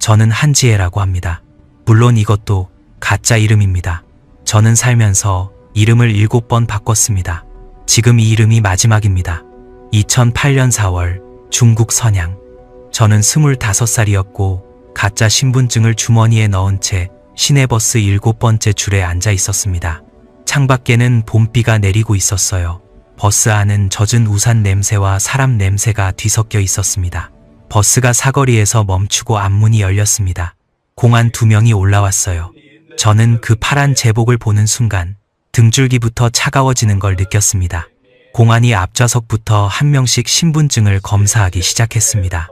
저는 한지혜라고 합니다. 물론 이것도 가짜 이름입니다. 저는 살면서 이름을 7번 바꿨습니다. 지금 이 이름이 마지막입니다. 2008년 4월 중국 선양. 저는 25살이었고 가짜 신분증을 주머니에 넣은 채 시내버스 7번째 줄에 앉아 있었습니다. 창밖에는 봄비가 내리고 있었어요. 버스 안은 젖은 우산 냄새와 사람 냄새가 뒤섞여 있었습니다. 버스가 사거리에서 멈추고 앞문이 열렸습니다. 공안 2명이 올라왔어요. 저는 그 파란 제복을 보는 순간 등줄기부터 차가워지는 걸 느꼈습니다. 공안이 앞좌석부터 한 명씩 신분증을 검사하기 시작했습니다.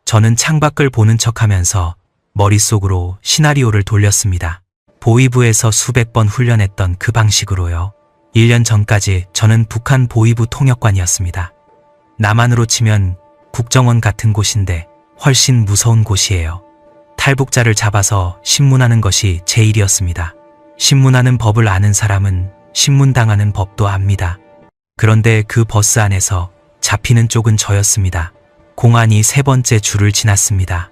저는 창밖을 보는 척하면서 머릿속으로 시나리오를 돌렸습니다. 보위부에서 수백 번 훈련했던 그 방식으로요. 1년 전까지 저는 북한 보위부 통역관이었습니다. 남한으로 치면 국정원 같은 곳인데 훨씬 무서운 곳이에요. 탈북자를 잡아서 신문하는 것이 제 일이었습니다. 신문하는 법을 아는 사람은 신문당하는 법도 압니다. 그런데 그 버스 안에서 잡히는 쪽은 저였습니다. 공안이 3번째 줄을 지났습니다.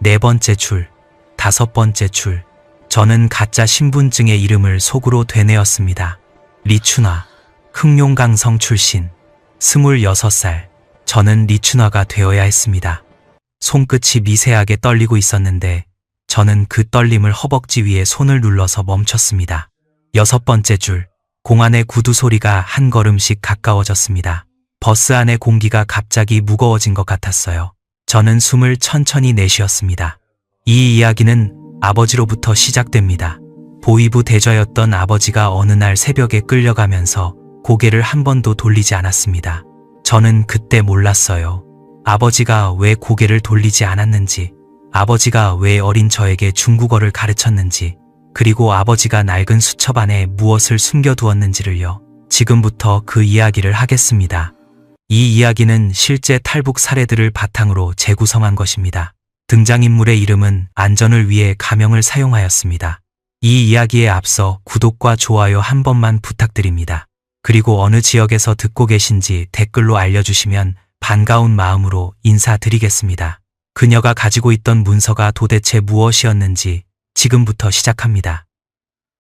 4번째 줄, 5번째 줄. 저는 가짜 신분증의 이름을 속으로 되뇌었습니다. 리춘화, 흑룡강성 출신, 26살. 저는 리춘화가 되어야 했습니다. 손끝이 미세하게 떨리고 있었는데 저는 그 떨림을 허벅지 위에 손을 눌러서 멈췄습니다. 6번째 줄, 공안의 구두 소리가 한 걸음씩 가까워졌습니다. 버스 안의 공기가 갑자기 무거워진 것 같았어요. 저는 숨을 천천히 내쉬었습니다. 이 이야기는 아버지로부터 시작됩니다. 보위부 대좌였던 아버지가 어느 날 새벽에 끌려가면서 고개를 한 번도 돌리지 않았습니다. 저는 그때 몰랐어요. 아버지가 왜 고개를 돌리지 않았는지, 아버지가 왜 어린 저에게 중국어를 가르쳤는지, 그리고 아버지가 낡은 수첩 안에 무엇을 숨겨두었는지를요. 지금부터 그 이야기를 하겠습니다. 이 이야기는 실제 탈북 사례들을 바탕으로 재구성한 것입니다. 등장인물의 이름은 안전을 위해 가명을 사용하였습니다. 이 이야기에 앞서 구독과 좋아요 한 번만 부탁드립니다. 그리고 어느 지역에서 듣고 계신지 댓글로 알려주시면 반가운 마음으로 인사드리겠습니다. 그녀가 가지고 있던 문서가 도대체 무엇이었는지 지금부터 시작합니다.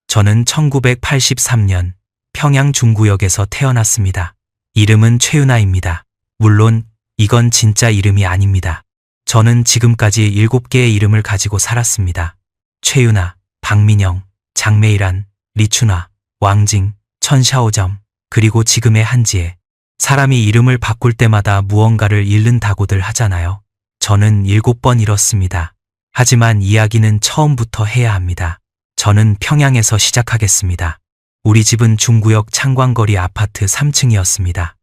저는 1983년 평양 중구역에서 태어났습니다. 이름은 최윤아입니다. 물론 이건 진짜 이름이 아닙니다. 저는 지금까지 7개의 이름을 가지고 살았습니다. 최윤아, 박민영, 장메이란, 리춘화, 왕징, 천샤오점, 그리고 지금의 한지혜. 사람이 이름을 바꿀 때마다 무언가를 잃는다고들 하잖아요. 저는 7번 잃었습니다. 하지만 이야기는 처음부터 해야 합니다. 저는 평양에서 시작하겠습니다. 우리 집은 중구역 창광거리 아파트 3층이었습니다.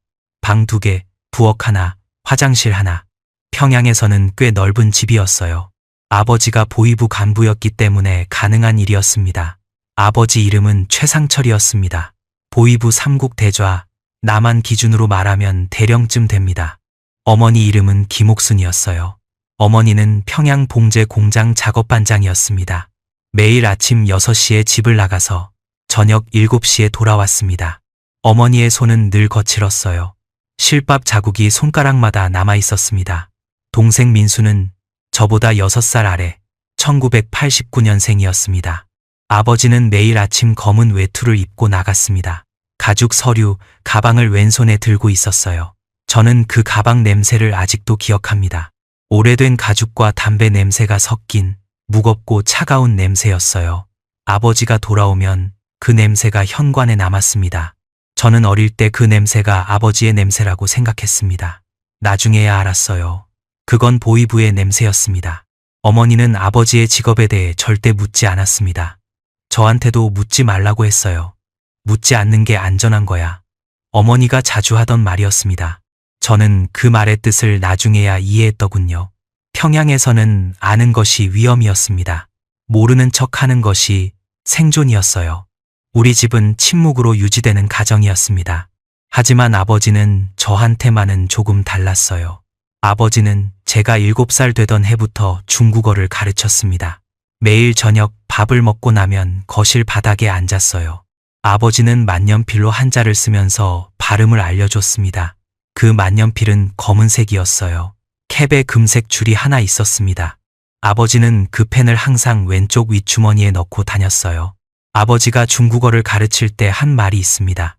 방 2개, 부엌 하나, 화장실 하나. 평양에서는 꽤 넓은 집이었어요. 아버지가 보위부 간부였기 때문에 가능한 일이었습니다. 아버지 이름은 최상철이었습니다. 보위부 3국 대좌, 남한 기준으로 말하면 대령쯤 됩니다. 어머니 이름은 김옥순이었어요. 어머니는 평양 봉제 공장 작업반장이었습니다. 매일 아침 6시에 집을 나가서 저녁 7시에 돌아왔습니다. 어머니의 손은 늘 거칠었어요. 실밥 자국이 손가락마다 남아 있었습니다. 동생 민수는 저보다 6살 아래 1989년생이었습니다. 아버지는 매일 아침 검은 외투를 입고 나갔습니다. 가죽 서류, 가방을 왼손에 들고 있었어요. 저는 그 가방 냄새를 아직도 기억합니다. 오래된 가죽과 담배 냄새가 섞인 무겁고 차가운 냄새였어요. 아버지가 돌아오면 그 냄새가 현관에 남았습니다. 저는 어릴 때 그 냄새가 아버지의 냄새라고 생각했습니다. 나중에야 알았어요. 그건 보위부의 냄새였습니다. 어머니는 아버지의 직업에 대해 절대 묻지 않았습니다. 저한테도 묻지 말라고 했어요. 묻지 않는 게 안전한 거야. 어머니가 자주 하던 말이었습니다. 저는 그 말의 뜻을 나중에야 이해했더군요. 평양에서는 아는 것이 위험이었습니다. 모르는 척하는 것이 생존이었어요. 우리 집은 침묵으로 유지되는 가정이었습니다. 하지만 아버지는 저한테만은 조금 달랐어요. 아버지는 제가 7살 되던 해부터 중국어를 가르쳤습니다. 매일 저녁 밥을 먹고 나면 거실 바닥에 앉았어요. 아버지는 만년필로 한자를 쓰면서 발음을 알려줬습니다. 그 만년필은 검은색이었어요. 캡에 금색 줄이 하나 있었습니다. 아버지는 그 펜을 항상 왼쪽 윗주머니에 넣고 다녔어요. 아버지가 중국어를 가르칠 때 한 말이 있습니다.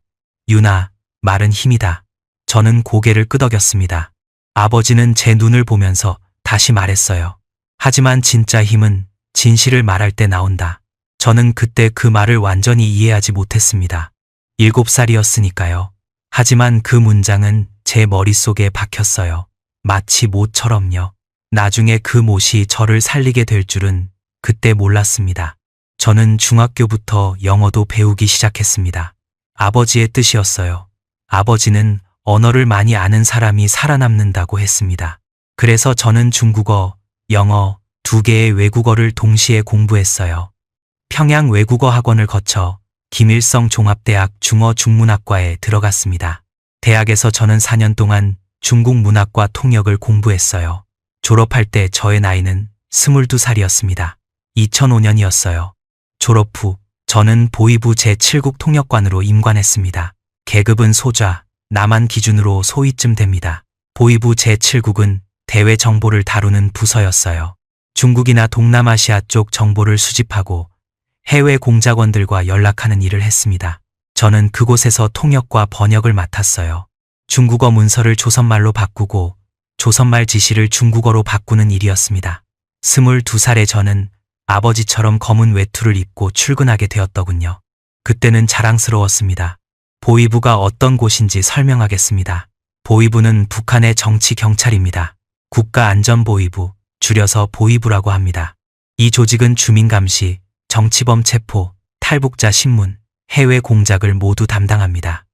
유나, 말은 힘이다. 저는 고개를 끄덕였습니다. 아버지는 제 눈을 보면서 다시 말했어요. 하지만 진짜 힘은 진실을 말할 때 나온다. 저는 그때 그 말을 완전히 이해하지 못했습니다. 7살이었으니까요. 하지만 그 문장은 제 머릿속에 박혔어요. 마치 못처럼요. 나중에 그 못이 저를 살리게 될 줄은 그때 몰랐습니다. 저는 중학교부터 영어도 배우기 시작했습니다. 아버지의 뜻이었어요. 아버지는 언어를 많이 아는 사람이 살아남는다고 했습니다. 그래서 저는 중국어, 영어, 2개의 외국어를 동시에 공부했어요. 평양 외국어 학원을 거쳐 김일성 종합대학 중어중문학과에 들어갔습니다. 대학에서 저는 4년 동안 중국 문학과 통역을 공부했어요. 졸업할 때 저의 나이는 22살이었습니다. 2005년이었어요. 졸업 후 저는 보이부 제7국 통역관으로 임관했습니다. 계급은 소좌, 남한 기준으로 소위쯤 됩니다. 보이부 제7국은 대외 정보를 다루는 부서였어요. 중국이나 동남아시아 쪽 정보를 수집하고 해외 공작원들과 연락하는 일을 했습니다. 저는 그곳에서 통역과 번역을 맡았어요. 중국어 문서를 조선말로 바꾸고 조선말 지시를 중국어로 바꾸는 일이었습니다. 22살의 저는 아버지처럼 검은 외투를 입고 출근하게 되었더군요. 그때는 자랑스러웠습니다. 보이부가 어떤 곳인지 설명하겠습니다. 보이부는 북한의 정치 경찰입니다. 국가안전보이부, 줄여서 보이부라고 합니다. 이 조직은 주민감시, 정치범 체포, 탈북자 신문, 해외 공작을 모두 담당합니다.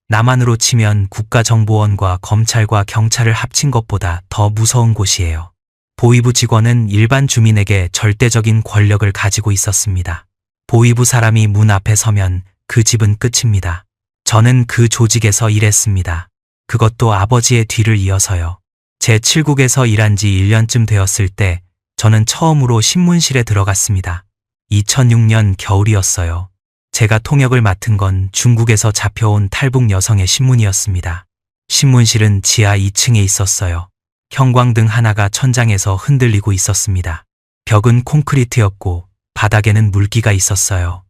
남한으로 치면 국가정보원과 검찰과 경찰을 합친 것보다 더 무서운 곳이에요. 보이부 직원은 일반 주민에게 절대적인 권력을 가지고 있었습니다. 보이부 사람이 문 앞에 서면 그 집은 끝입니다. 저는 그 조직에서 일했습니다. 그것도 아버지의 뒤를 이어서요. 제7국에서 일한 지 1년쯤 되었을 때 저는 처음으로 신문실에 들어갔습니다. 2006년 겨울이었어요. 제가 통역을 맡은 건 중국에서 잡혀온 탈북 여성의 신문이었습니다. 신문실은 지하 2층에 있었어요. 형광등 하나가 천장에서 흔들리고 있었습니다. 벽은 콘크리트였고 바닥에는 물기가 있었어요.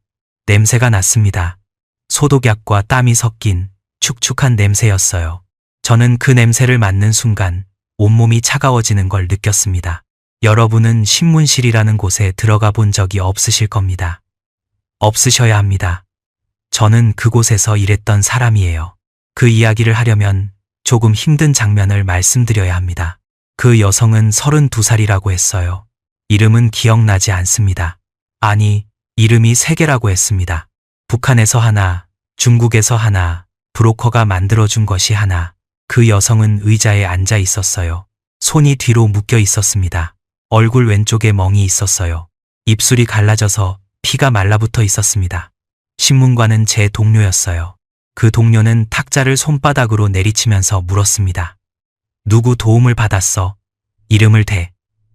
냄새가 났습니다. 소독약과 땀이 섞인 축축한 냄새였어요. 저는 그 냄새를 맡는 순간 온몸이 차가워지는 걸 느꼈습니다. 여러분은 신문실이라는 곳에 들어가 본 적이 없으실 겁니다. 없으셔야 합니다. 저는 그곳에서 일했던 사람이에요. 그 이야기를 하려면 조금 힘든 장면을 말씀드려야 합니다. 그 여성은 32살이라고 했어요. 이름은 기억나지 않습니다. 아니, 이름이 3개라고 했습니다. 북한에서 하나, 중국에서 하나, 브로커가 만들어준 것이 하나. 그 여성은 의자에 앉아 있었어요. 손이 뒤로 묶여 있었습니다. 얼굴 왼쪽에 멍이 있었어요. 입술이 갈라져서 피가 말라붙어 있었습니다. 신문관은 제 동료였어요. 그 동료는 탁자를 손바닥으로 내리치면서 물었습니다. 누구 도움을 받았어? 이름을 대.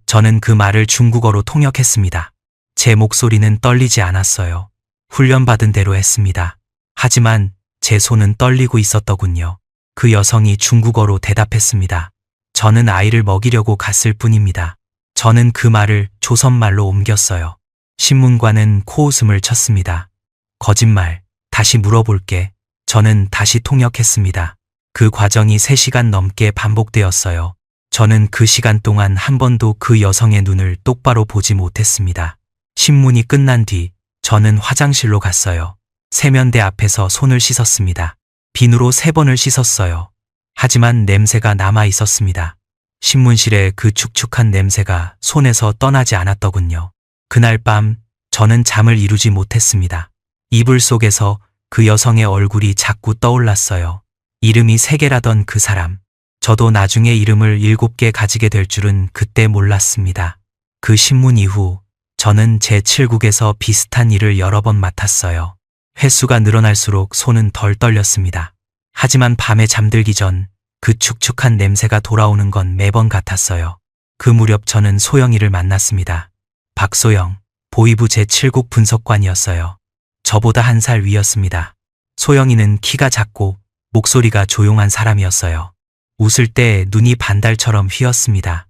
저는 그 말을 중국어로 통역했습니다. 제 목소리는 떨리지 않았어요. 훈련받은 대로 했습니다. 하지만 제 손은 떨리고 있었더군요. 그 여성이 중국어로 대답했습니다. 저는 아이를 먹이려고 갔을 뿐입니다. 저는 그 말을 조선말로 옮겼어요. 신문관은 코웃음을 쳤습니다. 거짓말, 다시 물어볼게. 저는 다시 통역했습니다. 그 과정이 3시간 넘게 반복되었어요. 저는 그 시간 동안 한 번도 그 여성의 눈을 똑바로 보지 못했습니다. 신문이 끝난 뒤 저는 화장실로 갔어요. 세면대 앞에서 손을 씻었습니다. 비누로 3번을 씻었어요. 하지만 냄새가 남아 있었습니다. 신문실의 그 축축한 냄새가 손에서 떠나지 않았더군요. 그날 밤 저는 잠을 이루지 못했습니다. 이불 속에서 그 여성의 얼굴이 자꾸 떠올랐어요. 이름이 3개라던 그 사람. 저도 나중에 이름을 7개 가지게 될 줄은 그때 몰랐습니다. 그 신문 이후 저는 제7국에서 비슷한 일을 여러 번 맡았어요. 횟수가 늘어날수록 손은 덜 떨렸습니다. 하지만 밤에 잠들기 전 그 축축한 냄새가 돌아오는 건 매번 같았어요. 그 무렵 저는 소영이를 만났습니다. 박소영, 보이부 제7국 분석관이었어요. 저보다 1살 위였습니다. 소영이는 키가 작고 목소리가 조용한 사람이었어요. 웃을 때 눈이 반달처럼 휘었습니다.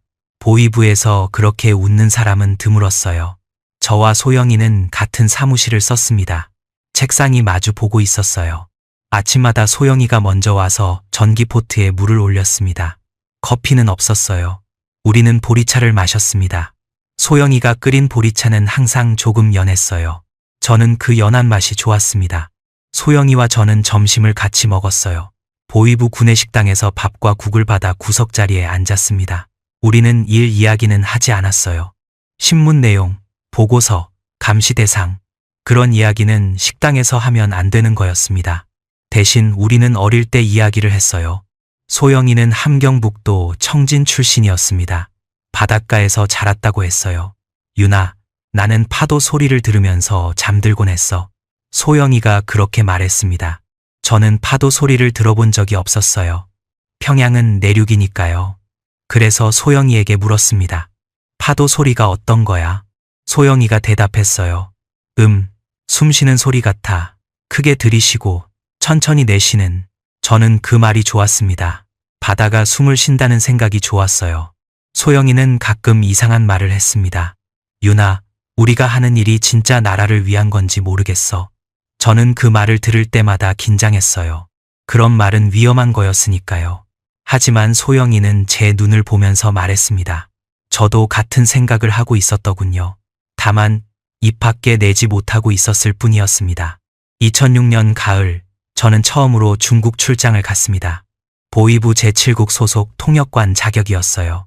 보이부에서 그렇게 웃는 사람은 드물었어요. 저와 소영이는 같은 사무실을 썼습니다. 책상이 마주 보고 있었어요. 아침마다 소영이가 먼저 와서 전기포트에 물을 올렸습니다. 커피는 없었어요. 우리는 보리차를 마셨습니다. 소영이가 끓인 보리차는 항상 조금 연했어요. 저는 그 연한 맛이 좋았습니다. 소영이와 저는 점심을 같이 먹었어요. 보이부 구내식당에서 밥과 국을 받아 구석자리에 앉았습니다. 우리는 일 이야기는 하지 않았어요. 신문 내용, 보고서, 감시 대상, 그런 이야기는 식당에서 하면 안 되는 거였습니다. 대신 우리는 어릴 때 이야기를 했어요. 소영이는 함경북도 청진 출신이었습니다. 바닷가에서 자랐다고 했어요. 유나, 나는 파도 소리를 들으면서 잠들곤 했어. 소영이가 그렇게 말했습니다. 저는 파도 소리를 들어본 적이 없었어요. 평양은 내륙이니까요. 그래서 소영이에게 물었습니다. 파도 소리가 어떤 거야? 소영이가 대답했어요. 숨 쉬는 소리 같아. 크게 들이쉬고 천천히 내쉬는. 저는 그 말이 좋았습니다. 바다가 숨을 쉰다는 생각이 좋았어요. 소영이는 가끔 이상한 말을 했습니다. 유나, 우리가 하는 일이 진짜 나라를 위한 건지 모르겠어. 저는 그 말을 들을 때마다 긴장했어요. 그런 말은 위험한 거였으니까요. 하지만 소영이는 제 눈을 보면서 말했습니다. 저도 같은 생각을 하고 있었더군요. 다만 입 밖에 내지 못하고 있었을 뿐이었습니다. 2006년 가을, 저는 처음으로 중국 출장을 갔습니다. 보이부 제7국 소속 통역관 자격이었어요.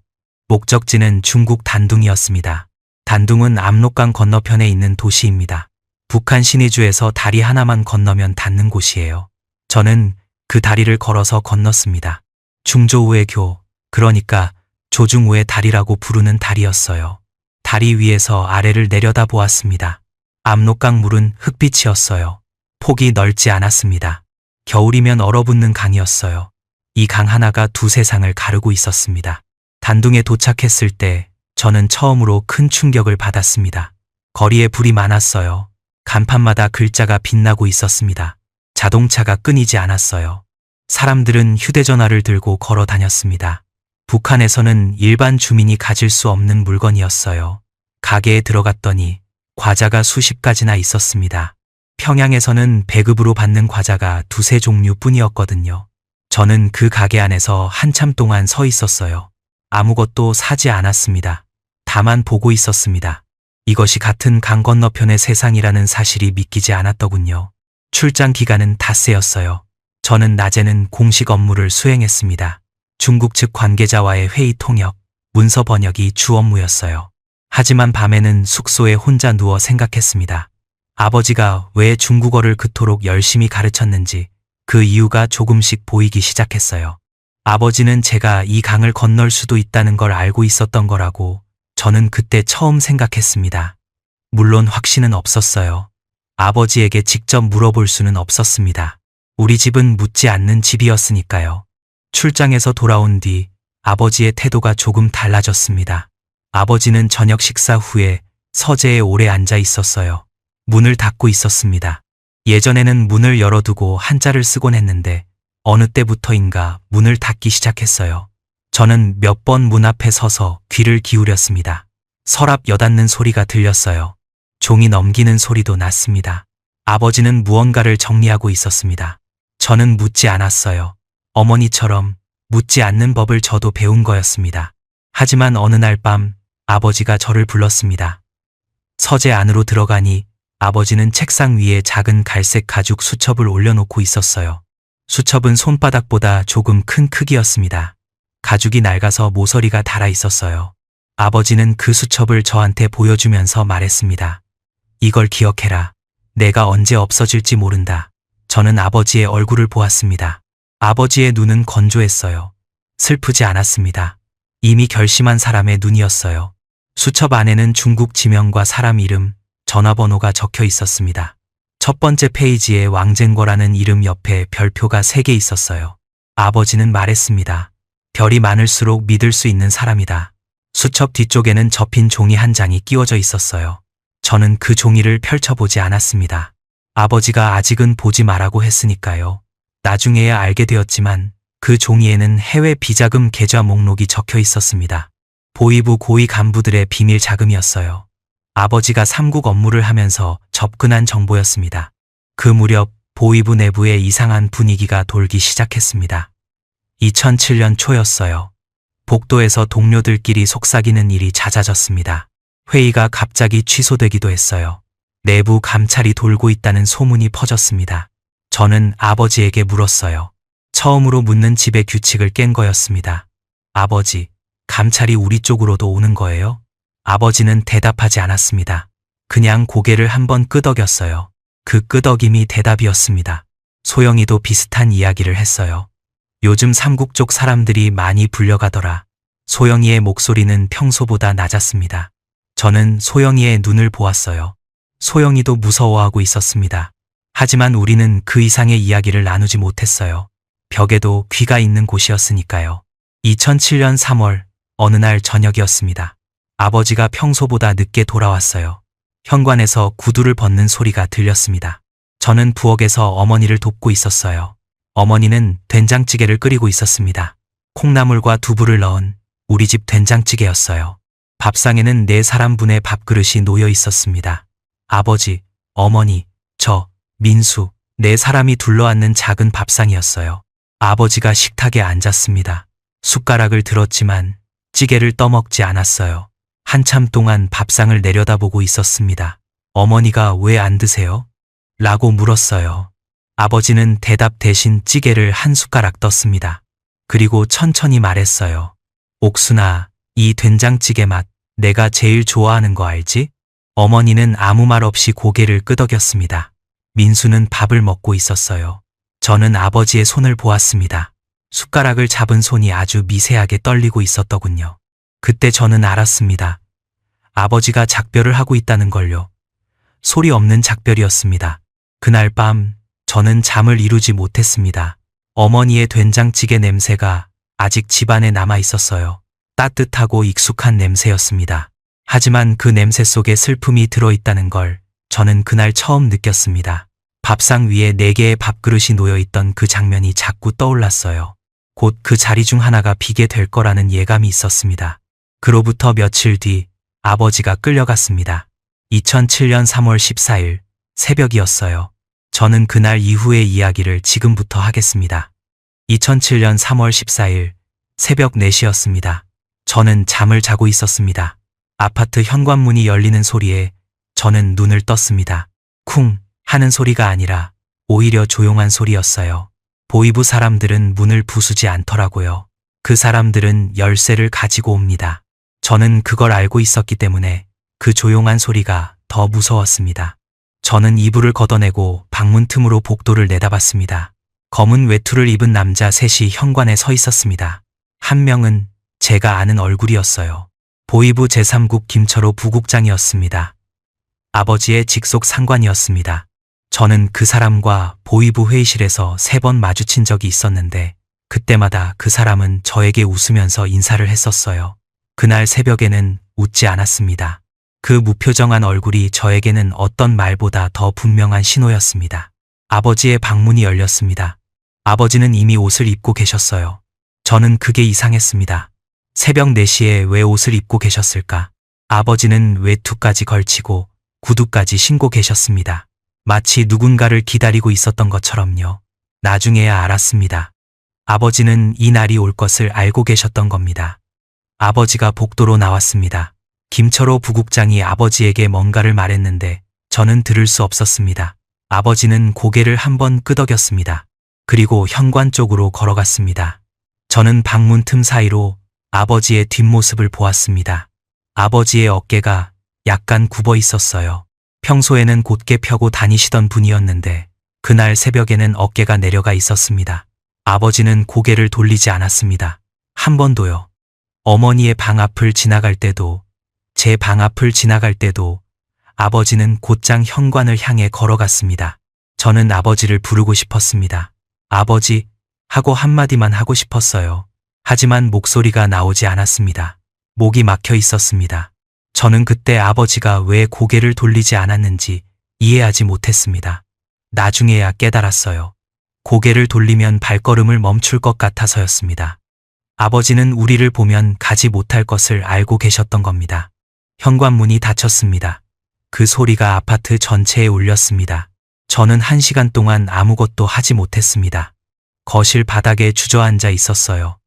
목적지는 중국 단둥이었습니다. 단둥은 압록강 건너편에 있는 도시입니다. 북한 신의주에서 다리 하나만 건너면 닿는 곳이에요. 저는 그 다리를 걸어서 건넜습니다. 중조우의 교, 그러니까 조중우의 다리라고 부르는 다리였어요. 다리 위에서 아래를 내려다 보았습니다. 압록강 물은 흑빛이었어요. 폭이 넓지 않았습니다. 겨울이면 얼어붙는 강이었어요. 이 강 하나가 두 세상을 가르고 있었습니다. 단둥에 도착했을 때 저는 처음으로 큰 충격을 받았습니다. 거리에 불이 많았어요. 간판마다 글자가 빛나고 있었습니다. 자동차가 끊이지 않았어요. 사람들은 휴대전화를 들고 걸어 다녔습니다. 북한에서는 일반 주민이 가질 수 없는 물건이었어요. 가게에 들어갔더니 과자가 수십 가지나 있었습니다. 평양에서는 배급으로 받는 과자가 두세 종류뿐이었거든요. 저는 그 가게 안에서 한참 동안 서 있었어요. 아무것도 사지 않았습니다. 다만 보고 있었습니다. 이것이 같은 강 건너편의 세상이라는 사실이 믿기지 않았더군요. 출장 기간은 닷새였어요. 저는 낮에는 공식 업무를 수행했습니다. 중국 측 관계자와의 회의 통역, 문서 번역이 주 업무였어요. 하지만 밤에는 숙소에 혼자 누워 생각했습니다. 아버지가 왜 중국어를 그토록 열심히 가르쳤는지 그 이유가 조금씩 보이기 시작했어요. 아버지는 제가 이 강을 건널 수도 있다는 걸 알고 있었던 거라고 저는 그때 처음 생각했습니다. 물론 확신은 없었어요. 아버지에게 직접 물어볼 수는 없었습니다. 우리 집은 묻지 않는 집이었으니까요. 출장에서 돌아온 뒤 아버지의 태도가 조금 달라졌습니다. 아버지는 저녁 식사 후에 서재에 오래 앉아 있었어요. 문을 닫고 있었습니다. 예전에는 문을 열어두고 한자를 쓰곤 했는데 어느 때부터인가 문을 닫기 시작했어요. 저는 몇 번 문 앞에 서서 귀를 기울였습니다. 서랍 여닫는 소리가 들렸어요. 종이 넘기는 소리도 났습니다. 아버지는 무언가를 정리하고 있었습니다. 저는 묻지 않았어요. 어머니처럼 묻지 않는 법을 저도 배운 거였습니다. 하지만 어느 날 밤 아버지가 저를 불렀습니다. 서재 안으로 들어가니 아버지는 책상 위에 작은 갈색 가죽 수첩을 올려놓고 있었어요. 수첩은 손바닥보다 조금 큰 크기였습니다. 가죽이 낡아서 모서리가 달아 있었어요. 아버지는 그 수첩을 저한테 보여주면서 말했습니다. 이걸 기억해라. 내가 언제 없어질지 모른다. 저는 아버지의 얼굴을 보았습니다. 아버지의 눈은 건조했어요. 슬프지 않았습니다. 이미 결심한 사람의 눈이었어요. 수첩 안에는 중국 지명과 사람 이름, 전화번호가 적혀 있었습니다. 첫 번째 페이지에 왕쟁거라는 이름 옆에 별표가 3개 있었어요. 아버지는 말했습니다. 별이 많을수록 믿을 수 있는 사람이다. 수첩 뒤쪽에는 접힌 종이 한 장이 끼워져 있었어요. 저는 그 종이를 펼쳐보지 않았습니다. 아버지가 아직은 보지 말라고 했으니까요. 나중에야 알게 되었지만 그 종이에는 해외 비자금 계좌 목록이 적혀 있었습니다. 보이부 고위 간부들의 비밀 자금이었어요. 아버지가 삼국 업무를 하면서 접근한 정보였습니다. 그 무렵 보이부 내부에 이상한 분위기가 돌기 시작했습니다. 2007년 초였어요. 복도에서 동료들끼리 속삭이는 일이 잦아졌습니다. 회의가 갑자기 취소되기도 했어요. 내부 감찰이 돌고 있다는 소문이 퍼졌습니다. 저는 아버지에게 물었어요. 처음으로 묻는 집의 규칙을 깬 거였습니다. 아버지, 감찰이 우리 쪽으로도 오는 거예요? 아버지는 대답하지 않았습니다. 그냥 고개를 한번 끄덕였어요. 그 끄덕임이 대답이었습니다. 소영이도 비슷한 이야기를 했어요. 요즘 삼국 쪽 사람들이 많이 불려가더라. 소영이의 목소리는 평소보다 낮았습니다. 저는 소영이의 눈을 보았어요. 소영이도 무서워하고 있었습니다. 하지만 우리는 그 이상의 이야기를 나누지 못했어요. 벽에도 귀가 있는 곳이었으니까요. 2007년 3월 어느 날 저녁이었습니다. 아버지가 평소보다 늦게 돌아왔어요. 현관에서 구두를 벗는 소리가 들렸습니다. 저는 부엌에서 어머니를 돕고 있었어요. 어머니는 된장찌개를 끓이고 있었습니다. 콩나물과 두부를 넣은 우리 집 된장찌개였어요. 밥상에는 4사람분의 밥그릇이 놓여 있었습니다. 아버지, 어머니, 저, 민수, 4사람이 둘러앉는 작은 밥상이었어요. 아버지가 식탁에 앉았습니다. 숟가락을 들었지만 찌개를 떠먹지 않았어요. 한참 동안 밥상을 내려다보고 있었습니다. 어머니가 왜 안 드세요? 라고 물었어요. 아버지는 대답 대신 찌개를 한 숟가락 떴습니다. 그리고 천천히 말했어요. 옥순아, 이 된장찌개 맛 내가 제일 좋아하는 거 알지? 어머니는 아무 말 없이 고개를 끄덕였습니다. 민수는 밥을 먹고 있었어요. 저는 아버지의 손을 보았습니다. 숟가락을 잡은 손이 아주 미세하게 떨리고 있었더군요. 그때 저는 알았습니다. 아버지가 작별을 하고 있다는 걸요. 소리 없는 작별이었습니다. 그날 밤 저는 잠을 이루지 못했습니다. 어머니의 된장찌개 냄새가 아직 집안에 남아 있었어요. 따뜻하고 익숙한 냄새였습니다. 하지만 그 냄새 속에 슬픔이 들어있다는 걸 저는 그날 처음 느꼈습니다. 밥상 위에 4개의 밥그릇이 놓여있던 그 장면이 자꾸 떠올랐어요. 곧 그 자리 중 하나가 비게 될 거라는 예감이 있었습니다. 그로부터 며칠 뒤 아버지가 끌려갔습니다. 2007년 3월 14일 새벽이었어요. 저는 그날 이후의 이야기를 지금부터 하겠습니다. 2007년 3월 14일 새벽 4시였습니다. 저는 잠을 자고 있었습니다. 아파트 현관문이 열리는 소리에 저는 눈을 떴습니다. 쿵 하는 소리가 아니라 오히려 조용한 소리였어요. 보이부 사람들은 문을 부수지 않더라고요. 그 사람들은 열쇠를 가지고 옵니다. 저는 그걸 알고 있었기 때문에 그 조용한 소리가 더 무서웠습니다. 저는 이불을 걷어내고 방문 틈으로 복도를 내다봤습니다. 검은 외투를 입은 남자 셋이 현관에 서 있었습니다. 한 명은 제가 아는 얼굴이었어요. 보이부 제3국 김철호 부국장이었습니다. 아버지의 직속 상관이었습니다. 저는 그 사람과 보이부 회의실에서 3번 마주친 적이 있었는데 그때마다 그 사람은 저에게 웃으면서 인사를 했었어요. 그날 새벽에는 웃지 않았습니다. 그 무표정한 얼굴이 저에게는 어떤 말보다 더 분명한 신호였습니다. 아버지의 방문이 열렸습니다. 아버지는 이미 옷을 입고 계셨어요. 저는 그게 이상했습니다. 새벽 4시에 왜 옷을 입고 계셨을까? 아버지는 외투까지 걸치고 구두까지 신고 계셨습니다. 마치 누군가를 기다리고 있었던 것처럼요. 나중에야 알았습니다. 아버지는 이 날이 올 것을 알고 계셨던 겁니다. 아버지가 복도로 나왔습니다. 김철호 부국장이 아버지에게 뭔가를 말했는데 저는 들을 수 없었습니다. 아버지는 고개를 한번 끄덕였습니다. 그리고 현관 쪽으로 걸어갔습니다. 저는 방문 틈 사이로 아버지의 뒷모습을 보았습니다. 아버지의 어깨가 약간 굽어 있었어요. 평소에는 곧게 펴고 다니시던 분이었는데 그날 새벽에는 어깨가 내려가 있었습니다. 아버지는 고개를 돌리지 않았습니다. 한 번도요. 어머니의 방 앞을 지나갈 때도 제 방 앞을 지나갈 때도 아버지는 곧장 현관을 향해 걸어갔습니다. 저는 아버지를 부르고 싶었습니다. 아버지 하고 한마디만 하고 싶었어요. 하지만 목소리가 나오지 않았습니다. 목이 막혀 있었습니다. 저는 그때 아버지가 왜 고개를 돌리지 않았는지 이해하지 못했습니다. 나중에야 깨달았어요. 고개를 돌리면 발걸음을 멈출 것 같아서였습니다. 아버지는 우리를 보면 가지 못할 것을 알고 계셨던 겁니다. 현관문이 닫혔습니다. 그 소리가 아파트 전체에 울렸습니다. 저는 1시간 동안 아무것도 하지 못했습니다. 거실 바닥에 주저앉아 있었어요.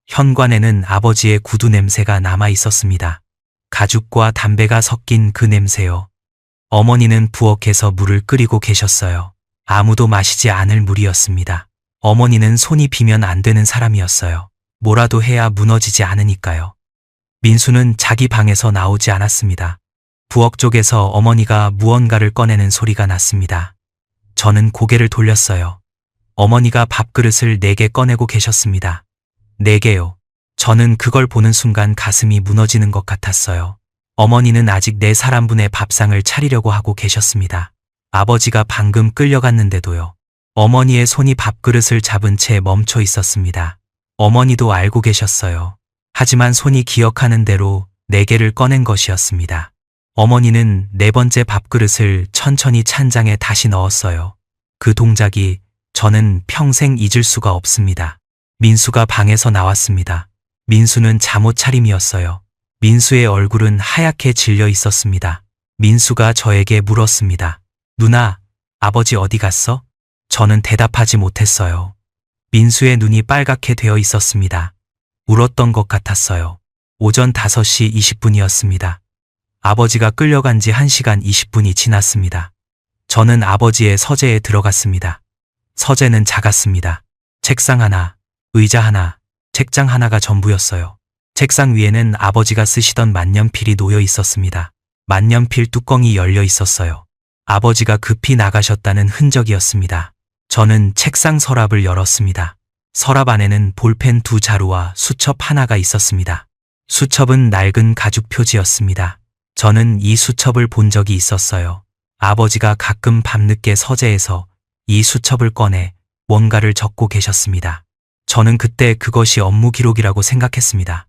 현관에는 아버지의 구두 냄새가 남아 있었습니다. 가죽과 담배가 섞인 그 냄새요. 어머니는 부엌에서 물을 끓이고 계셨어요. 아무도 마시지 않을 물이었습니다. 어머니는 손이 비면 안 되는 사람이었어요. 뭐라도 해야 무너지지 않으니까요. 민수는 자기 방에서 나오지 않았습니다. 부엌 쪽에서 어머니가 무언가를 꺼내는 소리가 났습니다. 저는 고개를 돌렸어요. 어머니가 밥그릇을 4개 꺼내고 계셨습니다. 4개요. 저는 그걸 보는 순간 가슴이 무너지는 것 같았어요. 어머니는 아직 4사람분의 밥상을 차리려고 하고 계셨습니다. 아버지가 방금 끌려갔는데도요. 어머니의 손이 밥그릇을 잡은 채 멈춰 있었습니다. 어머니도 알고 계셨어요. 하지만 손이 기억하는 대로 4개를 꺼낸 것이었습니다. 어머니는 4번째 밥그릇을 천천히 찬장에 다시 넣었어요. 그 동작이 저는 평생 잊을 수가 없습니다. 민수가 방에서 나왔습니다. 민수는 잠옷 차림이었어요. 민수의 얼굴은 하얗게 질려 있었습니다. 민수가 저에게 물었습니다. 누나, 아버지 어디 갔어? 저는 대답하지 못했어요. 민수의 눈이 빨갛게 되어 있었습니다. 울었던 것 같았어요. 오전 5시 20분이었습니다. 아버지가 끌려간 지 1시간 20분이 지났습니다. 저는 아버지의 서재에 들어갔습니다. 서재는 작았습니다. 책상 하나, 의자 하나, 책장 하나가 전부였어요. 책상 위에는 아버지가 쓰시던 만년필이 놓여 있었습니다. 만년필 뚜껑이 열려 있었어요. 아버지가 급히 나가셨다는 흔적이었습니다. 저는 책상 서랍을 열었습니다. 서랍 안에는 볼펜 2자루와 수첩 하나가 있었습니다. 수첩은 낡은 가죽 표지였습니다. 저는 이 수첩을 본 적이 있었어요. 아버지가 가끔 밤늦게 서재에서 이 수첩을 꺼내 뭔가를 적고 계셨습니다. 저는 그때 그것이 업무 기록이라고 생각했습니다.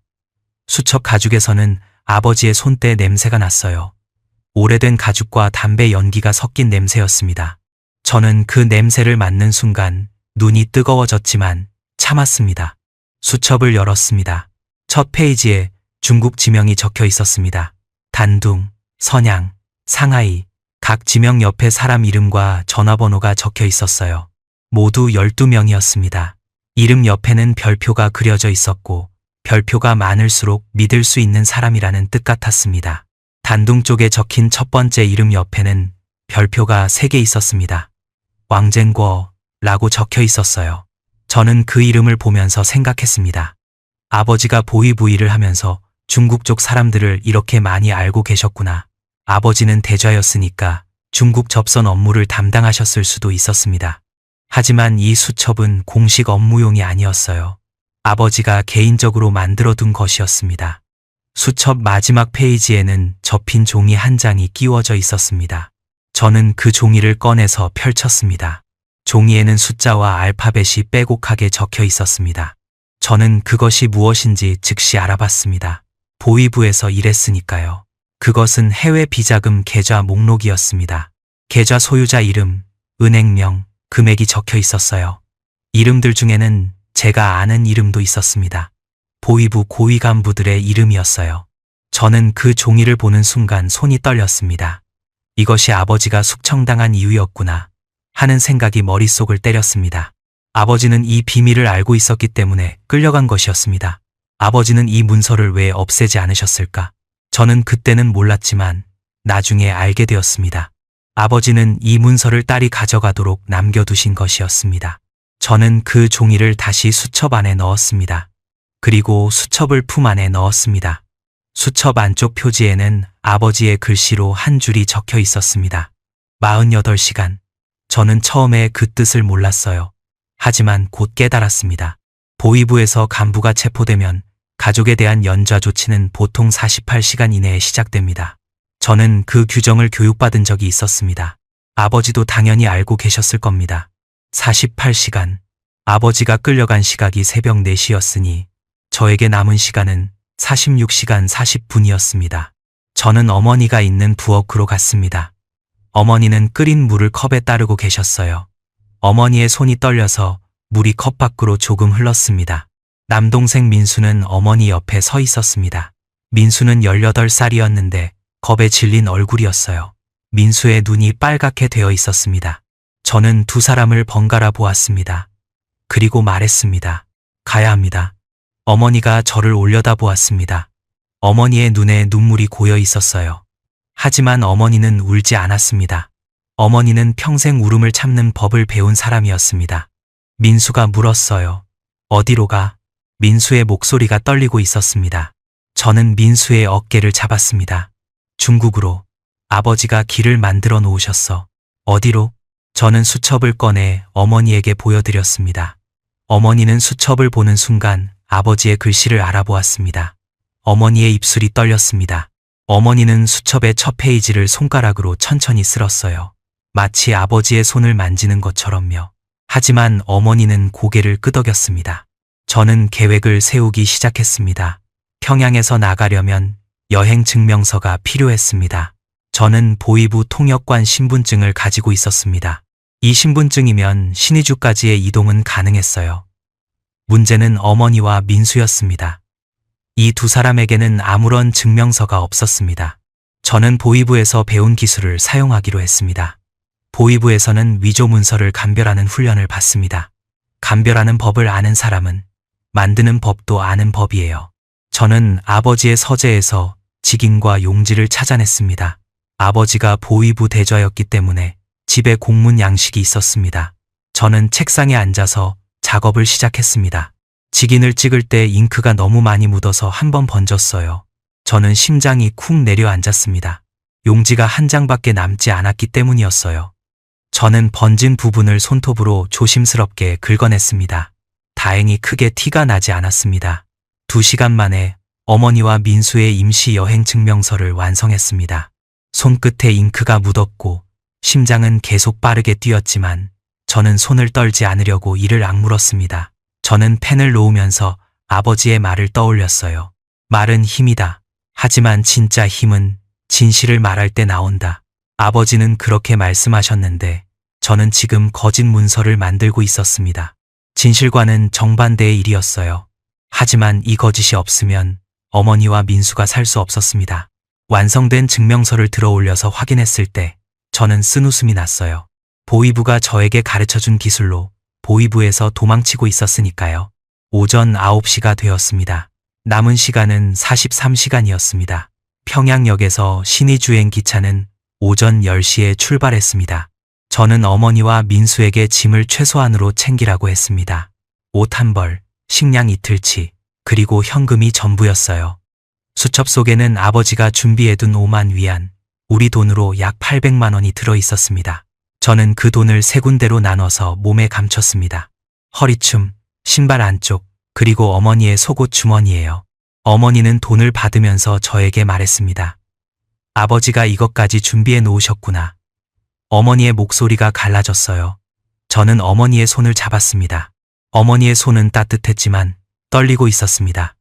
수첩 가죽에서는 아버지의 손때 냄새가 났어요. 오래된 가죽과 담배 연기가 섞인 냄새였습니다. 저는 그 냄새를 맡는 순간 눈이 뜨거워졌지만 참았습니다. 수첩을 열었습니다. 첫 페이지에 중국 지명이 적혀 있었습니다. 단둥, 선양, 상하이, 각 지명 옆에 사람 이름과 전화번호가 적혀 있었어요. 모두 12명이었습니다. 이름 옆에는 별표가 그려져 있었고 별표가 많을수록 믿을 수 있는 사람이라는 뜻 같았습니다. 단둥 쪽에 적힌 첫 번째 이름 옆에는 별표가 3개 있었습니다. 왕쟁궈라고 적혀 있었어요. 저는 그 이름을 보면서 생각했습니다. 아버지가 보이부이를 하면서 중국 쪽 사람들을 이렇게 많이 알고 계셨구나. 아버지는 대좌였으니까 중국 접선 업무를 담당하셨을 수도 있었습니다. 하지만 이 수첩은 공식 업무용이 아니었어요. 아버지가 개인적으로 만들어둔 것이었습니다. 수첩 마지막 페이지에는 접힌 종이 한 장이 끼워져 있었습니다. 저는 그 종이를 꺼내서 펼쳤습니다. 종이에는 숫자와 알파벳이 빼곡하게 적혀 있었습니다. 저는 그것이 무엇인지 즉시 알아봤습니다. 보위부에서 일했으니까요. 그것은 해외 비자금 계좌 목록이었습니다. 계좌 소유자 이름, 은행명, 금액이 적혀 있었어요. 이름들 중에는 제가 아는 이름도 있었습니다. 보위부 고위 간부들의 이름이었어요. 저는 그 종이를 보는 순간 손이 떨렸습니다. 이것이 아버지가 숙청당한 이유였구나 하는 생각이 머릿속을 때렸습니다. 아버지는 이 비밀을 알고 있었기 때문에 끌려간 것이었습니다. 아버지는 이 문서를 왜 없애지 않으셨을까? 저는 그때는 몰랐지만 나중에 알게 되었습니다. 아버지는 이 문서를 딸이 가져가도록 남겨두신 것이었습니다. 저는 그 종이를 다시 수첩 안에 넣었습니다. 그리고 수첩을 품 안에 넣었습니다. 수첩 안쪽 표지에는 아버지의 글씨로 한 줄이 적혀 있었습니다. 48시간. 저는 처음에 그 뜻을 몰랐어요. 하지만 곧 깨달았습니다. 보위부에서 간부가 체포되면 가족에 대한 연좌 조치는 보통 48시간 이내에 시작됩니다. 저는 그 규정을 교육받은 적이 있었습니다. 아버지도 당연히 알고 계셨을 겁니다. 48시간. 아버지가 끌려간 시각이 새벽 4시였으니 저에게 남은 시간은 46시간 40분이었습니다. 저는 어머니가 있는 부엌으로 갔습니다. 어머니는 끓인 물을 컵에 따르고 계셨어요. 어머니의 손이 떨려서 물이 컵 밖으로 조금 흘렀습니다. 남동생 민수는 어머니 옆에 서 있었습니다. 민수는 18살이었는데 겁에 질린 얼굴이었어요. 민수의 눈이 빨갛게 되어 있었습니다. 저는 두 사람을 번갈아 보았습니다. 그리고 말했습니다. 가야 합니다. 어머니가 저를 올려다 보았습니다. 어머니의 눈에 눈물이 고여 있었어요. 하지만 어머니는 울지 않았습니다. 어머니는 평생 울음을 참는 법을 배운 사람이었습니다. 민수가 물었어요. 어디로 가? 민수의 목소리가 떨리고 있었습니다. 저는 민수의 어깨를 잡았습니다. 중국으로. 아버지가 길을 만들어 놓으셨어. 어디로? 저는 수첩을 꺼내 어머니에게 보여드렸습니다. 어머니는 수첩을 보는 순간 아버지의 글씨를 알아보았습니다. 어머니의 입술이 떨렸습니다. 어머니는 수첩의 첫 페이지를 손가락으로 천천히 쓸었어요. 마치 아버지의 손을 만지는 것처럼요. 하지만 어머니는 고개를 끄덕였습니다. 저는 계획을 세우기 시작했습니다. 평양에서 나가려면 여행 증명서가 필요했습니다. 저는 보이부 통역관 신분증을 가지고 있었습니다. 이 신분증이면 신의주까지의 이동은 가능했어요. 문제는 어머니와 민수였습니다. 이 두 사람에게는 아무런 증명서가 없었습니다. 저는 보이부에서 배운 기술을 사용하기로 했습니다. 보이부에서는 위조 문서를 감별하는 훈련을 받습니다. 감별하는 법을 아는 사람은 만드는 법도 아는 법이에요. 저는 아버지의 서재에서 직인과 용지를 찾아냈습니다. 아버지가 보이부 대좌였기 때문에 집에 공문 양식이 있었습니다. 저는 책상에 앉아서 작업을 시작했습니다. 직인을 찍을 때 잉크가 너무 많이 묻어서 한 번 번졌어요. 저는 심장이 쿵 내려앉았습니다. 용지가 한 장밖에 남지 않았기 때문이었어요. 저는 번진 부분을 손톱으로 조심스럽게 긁어냈습니다. 다행히 크게 티가 나지 않았습니다. 2시간 만에 어머니와 민수의 임시 여행 증명서를 완성했습니다. 손끝에 잉크가 묻었고 심장은 계속 빠르게 뛰었지만 저는 손을 떨지 않으려고 이를 악물었습니다. 저는 펜을 놓으면서 아버지의 말을 떠올렸어요. 말은 힘이다. 하지만 진짜 힘은 진실을 말할 때 나온다. 아버지는 그렇게 말씀하셨는데 저는 지금 거짓 문서를 만들고 있었습니다. 진실과는 정반대의 일이었어요. 하지만 이 거짓이 없으면 어머니와 민수가 살 수 없었습니다. 완성된 증명서를 들어 올려서 확인했을 때 저는 쓴웃음이 났어요. 보이부가 저에게 가르쳐준 기술로 보이부에서 도망치고 있었으니까요. 오전 9시가 되었습니다. 남은 시간은 43시간이었습니다. 평양역에서 신의주행 기차는 오전 10시에 출발했습니다. 저는 어머니와 민수에게 짐을 최소한으로 챙기라고 했습니다. 옷 한 벌, 식량 이틀치, 그리고 현금이 전부였어요. 수첩 속에는 아버지가 준비해둔 5만 위안, 우리 돈으로 약 800만 원이 들어 있었습니다. 저는 그 돈을 세 군데로 나눠서 몸에 감췄습니다. 허리춤, 신발 안쪽, 그리고 어머니의 속옷 주머니예요. 어머니는 돈을 받으면서 저에게 말했습니다. 아버지가 이것까지 준비해 놓으셨구나. 어머니의 목소리가 갈라졌어요. 저는 어머니의 손을 잡았습니다. 어머니의 손은 따뜻했지만 떨리고 있었습니다.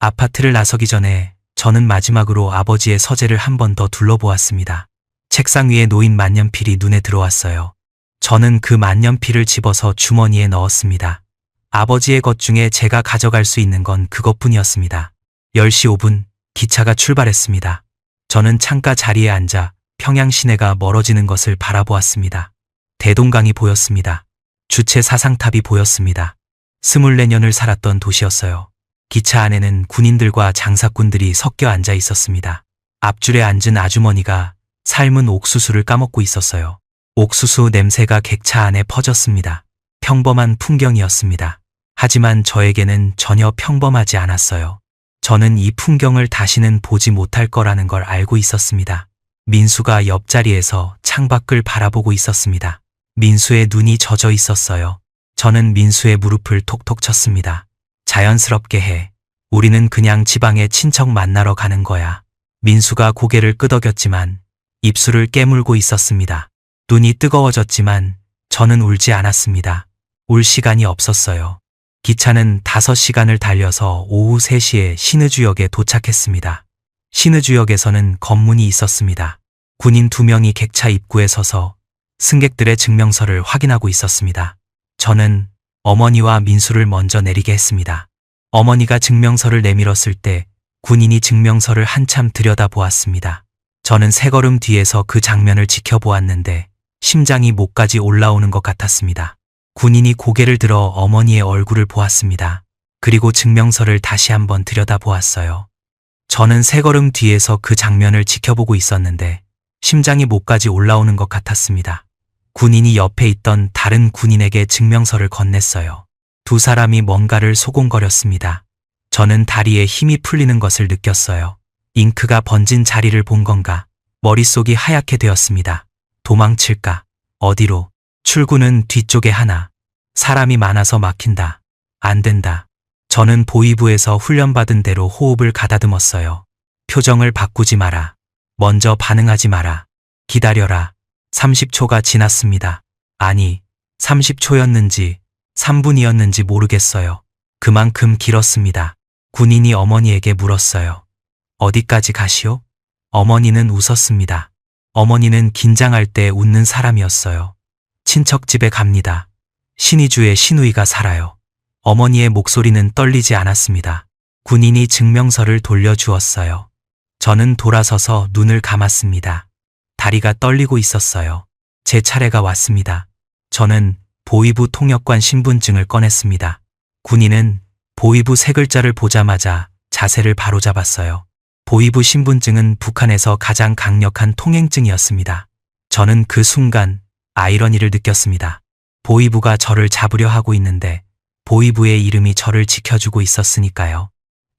아파트를 나서기 전에 저는 마지막으로 아버지의 서재를 한 번 더 둘러보았습니다. 책상 위에 놓인 만년필이 눈에 들어왔어요. 저는 그 만년필을 집어서 주머니에 넣었습니다. 아버지의 것 중에 제가 가져갈 수 있는 건 그것뿐이었습니다. 10시 5분, 기차가 출발했습니다. 저는 창가 자리에 앉아 평양 시내가 멀어지는 것을 바라보았습니다. 대동강이 보였습니다. 주체 사상탑이 보였습니다. 24년을 살았던 도시였어요. 기차 안에는 군인들과 장사꾼들이 섞여 앉아 있었습니다. 앞줄에 앉은 아주머니가 삶은 옥수수를 까먹고 있었어요. 옥수수 냄새가 객차 안에 퍼졌습니다. 평범한 풍경이었습니다. 하지만 저에게는 전혀 평범하지 않았어요. 저는 이 풍경을 다시는 보지 못할 거라는 걸 알고 있었습니다. 민수가 옆자리에서 창밖을 바라보고 있었습니다. 민수의 눈이 젖어 있었어요. 저는 민수의 무릎을 톡톡 쳤습니다. 자연스럽게 해. 우리는 그냥 지방에 친척 만나러 가는 거야. 민수가 고개를 끄덕였지만 입술을 깨물고 있었습니다. 눈이 뜨거워졌지만 저는 울지 않았습니다. 울 시간이 없었어요. 기차는 5시간을 달려서 오후 3시에 신의주역에 도착했습니다. 신의주역에서는 검문이 있었습니다. 군인 2명이 객차 입구에 서서 승객들의 증명서를 확인하고 있었습니다. 저는 어머니와 민수를 먼저 내리게 했습니다. 어머니가 증명서를 내밀었을 때 군인이 증명서를 한참 들여다보았습니다. 저는 세 걸음 뒤에서 그 장면을 지켜보았는데 심장이 목까지 올라오는 것 같았습니다. 군인이 고개를 들어 어머니의 얼굴을 보았습니다. 그리고 증명서를 다시 한번 들여다보았어요. 저는 세 걸음 뒤에서 그 장면을 지켜보고 있었는데 심장이 목까지 올라오는 것 같았습니다. 군인이 옆에 있던 다른 군인에게 증명서를 건넸어요. 두 사람이 뭔가를 소곤거렸습니다. 저는 다리에 힘이 풀리는 것을 느꼈어요. 잉크가 번진 자리를 본 건가? 머릿속이 하얗게 되었습니다. 도망칠까? 어디로? 출구는 뒤쪽에 하나. 사람이 많아서 막힌다. 안 된다. 저는 보위부에서 훈련받은 대로 호흡을 가다듬었어요. 표정을 바꾸지 마라. 먼저 반응하지 마라. 기다려라. 30초가 지났습니다. 아니, 30초였는지 3분이었는지 모르겠어요. 그만큼 길었습니다. 군인이 어머니에게 물었어요. 어디까지 가시오? 어머니는 웃었습니다. 어머니는 긴장할 때 웃는 사람이었어요. 친척 집에 갑니다. 신의주에 시누이가 살아요. 어머니의 목소리는 떨리지 않았습니다. 군인이 증명서를 돌려주었어요. 저는 돌아서서 눈을 감았습니다. 다리가 떨리고 있었어요. 제 차례가 왔습니다. 저는 보위부 통역관 신분증을 꺼냈습니다. 군인은 보위부 세 글자를 보자마자 자세를 바로잡았어요. 보위부 신분증은 북한에서 가장 강력한 통행증이었습니다. 저는 그 순간 아이러니를 느꼈습니다. 보위부가 저를 잡으려 하고 있는데 보위부의 이름이 저를 지켜주고 있었으니까요.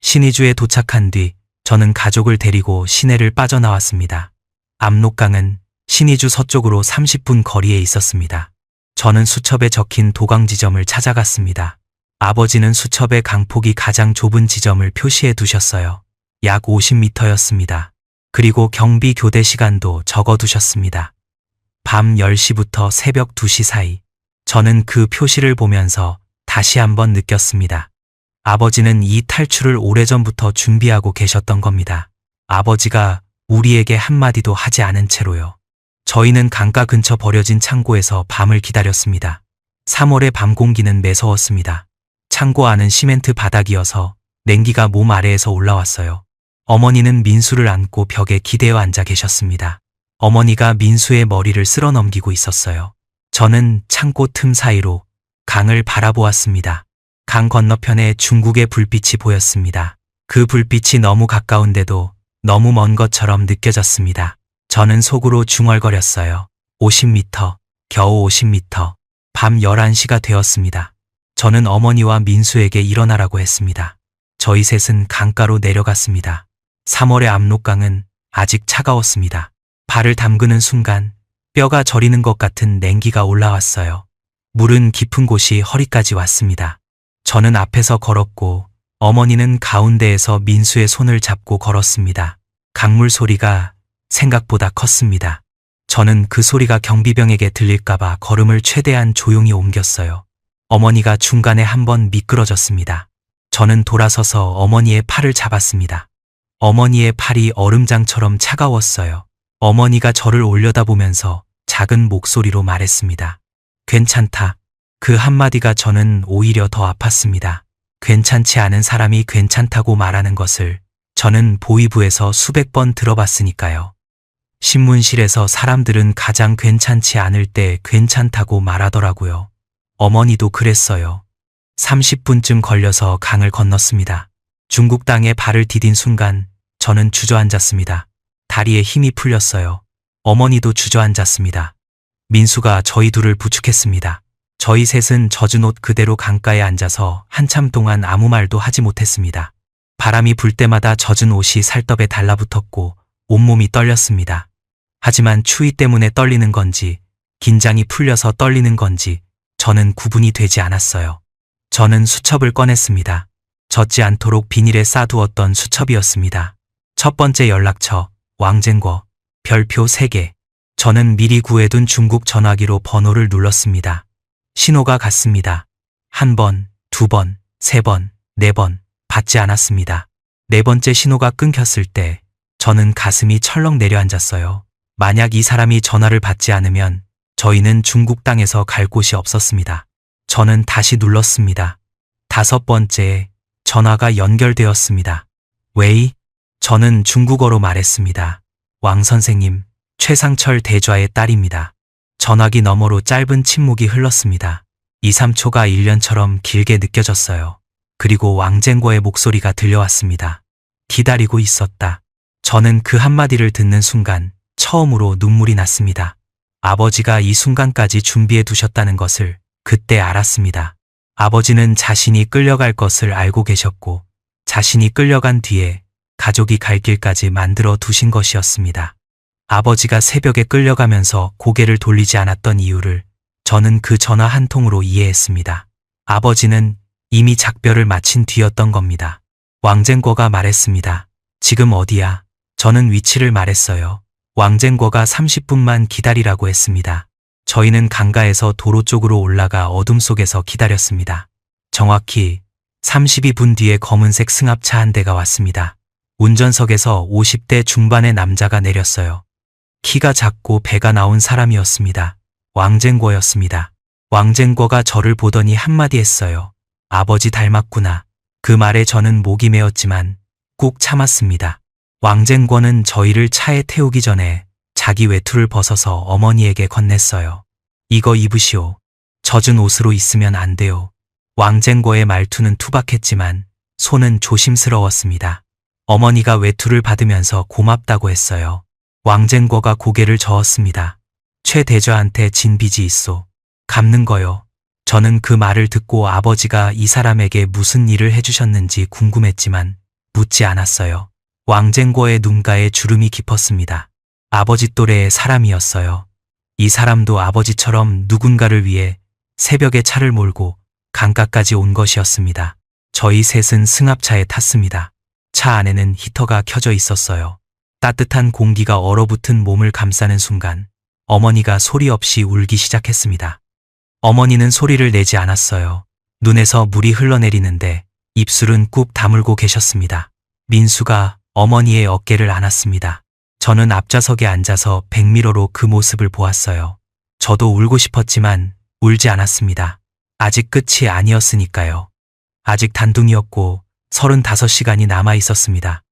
신의주에 도착한 뒤 저는 가족을 데리고 시내를 빠져나왔습니다. 압록강은 신의주 서쪽으로 30분 거리에 있었습니다. 저는 수첩에 적힌 도강 지점을 찾아갔습니다. 아버지는 수첩의 강폭이 가장 좁은 지점을 표시해 두셨어요. 약 50m였습니다. 그리고 경비 교대 시간도 적어 두셨습니다. 밤 10시부터 새벽 2시 사이. 저는 그 표시를 보면서 다시 한번 느꼈습니다. 아버지는 이 탈출을 오래전부터 준비하고 계셨던 겁니다. 아버지가 우리에게 한마디도 하지 않은 채로요. 저희는 강가 근처 버려진 창고에서 밤을 기다렸습니다. 3월의 밤 공기는 매서웠습니다. 창고 안은 시멘트 바닥이어서 냉기가 몸 아래에서 올라왔어요. 어머니는 민수를 안고 벽에 기대어 앉아 계셨습니다. 어머니가 민수의 머리를 쓸어 넘기고 있었어요. 저는 창고 틈 사이로 강을 바라보았습니다. 강 건너편에 중국의 불빛이 보였습니다. 그 불빛이 너무 가까운데도 너무 먼 것처럼 느껴졌습니다. 저는 속으로 중얼거렸어요. 50m, 겨우 50m. 밤 11시가 되었습니다. 저는 어머니와 민수에게 일어나라고 했습니다. 저희 셋은 강가로 내려갔습니다. 3월의 압록강은 아직 차가웠습니다. 발을 담그는 순간 뼈가 저리는 것 같은 냉기가 올라왔어요. 물은 깊은 곳이 허리까지 왔습니다. 저는 앞에서 걸었고 어머니는 가운데에서 민수의 손을 잡고 걸었습니다. 강물 소리가 생각보다 컸습니다. 저는 그 소리가 경비병에게 들릴까봐 걸음을 최대한 조용히 옮겼어요. 어머니가 중간에 한번 미끄러졌습니다. 저는 돌아서서 어머니의 팔을 잡았습니다. 어머니의 팔이 얼음장처럼 차가웠어요. 어머니가 저를 올려다보면서 작은 목소리로 말했습니다. 괜찮다. 그 한마디가 저는 오히려 더 아팠습니다. 괜찮지 않은 사람이 괜찮다고 말하는 것을 저는 보위부에서 수백 번 들어봤으니까요. 신문실에서 사람들은 가장 괜찮지 않을 때 괜찮다고 말하더라고요. 어머니도 그랬어요. 30분쯤 걸려서 강을 건넜습니다. 중국 땅에 발을 디딘 순간 저는 주저앉았습니다. 다리에 힘이 풀렸어요. 어머니도 주저앉았습니다. 민수가 저희 둘을 부축했습니다. 저희 셋은 젖은 옷 그대로 강가에 앉아서 한참 동안 아무 말도 하지 못했습니다. 바람이 불 때마다 젖은 옷이 살떡에 달라붙었고 온몸이 떨렸습니다. 하지만 추위 때문에 떨리는 건지 긴장이 풀려서 떨리는 건지 저는 구분이 되지 않았어요. 저는 수첩을 꺼냈습니다. 젖지 않도록 비닐에 싸두었던 수첩이었습니다. 첫 번째 연락처, 왕쟁궈, 별표 3개. 저는 미리 구해둔 중국 전화기로 번호를 눌렀습니다. 신호가 갔습니다. 1번, 2번, 3번, 4번 받지 않았습니다. 네 번째 신호가 끊겼을 때 저는 가슴이 철렁 내려앉았어요. 만약 이 사람이 전화를 받지 않으면 저희는 중국 땅에서 갈 곳이 없었습니다. 저는 다시 눌렀습니다. 5번째, 전화가 연결되었습니다. 웨이? 저는 중국어로 말했습니다. 왕 선생님, 최상철 대좌의 딸입니다. 전화기 너머로 짧은 침묵이 흘렀습니다. 2, 3초가 1년처럼 길게 느껴졌어요. 그리고 왕쟁거의 목소리가 들려왔습니다. 기다리고 있었다. 저는 그 한마디를 듣는 순간 처음으로 눈물이 났습니다. 아버지가 이 순간까지 준비해 두셨다는 것을 그때 알았습니다. 아버지는 자신이 끌려갈 것을 알고 계셨고 자신이 끌려간 뒤에 가족이 갈 길까지 만들어 두신 것이었습니다. 아버지가 새벽에 끌려가면서 고개를 돌리지 않았던 이유를 저는 그 전화 한 통으로 이해했습니다. 아버지는 이미 작별을 마친 뒤였던 겁니다. 왕쟁거가 말했습니다. 지금 어디야? 저는 위치를 말했어요. 왕쟁거가 30분만 기다리라고 했습니다. 저희는 강가에서 도로 쪽으로 올라가 어둠 속에서 기다렸습니다. 정확히 32분 뒤에 검은색 승합차 한 대가 왔습니다. 운전석에서 50대 중반의 남자가 내렸어요. 키가 작고 배가 나온 사람이었습니다. 왕쟁거였습니다. 왕쟁거가 저를 보더니 한마디 했어요. 아버지 닮았구나. 그 말에 저는 목이 메었지만 꾹 참았습니다. 왕쟁거는 저희를 차에 태우기 전에 자기 외투를 벗어서 어머니에게 건넸어요. 이거 입으시오. 젖은 옷으로 있으면 안 돼요. 왕쟁거의 말투는 투박했지만 손은 조심스러웠습니다. 어머니가 외투를 받으면서 고맙다고 했어요. 왕쟁거가 고개를 저었습니다. 최 대좌한테 진 빚이 있어. 갚는 거요. 저는 그 말을 듣고 아버지가 이 사람에게 무슨 일을 해주셨는지 궁금했지만 묻지 않았어요. 왕쟁거의 눈가에 주름이 깊었습니다. 아버지 또래의 사람이었어요. 이 사람도 아버지처럼 누군가를 위해 새벽에 차를 몰고 강가까지 온 것이었습니다. 저희 셋은 승합차에 탔습니다. 차 안에는 히터가 켜져 있었어요. 따뜻한 공기가 얼어붙은 몸을 감싸는 순간 어머니가 소리 없이 울기 시작했습니다. 어머니는 소리를 내지 않았어요. 눈에서 물이 흘러내리는데 입술은 꾹 다물고 계셨습니다. 민수가 어머니의 어깨를 안았습니다. 저는 앞좌석에 앉아서 백미러로 그 모습을 보았어요. 저도 울고 싶었지만 울지 않았습니다. 아직 끝이 아니었으니까요. 아직 단둥이었고 35시간이 남아 있었습니다.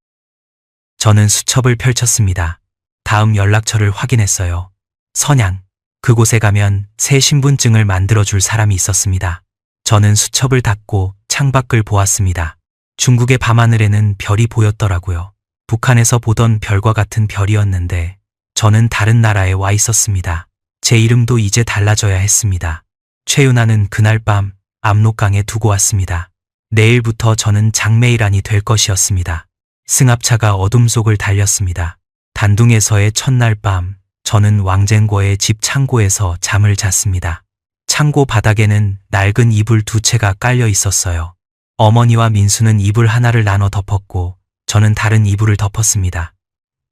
저는 수첩을 펼쳤습니다. 다음 연락처를 확인했어요. 선양. 그곳에 가면 새 신분증을 만들어줄 사람이 있었습니다. 저는 수첩을 닫고 창밖을 보았습니다. 중국의 밤하늘에는 별이 보였더라고요. 북한에서 보던 별과 같은 별이었는데 저는 다른 나라에 와 있었습니다. 제 이름도 이제 달라져야 했습니다. 최윤아는 그날 밤 압록강에 두고 왔습니다. 내일부터 저는 장매일환이 될 것이었습니다. 승합차가 어둠 속을 달렸습니다. 단둥에서의 첫날 밤 저는 왕쟁거의 집 창고에서 잠을 잤습니다. 창고 바닥에는 낡은 이불 2채가 깔려 있었어요. 어머니와 민수는 이불 하나를 나눠 덮었고 저는 다른 이불을 덮었습니다.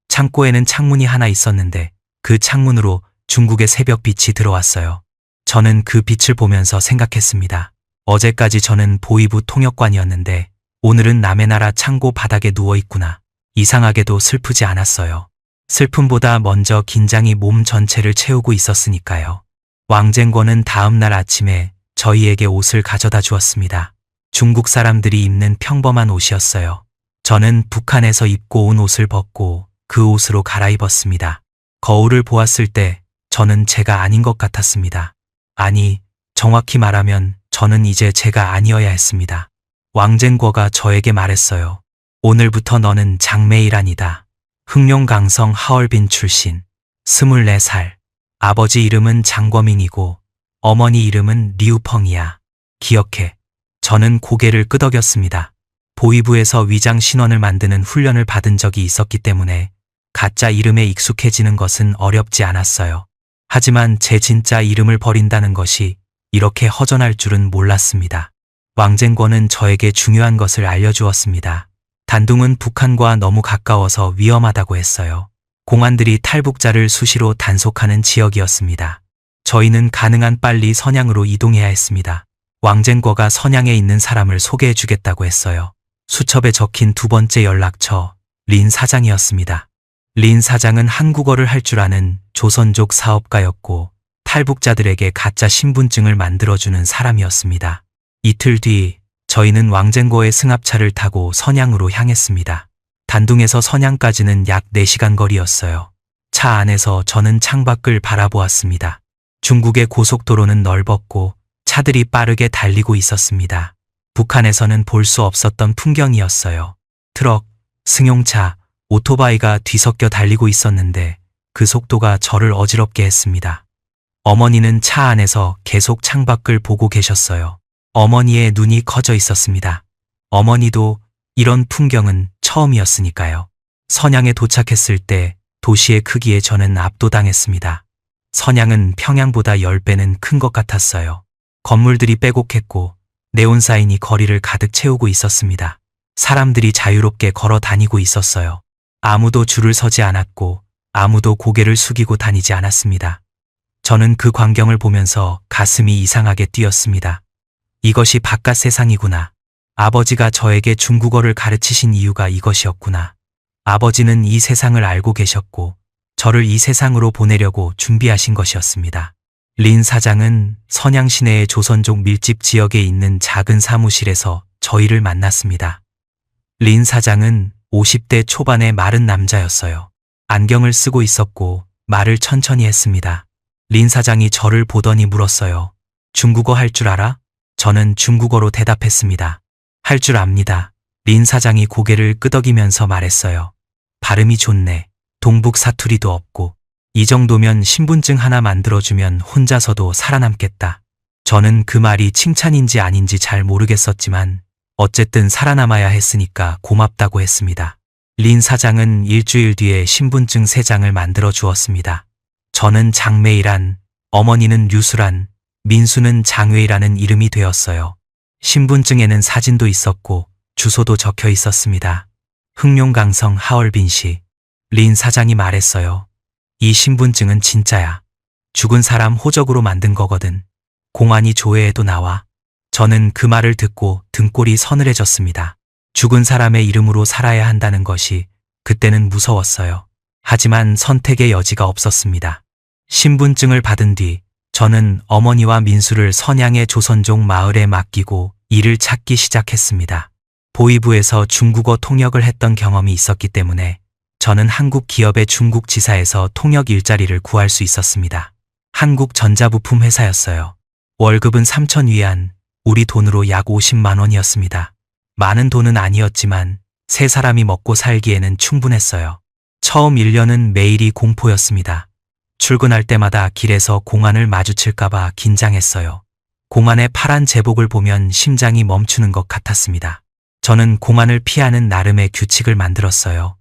창고에는 창문이 하나 있었는데 그 창문으로 중국의 새벽빛이 들어왔어요. 저는 그 빛을 보면서 생각했습니다. 어제까지 저는 보이부 통역관이었는데 오늘은 남의 나라 창고 바닥에 누워있구나. 이상하게도 슬프지 않았어요. 슬픔보다 먼저 긴장이 몸 전체를 채우고 있었으니까요. 왕쟁거는 다음 날 아침에 저희에게 옷을 가져다 주었습니다. 중국 사람들이 입는 평범한 옷이었어요. 저는 북한에서 입고 온 옷을 벗고 그 옷으로 갈아입었습니다. 거울을 보았을 때 저는 제가 아닌 것 같았습니다. 아니, 정확히 말하면 저는 이제 제가 아니어야 했습니다. 왕쟁거가 저에게 말했어요. 오늘부터 너는 장매일환이다. 흑룡강성 하얼빈 출신, 24살. 아버지 이름은 장궈민이고 어머니 이름은 리우펑이야. 기억해. 저는 고개를 끄덕였습니다. 보이부에서 위장 신원을 만드는 훈련을 받은 적이 있었기 때문에 가짜 이름에 익숙해지는 것은 어렵지 않았어요. 하지만 제 진짜 이름을 버린다는 것이 이렇게 허전할 줄은 몰랐습니다. 왕쟁거는 저에게 중요한 것을 알려주었습니다. 단둥은 북한과 너무 가까워서 위험하다고 했어요. 공안들이 탈북자를 수시로 단속하는 지역이었습니다. 저희는 가능한 빨리 선양으로 이동해야 했습니다. 왕쟁거가 선양에 있는 사람을 소개해 주겠다고 했어요. 수첩에 적힌 두 번째 연락처, 린 사장이었습니다. 린 사장은 한국어를 할 줄 아는 조선족 사업가였고 탈북자들에게 가짜 신분증을 만들어주는 사람이었습니다. 이틀 뒤 저희는 왕쟁고의 승합차를 타고 선양으로 향했습니다. 단둥에서 선양까지는 약 4시간 거리였어요. 차 안에서 저는 창밖을 바라보았습니다. 중국의 고속도로는 넓었고 차들이 빠르게 달리고 있었습니다. 북한에서는 볼 수 없었던 풍경이었어요. 트럭, 승용차, 오토바이가 뒤섞여 달리고 있었는데 그 속도가 저를 어지럽게 했습니다. 어머니는 차 안에서 계속 창밖을 보고 계셨어요. 어머니의 눈이 커져 있었습니다. 어머니도 이런 풍경은 처음이었으니까요. 선양에 도착했을 때 도시의 크기에 저는 압도당했습니다. 선양은 평양보다 10배는 큰 것 같았어요. 건물들이 빼곡했고 네온사인이 거리를 가득 채우고 있었습니다. 사람들이 자유롭게 걸어 다니고 있었어요. 아무도 줄을 서지 않았고 아무도 고개를 숙이고 다니지 않았습니다. 저는 그 광경을 보면서 가슴이 이상하게 뛰었습니다. 이것이 바깥 세상이구나. 아버지가 저에게 중국어를 가르치신 이유가 이것이었구나. 아버지는 이 세상을 알고 계셨고 저를 이 세상으로 보내려고 준비하신 것이었습니다. 린 사장은 선양 시내의 조선족 밀집 지역에 있는 작은 사무실에서 저희를 만났습니다. 린 사장은 50대 초반의 마른 남자였어요. 안경을 쓰고 있었고 말을 천천히 했습니다. 린 사장이 저를 보더니 물었어요. 중국어 할 줄 알아? 저는 중국어로 대답했습니다. 할 줄 압니다. 린 사장이 고개를 끄덕이면서 말했어요. 발음이 좋네. 동북 사투리도 없고 이 정도면 신분증 하나 만들어주면 혼자서도 살아남겠다. 저는 그 말이 칭찬인지 아닌지 잘 모르겠었지만 어쨌든 살아남아야 했으니까 고맙다고 했습니다. 린 사장은 일주일 뒤에 신분증 3장을 만들어 주었습니다. 저는 장매이란, 어머니는 류수란, 민수는 장외이라는 이름이 되었어요. 신분증에는 사진도 있었고 주소도 적혀 있었습니다. 흑룡강성 하얼빈시. 린 사장이 말했어요. 이 신분증은 진짜야. 죽은 사람 호적으로 만든 거거든. 공안이 조회해도 나와. 저는 그 말을 듣고 등골이 서늘해졌습니다. 죽은 사람의 이름으로 살아야 한다는 것이 그때는 무서웠어요. 하지만 선택의 여지가 없었습니다. 신분증을 받은 뒤 저는 어머니와 민수를 선양의 조선족 마을에 맡기고 일을 찾기 시작했습니다. 보이부에서 중국어 통역을 했던 경험이 있었기 때문에 저는 한국 기업의 중국 지사에서 통역 일자리를 구할 수 있었습니다. 한국 전자부품 회사였어요. 월급은 3,000위안, 우리 돈으로 약 50만 원이었습니다. 많은 돈은 아니었지만 세 사람이 먹고 살기에는 충분했어요. 처음 1년은 매일이 공포였습니다. 출근할 때마다 길에서 공안을 마주칠까봐 긴장했어요. 공안의 파란 제복을 보면 심장이 멈추는 것 같았습니다. 저는 공안을 피하는 나름의 규칙을 만들었어요.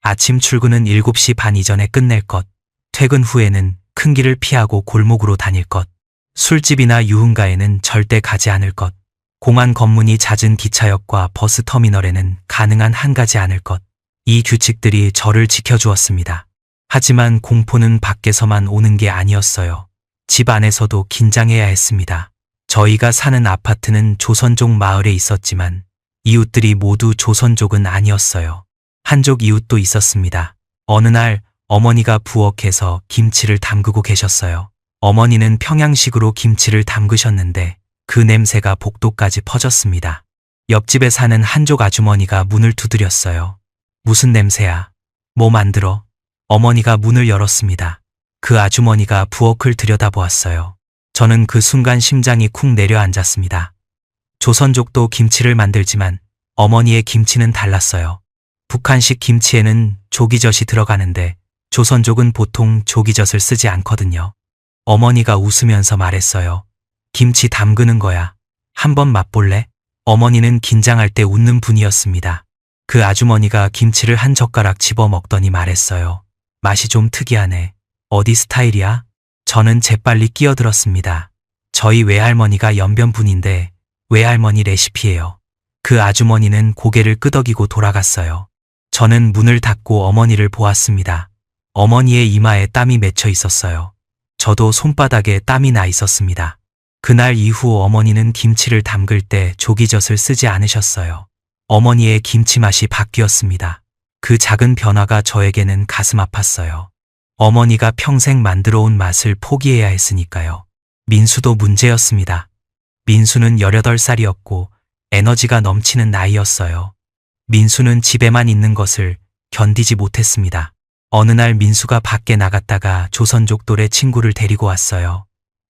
아침 출근은 7시 반 이전에 끝낼 것, 퇴근 후에는 큰 길을 피하고 골목으로 다닐 것, 술집이나 유흥가에는 절대 가지 않을 것, 공안 검문이 잦은 기차역과 버스터미널에는 가능한 한 가지 않을 것. 이 규칙들이 저를 지켜주었습니다. 하지만 공포는 밖에서만 오는 게 아니었어요. 집 안에서도 긴장해야 했습니다. 저희가 사는 아파트는 조선족 마을에 있었지만 이웃들이 모두 조선족은 아니었어요. 한족 이웃도 있었습니다. 어느 날 어머니가 부엌에서 김치를 담그고 계셨어요. 어머니는 평양식으로 김치를 담그셨는데 그 냄새가 복도까지 퍼졌습니다. 옆집에 사는 한족 아주머니가 문을 두드렸어요. 무슨 냄새야? 뭐 만들어? 어머니가 문을 열었습니다. 그 아주머니가 부엌을 들여다보았어요. 저는 그 순간 심장이 쿵 내려앉았습니다. 조선족도 김치를 만들지만 어머니의 김치는 달랐어요. 북한식 김치에는 조기젓이 들어가는데 조선족은 보통 조기젓을 쓰지 않거든요. 어머니가 웃으면서 말했어요. 김치 담그는 거야. 한번 맛볼래? 어머니는 긴장할 때 웃는 분이었습니다. 그 아주머니가 김치를 한 젓가락 집어 먹더니 말했어요. 맛이 좀 특이하네. 어디 스타일이야? 저는 재빨리 끼어들었습니다. 저희 외할머니가 연변분인데 외할머니 레시피예요. 그 아주머니는 고개를 끄덕이고 돌아갔어요. 저는 문을 닫고 어머니를 보았습니다. 어머니의 이마에 땀이 맺혀 있었어요. 저도 손바닥에 땀이 나 있었습니다. 그날 이후 어머니는 김치를 담글 때 조기젓을 쓰지 않으셨어요. 어머니의 김치 맛이 바뀌었습니다. 그 작은 변화가 저에게는 가슴 아팠어요. 어머니가 평생 만들어 온 맛을 포기해야 했으니까요. 민수도 문제였습니다. 민수는 18살이었고 에너지가 넘치는 나이였어요. 민수는 집에만 있는 것을 견디지 못했습니다. 어느 날 민수가 밖에 나갔다가 조선족 또래 친구를 데리고 왔어요.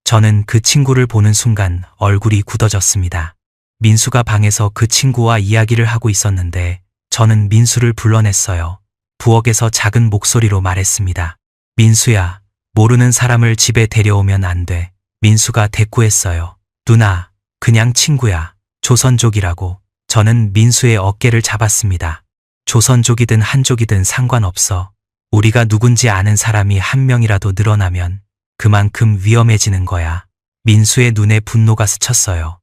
저는 그 친구를 보는 순간 얼굴이 굳어졌습니다. 민수가 방에서 그 친구와 이야기를 하고 있었는데 저는 민수를 불러냈어요. 부엌에서 작은 목소리로 말했습니다. 민수야, 모르는 사람을 집에 데려오면 안 돼. 민수가 대꾸했어요. 누나, 그냥 친구야. 조선족이라고. 저는 민수의 어깨를 잡았습니다. 조선족이든 한족이든 상관없어. 우리가 누군지 아는 사람이 한 명이라도 늘어나면 그만큼 위험해지는 거야. 민수의 눈에 분노가 스쳤어요.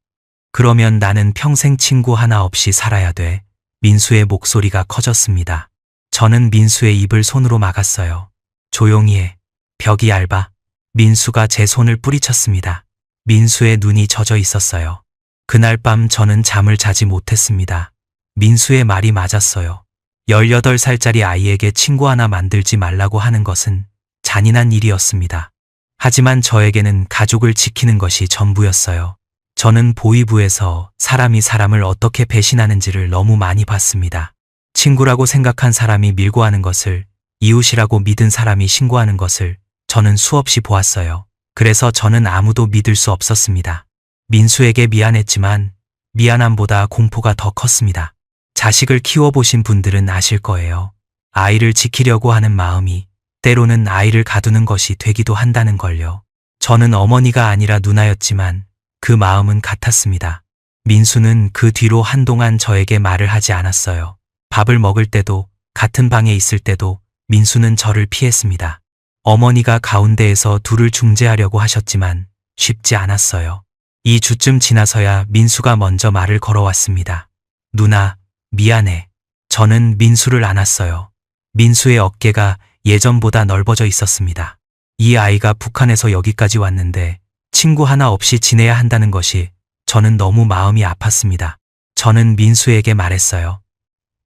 그러면 나는 평생 친구 하나 없이 살아야 돼. 민수의 목소리가 커졌습니다. 저는 민수의 입을 손으로 막았어요. 조용히 해. 벽이 얇아. 민수가 제 손을 뿌리쳤습니다. 민수의 눈이 젖어 있었어요. 그날 밤 저는 잠을 자지 못했습니다. 민수의 말이 맞았어요. 18살짜리 아이에게 친구 하나 만들지 말라고 하는 것은 잔인한 일이었습니다. 하지만 저에게는 가족을 지키는 것이 전부였어요. 저는 보위부에서 사람이 사람을 어떻게 배신하는지를 너무 많이 봤습니다. 친구라고 생각한 사람이 밀고 하는 것을, 이웃이라고 믿은 사람이 신고하는 것을 저는 수없이 보았어요. 그래서 저는 아무도 믿을 수 없었습니다. 민수에게 미안했지만 미안함보다 공포가 더 컸습니다. 자식을 키워보신 분들은 아실 거예요. 아이를 지키려고 하는 마음이 때로는 아이를 가두는 것이 되기도 한다는 걸요. 저는 어머니가 아니라 누나였지만 그 마음은 같았습니다. 민수는 그 뒤로 한동안 저에게 말을 하지 않았어요. 밥을 먹을 때도, 같은 방에 있을 때도 민수는 저를 피했습니다. 어머니가 가운데에서 둘을 중재하려고 하셨지만 쉽지 않았어요. 2주쯤 지나서야 민수가 먼저 말을 걸어왔습니다. 누나, 미안해. 저는 민수를 안았어요. 민수의 어깨가 예전보다 넓어져 있었습니다. 이 아이가 북한에서 여기까지 왔는데 친구 하나 없이 지내야 한다는 것이 저는 너무 마음이 아팠습니다. 저는 민수에게 말했어요.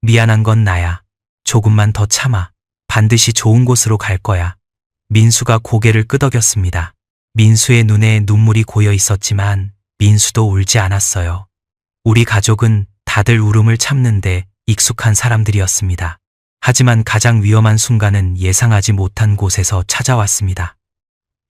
미안한 건 나야. 조금만 더 참아. 반드시 좋은 곳으로 갈 거야. 민수가 고개를 끄덕였습니다. 민수의 눈에 눈물이 고여 있었지만 민수도 울지 않았어요. 우리 가족은 다들 울음을 참는데 익숙한 사람들이었습니다. 하지만 가장 위험한 순간은 예상하지 못한 곳에서 찾아왔습니다.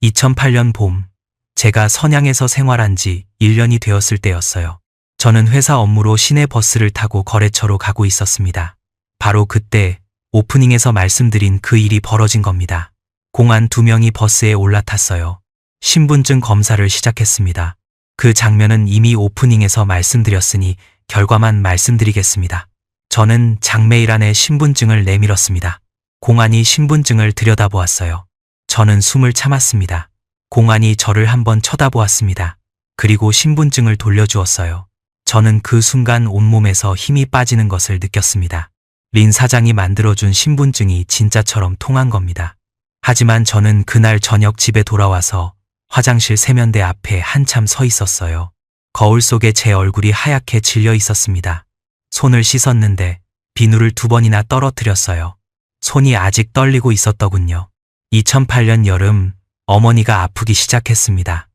2008년 봄, 제가 선양에서 생활한 지 1년이 되었을 때였어요. 저는 회사 업무로 시내 버스를 타고 거래처로 가고 있었습니다. 바로 그때 오프닝에서 말씀드린 그 일이 벌어진 겁니다. 공안 2명이 버스에 올라탔어요. 신분증 검사를 시작했습니다. 그 장면은 이미 오프닝에서 말씀드렸으니 결과만 말씀드리겠습니다. 저는 장메일 안에 신분증을 내밀었습니다. 공안이 신분증을 들여다보았어요. 저는 숨을 참았습니다. 공안이 저를 한번 쳐다보았습니다. 그리고 신분증을 돌려주었어요. 저는 그 순간 온몸에서 힘이 빠지는 것을 느꼈습니다. 린 사장이 만들어준 신분증이 진짜처럼 통한 겁니다. 하지만 저는 그날 저녁 집에 돌아와서 화장실 세면대 앞에 한참 서 있었어요. 거울 속에 제 얼굴이 하얗게 질려 있었습니다. 손을 씻었는데 비누를 2번이나 떨어뜨렸어요. 손이 아직 떨리고 있었더군요. 2008년 여름, 어머니가 아프기 시작했습니다.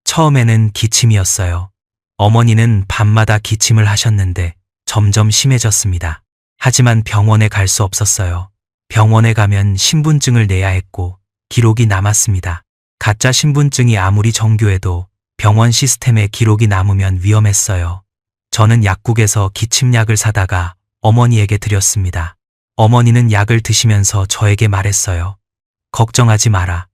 처음에는 기침이었어요. 어머니는 밤마다 기침을 하셨는데 점점 심해졌습니다. 하지만 병원에 갈 수 없었어요. 병원에 가면 신분증을 내야 했고 기록이 남았습니다. 가짜 신분증이 아무리 정교해도 병원 시스템에 기록이 남으면 위험했어요. 저는 약국에서 기침약을 사다가 어머니에게 드렸습니다. 어머니는 약을 드시면서 저에게 말했어요. 걱정하지 마라.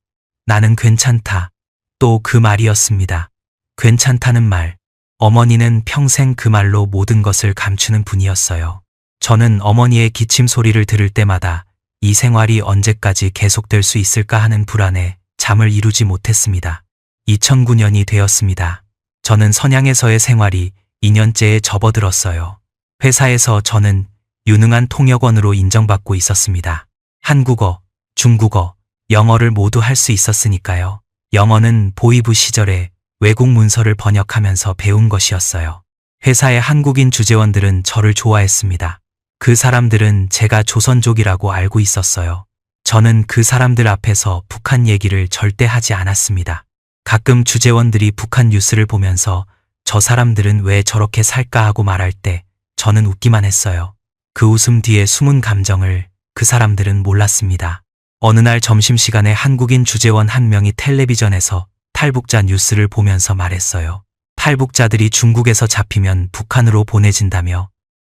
나는 괜찮다. 또 그 말이었습니다. 괜찮다는 말. 어머니는 평생 그 말로 모든 것을 감추는 분이었어요. 저는 어머니의 기침 소리를 들을 때마다 이 생활이 언제까지 계속될 수 있을까 하는 불안에 잠을 이루지 못했습니다. 2009년이 되었습니다. 저는 선양에서의 생활이 2년째에 접어들었어요. 회사에서 저는 유능한 통역원으로 인정받고 있었습니다. 한국어, 중국어, 영어를 모두 할 수 있었으니까요. 영어는 보위부 시절에 외국 문서를 번역하면서 배운 것이었어요. 회사의 한국인 주재원들은 저를 좋아했습니다. 그 사람들은 제가 조선족이라고 알고 있었어요. 저는 그 사람들 앞에서 북한 얘기를 절대 하지 않았습니다. 가끔 주재원들이 북한 뉴스를 보면서 저 사람들은 왜 저렇게 살까 하고 말할 때 저는 웃기만 했어요. 그 웃음 뒤에 숨은 감정을 그 사람들은 몰랐습니다. 어느 날 점심시간에 한국인 주재원 한 명이 텔레비전에서 탈북자 뉴스를 보면서 말했어요. 탈북자들이 중국에서 잡히면 북한으로 보내진다며.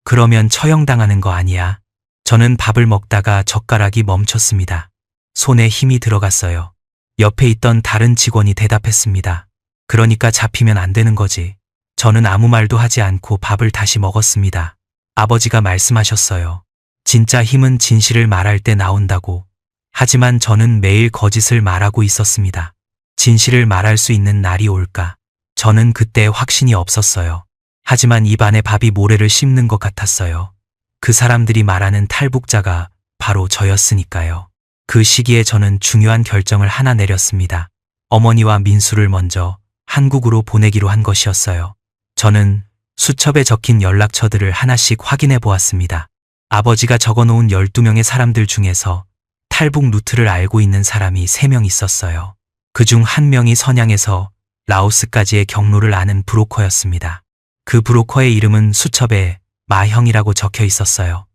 그러면 처형당하는 거 아니야. 저는 밥을 먹다가 젓가락이 멈췄습니다. 손에 힘이 들어갔어요. 옆에 있던 다른 직원이 대답했습니다. 그러니까 잡히면 안 되는 거지. 저는 아무 말도 하지 않고 밥을 다시 먹었습니다. 아버지가 말씀하셨어요. 진짜 힘은 진실을 말할 때 나온다고. 하지만 저는 매일 거짓을 말하고 있었습니다. 진실을 말할 수 있는 날이 올까? 저는 그때 확신이 없었어요. 하지만 입안에 밥이 모래를 씹는 것 같았어요. 그 사람들이 말하는 탈북자가 바로 저였으니까요. 그 시기에 저는 중요한 결정을 하나 내렸습니다. 어머니와 민수를 먼저 한국으로 보내기로 한 것이었어요. 저는 수첩에 적힌 연락처들을 하나씩 확인해 보았습니다. 아버지가 적어놓은 12명의 사람들 중에서 탈북 루트를 알고 있는 사람이 3명 있었어요. 그중 한 명이 선양에서 라오스까지의 경로를 아는 브로커였습니다. 그 브로커의 이름은 수첩에 마형이라고 적혀 있었어요.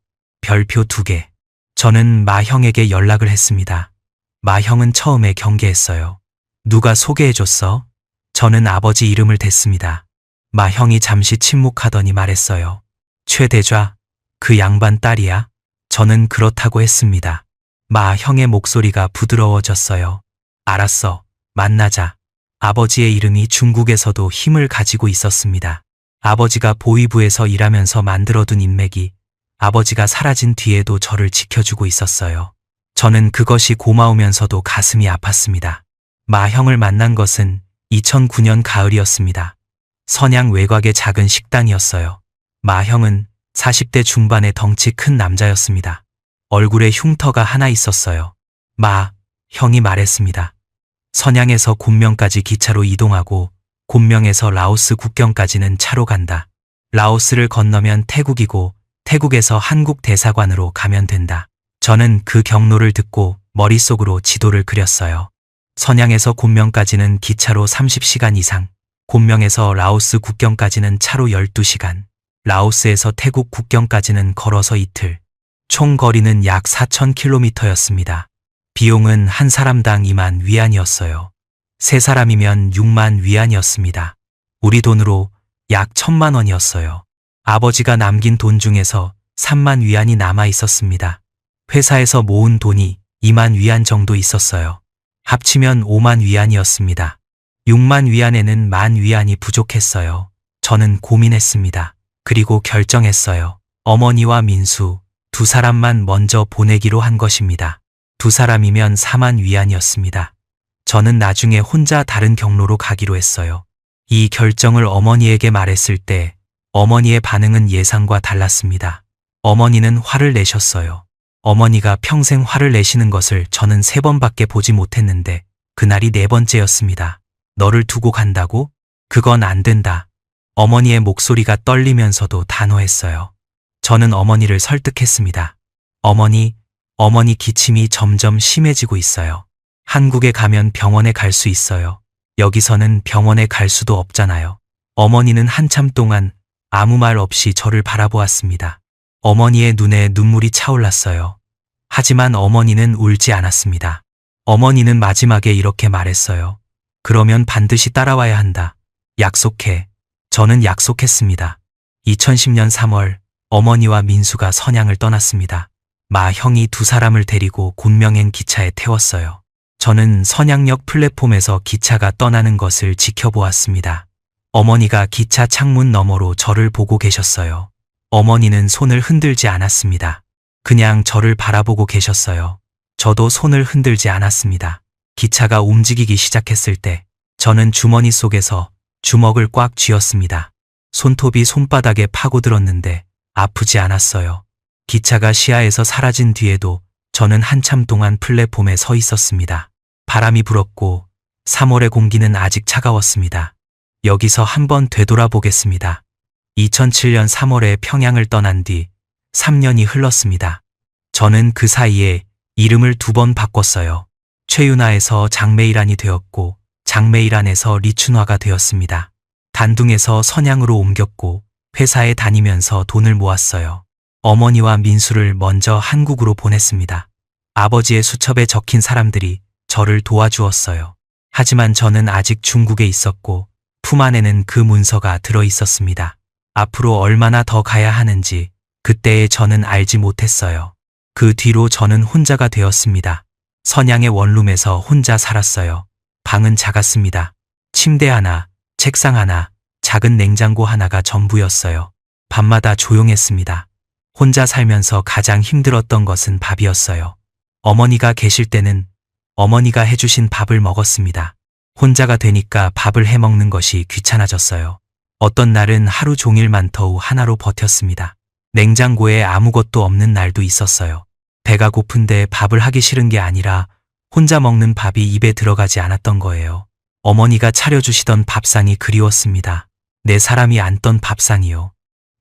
별표 2개. 저는 마형에게 연락을 했습니다. 마형은 처음에 경계했어요. 누가 소개해줬어? 저는 아버지 이름을 댔습니다. 마형이 잠시 침묵하더니 말했어요. 최대좌, 그 양반 딸이야? 저는 그렇다고 했습니다. 마형의 목소리가 부드러워졌어요. 알았어, 만나자. 아버지의 이름이 중국에서도 힘을 가지고 있었습니다. 아버지가 보위부에서 일하면서 만들어둔 인맥이 아버지가 사라진 뒤에도 저를 지켜주고 있었어요. 저는 그것이 고마우면서도 가슴이 아팠습니다. 마형을 만난 것은 2009년 가을이었습니다. 선양 외곽의 작은 식당이었어요. 마형은 40대 중반의 덩치 큰 남자였습니다. 얼굴에 흉터가 하나 있었어요. 형이 말했습니다. 선양에서 곤명까지 기차로 이동하고 곤명에서 라오스 국경까지는 차로 간다. 라오스를 건너면 태국이고 태국에서 한국 대사관으로 가면 된다. 저는 그 경로를 듣고 머릿속으로 지도를 그렸어요. 선양에서 곤명까지는 기차로 30시간 이상, 곤명에서 라오스 국경까지는 차로 12시간, 라오스에서 태국 국경까지는 걸어서 이틀, 총 거리는 약 4,000km였습니다. 비용은 한 사람당 2만 위안이었어요. 3사람이면 6만 위안이었습니다. 우리 돈으로 약 1,000만 원이었어요. 아버지가 남긴 돈 중에서 3만 위안이 남아 있었습니다. 회사에서 모은 돈이 2만 위안 정도 있었어요. 합치면 5만 위안이었습니다. 6만 위안에는 1만 위안이 부족했어요. 저는 고민했습니다. 그리고 결정했어요. 어머니와 민수, 2사람만 먼저 보내기로 한 것입니다. 2사람이면 4만 위안이었습니다. 저는 나중에 혼자 다른 경로로 가기로 했어요. 이 결정을 어머니에게 말했을 때 어머니의 반응은 예상과 달랐습니다. 어머니는 화를 내셨어요. 어머니가 평생 화를 내시는 것을 저는 3번밖에 보지 못했는데 그날이 4번째였습니다. 너를 두고 간다고? 그건 안 된다. 어머니의 목소리가 떨리면서도 단호했어요. 저는 어머니를 설득했습니다. 어머니 기침이 점점 심해지고 있어요. 한국에 가면 병원에 갈 수 있어요. 여기서는 병원에 갈 수도 없잖아요. 어머니는 한참 동안 아무 말 없이 저를 바라보았습니다. 어머니의 눈에 눈물이 차올랐어요. 하지만 어머니는 울지 않았습니다. 어머니는 마지막에 이렇게 말했어요. 그러면 반드시 따라와야 한다. 약속해. 저는 약속했습니다. 2010년 3월 어머니와 민수가 선양을 떠났습니다. 형이 2사람을 데리고 곤명행 기차에 태웠어요. 저는 선양역 플랫폼에서 기차가 떠나는 것을 지켜보았습니다. 어머니가 기차 창문 너머로 저를 보고 계셨어요. 어머니는 손을 흔들지 않았습니다. 그냥 저를 바라보고 계셨어요. 저도 손을 흔들지 않았습니다. 기차가 움직이기 시작했을 때 저는 주머니 속에서 주먹을 꽉 쥐었습니다. 손톱이 손바닥에 파고들었는데 아프지 않았어요. 기차가 시야에서 사라진 뒤에도 저는 한참 동안 플랫폼에 서 있었습니다. 바람이 불었고 3월의 공기는 아직 차가웠습니다. 여기서 한번 되돌아보겠습니다. 2007년 3월에 평양을 떠난 뒤 3년이 흘렀습니다. 저는 그 사이에 이름을 2번 바꿨어요. 최윤아에서 장메이란이 되었고 장메이란에서 리춘화가 되었습니다. 단둥에서 선양으로 옮겼고 회사에 다니면서 돈을 모았어요. 어머니와 민수를 먼저 한국으로 보냈습니다. 아버지의 수첩에 적힌 사람들이 저를 도와주었어요. 하지만 저는 아직 중국에 있었고 품 안에는 그 문서가 들어 있었습니다. 앞으로 얼마나 더 가야 하는지 그때의 저는 알지 못했어요. 그 뒤로 저는 혼자가 되었습니다. 선양의 원룸에서 혼자 살았어요. 방은 작았습니다. 침대 하나, 책상 하나, 작은 냉장고 하나가 전부였어요. 밤마다 조용했습니다. 혼자 살면서 가장 힘들었던 것은 밥이었어요. 어머니가 계실 때는 어머니가 해주신 밥을 먹었습니다. 혼자가 되니까 밥을 해 먹는 것이 귀찮아졌어요. 어떤 날은 하루 종일 만터우 하나로 버텼습니다. 냉장고에 아무것도 없는 날도 있었어요. 배가 고픈데 밥을 하기 싫은 게 아니라 혼자 먹는 밥이 입에 들어가지 않았던 거예요. 어머니가 차려주시던 밥상이 그리웠습니다. 내 사람이 앉던 밥상이요.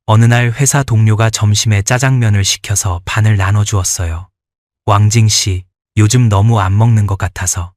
어느 날 회사 동료가 점심에 짜장면을 시켜서 반을 나눠주었어요. 왕징 씨, 요즘 너무 안 먹는 것 같아서.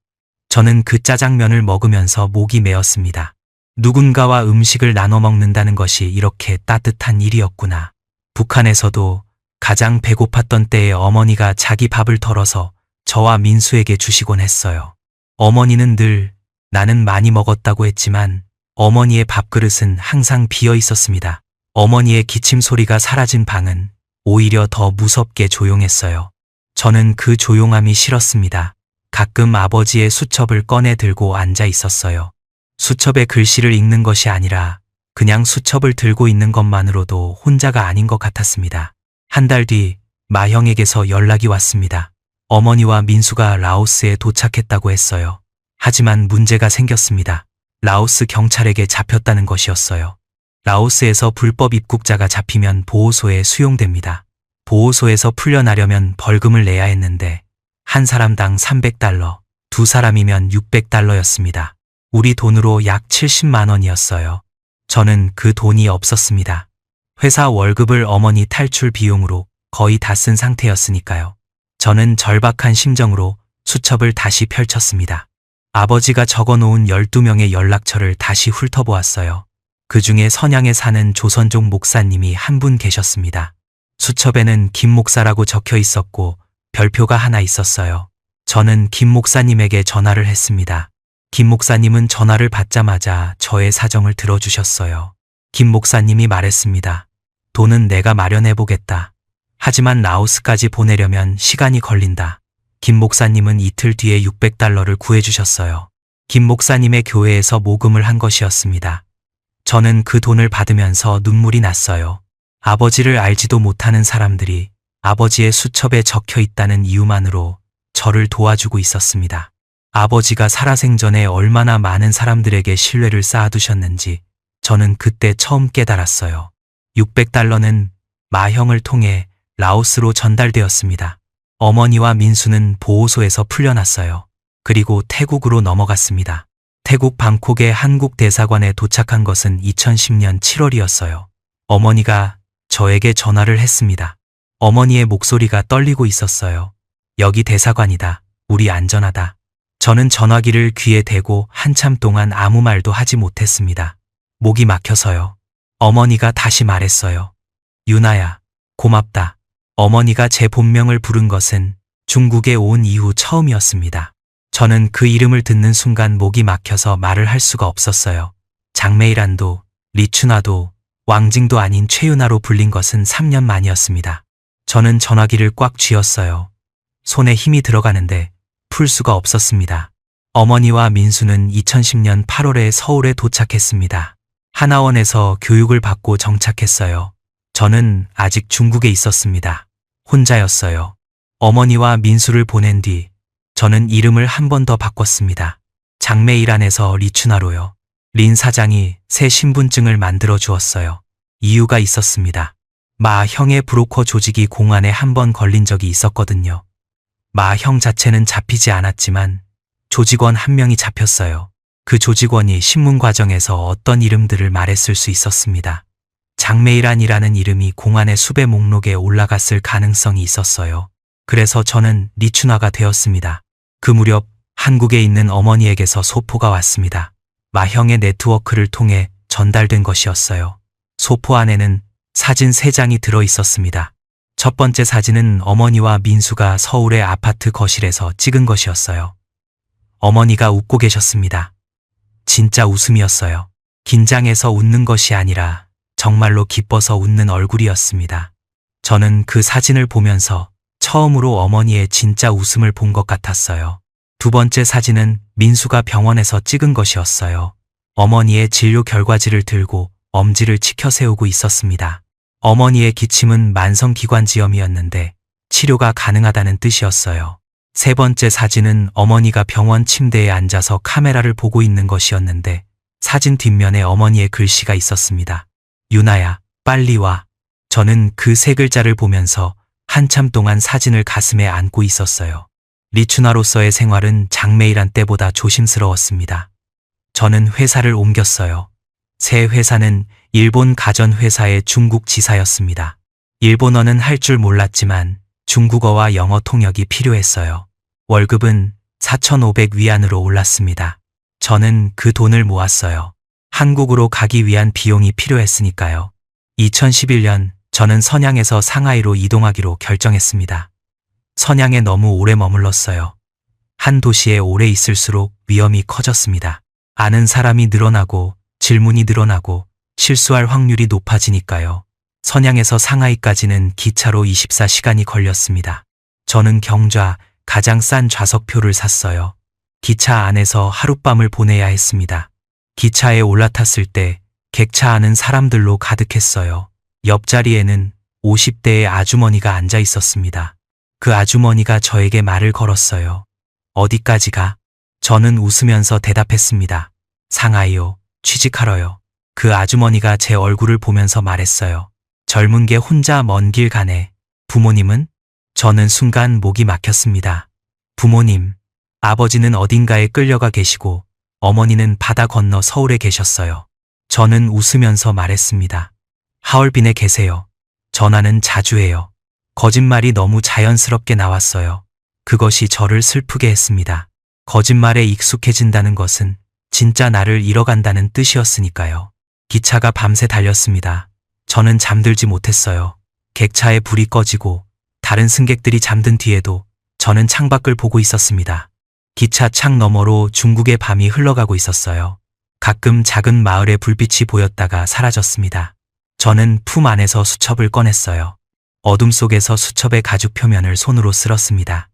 저는 그 짜장면을 먹으면서 목이 메었습니다. 누군가와 음식을 나눠 먹는다는 것이 이렇게 따뜻한 일이었구나. 북한에서도 가장 배고팠던 때에 어머니가 자기 밥을 덜어서 저와 민수에게 주시곤 했어요. 어머니는 늘 나는 많이 먹었다고 했지만 어머니의 밥그릇은 항상 비어 있었습니다. 어머니의 기침 소리가 사라진 방은 오히려 더 무섭게 조용했어요. 저는 그 조용함이 싫었습니다. 가끔 아버지의 수첩을 꺼내 들고 앉아 있었어요. 수첩에 글씨를 읽는 것이 아니라 그냥 수첩을 들고 있는 것만으로도 혼자가 아닌 것 같았습니다. 한 달 뒤 마형에게서 연락이 왔습니다. 어머니와 민수가 라오스에 도착했다고 했어요. 하지만 문제가 생겼습니다. 라오스 경찰에게 잡혔다는 것이었어요. 라오스에서 불법 입국자가 잡히면 보호소에 수용됩니다. 보호소에서 풀려나려면 벌금을 내야 했는데 한 사람당 300달러, 두 사람이면 600달러였습니다. 우리 돈으로 약 70만 원이었어요. 저는 그 돈이 없었습니다. 회사 월급을 어머니 탈출 비용으로 거의 다 쓴 상태였으니까요. 저는 절박한 심정으로 수첩을 다시 펼쳤습니다. 아버지가 적어놓은 12명의 연락처를 다시 훑어보았어요. 그 중에 선양에 사는 조선족 목사님이 한 분 계셨습니다. 수첩에는 김 목사라고 적혀 있었고 별표가 하나 있었어요. 저는 김 목사님에게 전화를 했습니다. 김 목사님은 전화를 받자마자 저의 사정을 들어주셨어요. 김 목사님이 말했습니다. 돈은 내가 마련해보겠다. 하지만 라오스까지 보내려면 시간이 걸린다. 김 목사님은 이틀 뒤에 600달러를 구해주셨어요. 김 목사님의 교회에서 모금을 한 것이었습니다. 저는 그 돈을 받으면서 눈물이 났어요. 아버지를 알지도 못하는 사람들이 아버지의 수첩에 적혀 있다는 이유만으로 저를 도와주고 있었습니다. 아버지가 살아생전에 얼마나 많은 사람들에게 신뢰를 쌓아두셨는지 저는 그때 처음 깨달았어요. 600달러는 마형을 통해 라오스로 전달되었습니다. 어머니와 민수는 보호소에서 풀려났어요. 그리고 태국으로 넘어갔습니다. 태국 방콕의 한국 대사관에 도착한 것은 2010년 7월이었어요. 어머니가 저에게 전화를 했습니다. 어머니의 목소리가 떨리고 있었어요. 여기 대사관이다. 우리 안전하다. 저는 전화기를 귀에 대고 한참 동안 아무 말도 하지 못했습니다. 목이 막혀서요. 어머니가 다시 말했어요. 유나야, 고맙다. 어머니가 제 본명을 부른 것은 중국에 온 이후 처음이었습니다. 저는 그 이름을 듣는 순간 목이 막혀서 말을 할 수가 없었어요. 장메이란도, 리춘화도, 왕징도 아닌 최윤아로 불린 것은 3년 만이었습니다. 저는 전화기를 꽉 쥐었어요. 손에 힘이 들어가는데 풀 수가 없었습니다. 어머니와 민수는 2010년 8월에 서울에 도착했습니다. 하나원에서 교육을 받고 정착했어요. 저는 아직 중국에 있었습니다. 혼자였어요. 어머니와 민수를 보낸 뒤 저는 이름을 한 번 더 바꿨습니다. 장메이란에서 리춘하로요. 린 사장이 새 신분증을 만들어 주었어요. 이유가 있었습니다. 마 형의 브로커 조직이 공안에 한 번 걸린 적이 있었거든요. 마 형 자체는 잡히지 않았지만 조직원 한 명이 잡혔어요. 그 조직원이 신문 과정에서 어떤 이름들을 말했을 수 있었습니다. 장메이란이라는 이름이 공안의 수배 목록에 올라갔을 가능성이 있었어요. 그래서 저는 리춘화가 되었습니다. 그 무렵 한국에 있는 어머니에게서 소포가 왔습니다. 마형의 네트워크를 통해 전달된 것이었어요. 소포 안에는 사진 3장이 들어 있었습니다. 첫 번째 사진은 어머니와 민수가 서울의 아파트 거실에서 찍은 것이었어요. 어머니가 웃고 계셨습니다. 진짜 웃음이었어요. 긴장해서 웃는 것이 아니라 정말로 기뻐서 웃는 얼굴이었습니다. 저는 그 사진을 보면서 처음으로 어머니의 진짜 웃음을 본 것 같았어요. 두 번째 사진은 민수가 병원에서 찍은 것이었어요. 어머니의 진료 결과지를 들고 엄지를 치켜 세우고 있었습니다. 어머니의 기침은 만성기관지염이었는데 치료가 가능하다는 뜻이었어요. 세 번째 사진은 어머니가 병원 침대에 앉아서 카메라를 보고 있는 것이었는데 사진 뒷면에 어머니의 글씨가 있었습니다. 유나야, 빨리 와. 저는 그 3글자를 보면서 한참 동안 사진을 가슴에 안고 있었어요. 리추나로서의 생활은 장매일한 때보다 조심스러웠습니다. 저는 회사를 옮겼어요. 새 회사는 일본 가전회사의 중국 지사였습니다. 일본어는 할 줄 몰랐지만 중국어와 영어 통역이 필요했어요. 월급은 4,500위안으로 올랐습니다. 저는 그 돈을 모았어요. 한국으로 가기 위한 비용이 필요했으니까요. 2011년 저는 선양에서 상하이로 이동하기로 결정했습니다. 선양에 너무 오래 머물렀어요. 한 도시에 오래 있을수록 위험이 커졌습니다. 아는 사람이 늘어나고 질문이 늘어나고 실수할 확률이 높아지니까요. 선양에서 상하이까지는 기차로 24시간이 걸렸습니다. 저는 경좌, 가장 싼 좌석표를 샀어요. 기차 안에서 하룻밤을 보내야 했습니다. 기차에 올라탔을 때 객차 안은 사람들로 가득했어요. 옆자리에는 50대의 아주머니가 앉아 있었습니다. 그 아주머니가 저에게 말을 걸었어요. 어디까지 가? 저는 웃으면서 대답했습니다. 상하이요. 취직하러요. 그 아주머니가 제 얼굴을 보면서 말했어요. 젊은 게 혼자 먼 길 가네. 부모님은? 저는 순간 목이 막혔습니다. 부모님, 아버지는 어딘가에 끌려가 계시고 어머니는 바다 건너 서울에 계셨어요. 저는 웃으면서 말했습니다. 하얼빈에 계세요. 전화는 자주 해요. 거짓말이 너무 자연스럽게 나왔어요. 그것이 저를 슬프게 했습니다. 거짓말에 익숙해진다는 것은 진짜 나를 잃어간다는 뜻이었으니까요. 기차가 밤새 달렸습니다. 저는 잠들지 못했어요. 객차에 불이 꺼지고 다른 승객들이 잠든 뒤에도 저는 창밖을 보고 있었습니다. 기차 창 너머로 중국의 밤이 흘러가고 있었어요. 가끔 작은 마을의 불빛이 보였다가 사라졌습니다. 저는 품 안에서 수첩을 꺼냈어요. 어둠 속에서 수첩의 가죽 표면을 손으로 쓸었습니다.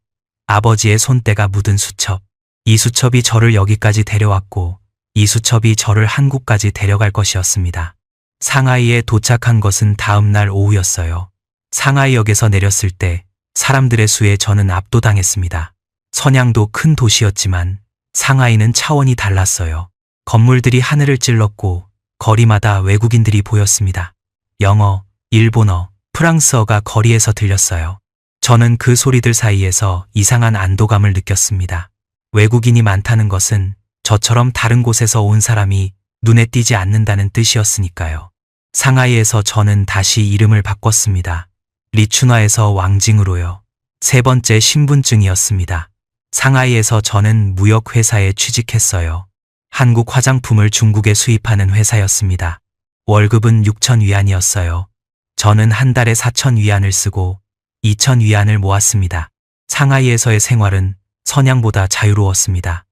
아버지의 손때가 묻은 수첩. 이 수첩이 저를 여기까지 데려왔고 이 수첩이 저를 한국까지 데려갈 것이었습니다. 상하이에 도착한 것은 다음 날 오후였어요. 상하이역에서 내렸을 때 사람들의 수에 저는 압도당했습니다. 선양도 큰 도시였지만 상하이는 차원이 달랐어요. 건물들이 하늘을 찔렀고 거리마다 외국인들이 보였습니다. 영어, 일본어, 프랑스어가 거리에서 들렸어요. 저는 그 소리들 사이에서 이상한 안도감을 느꼈습니다. 외국인이 많다는 것은 저처럼 다른 곳에서 온 사람이 눈에 띄지 않는다는 뜻이었으니까요. 상하이에서 저는 다시 이름을 바꿨습니다. 리추나에서 왕징으로요. 3번째 신분증이었습니다. 상하이에서 저는 무역회사에 취직했어요. 한국 화장품을 중국에 수입하는 회사였습니다. 월급은 6,000위안이었어요. 저는 한 달에 4,000위안을 쓰고 2,000위안을 모았습니다. 상하이에서의 생활은 선양보다 자유로웠습니다.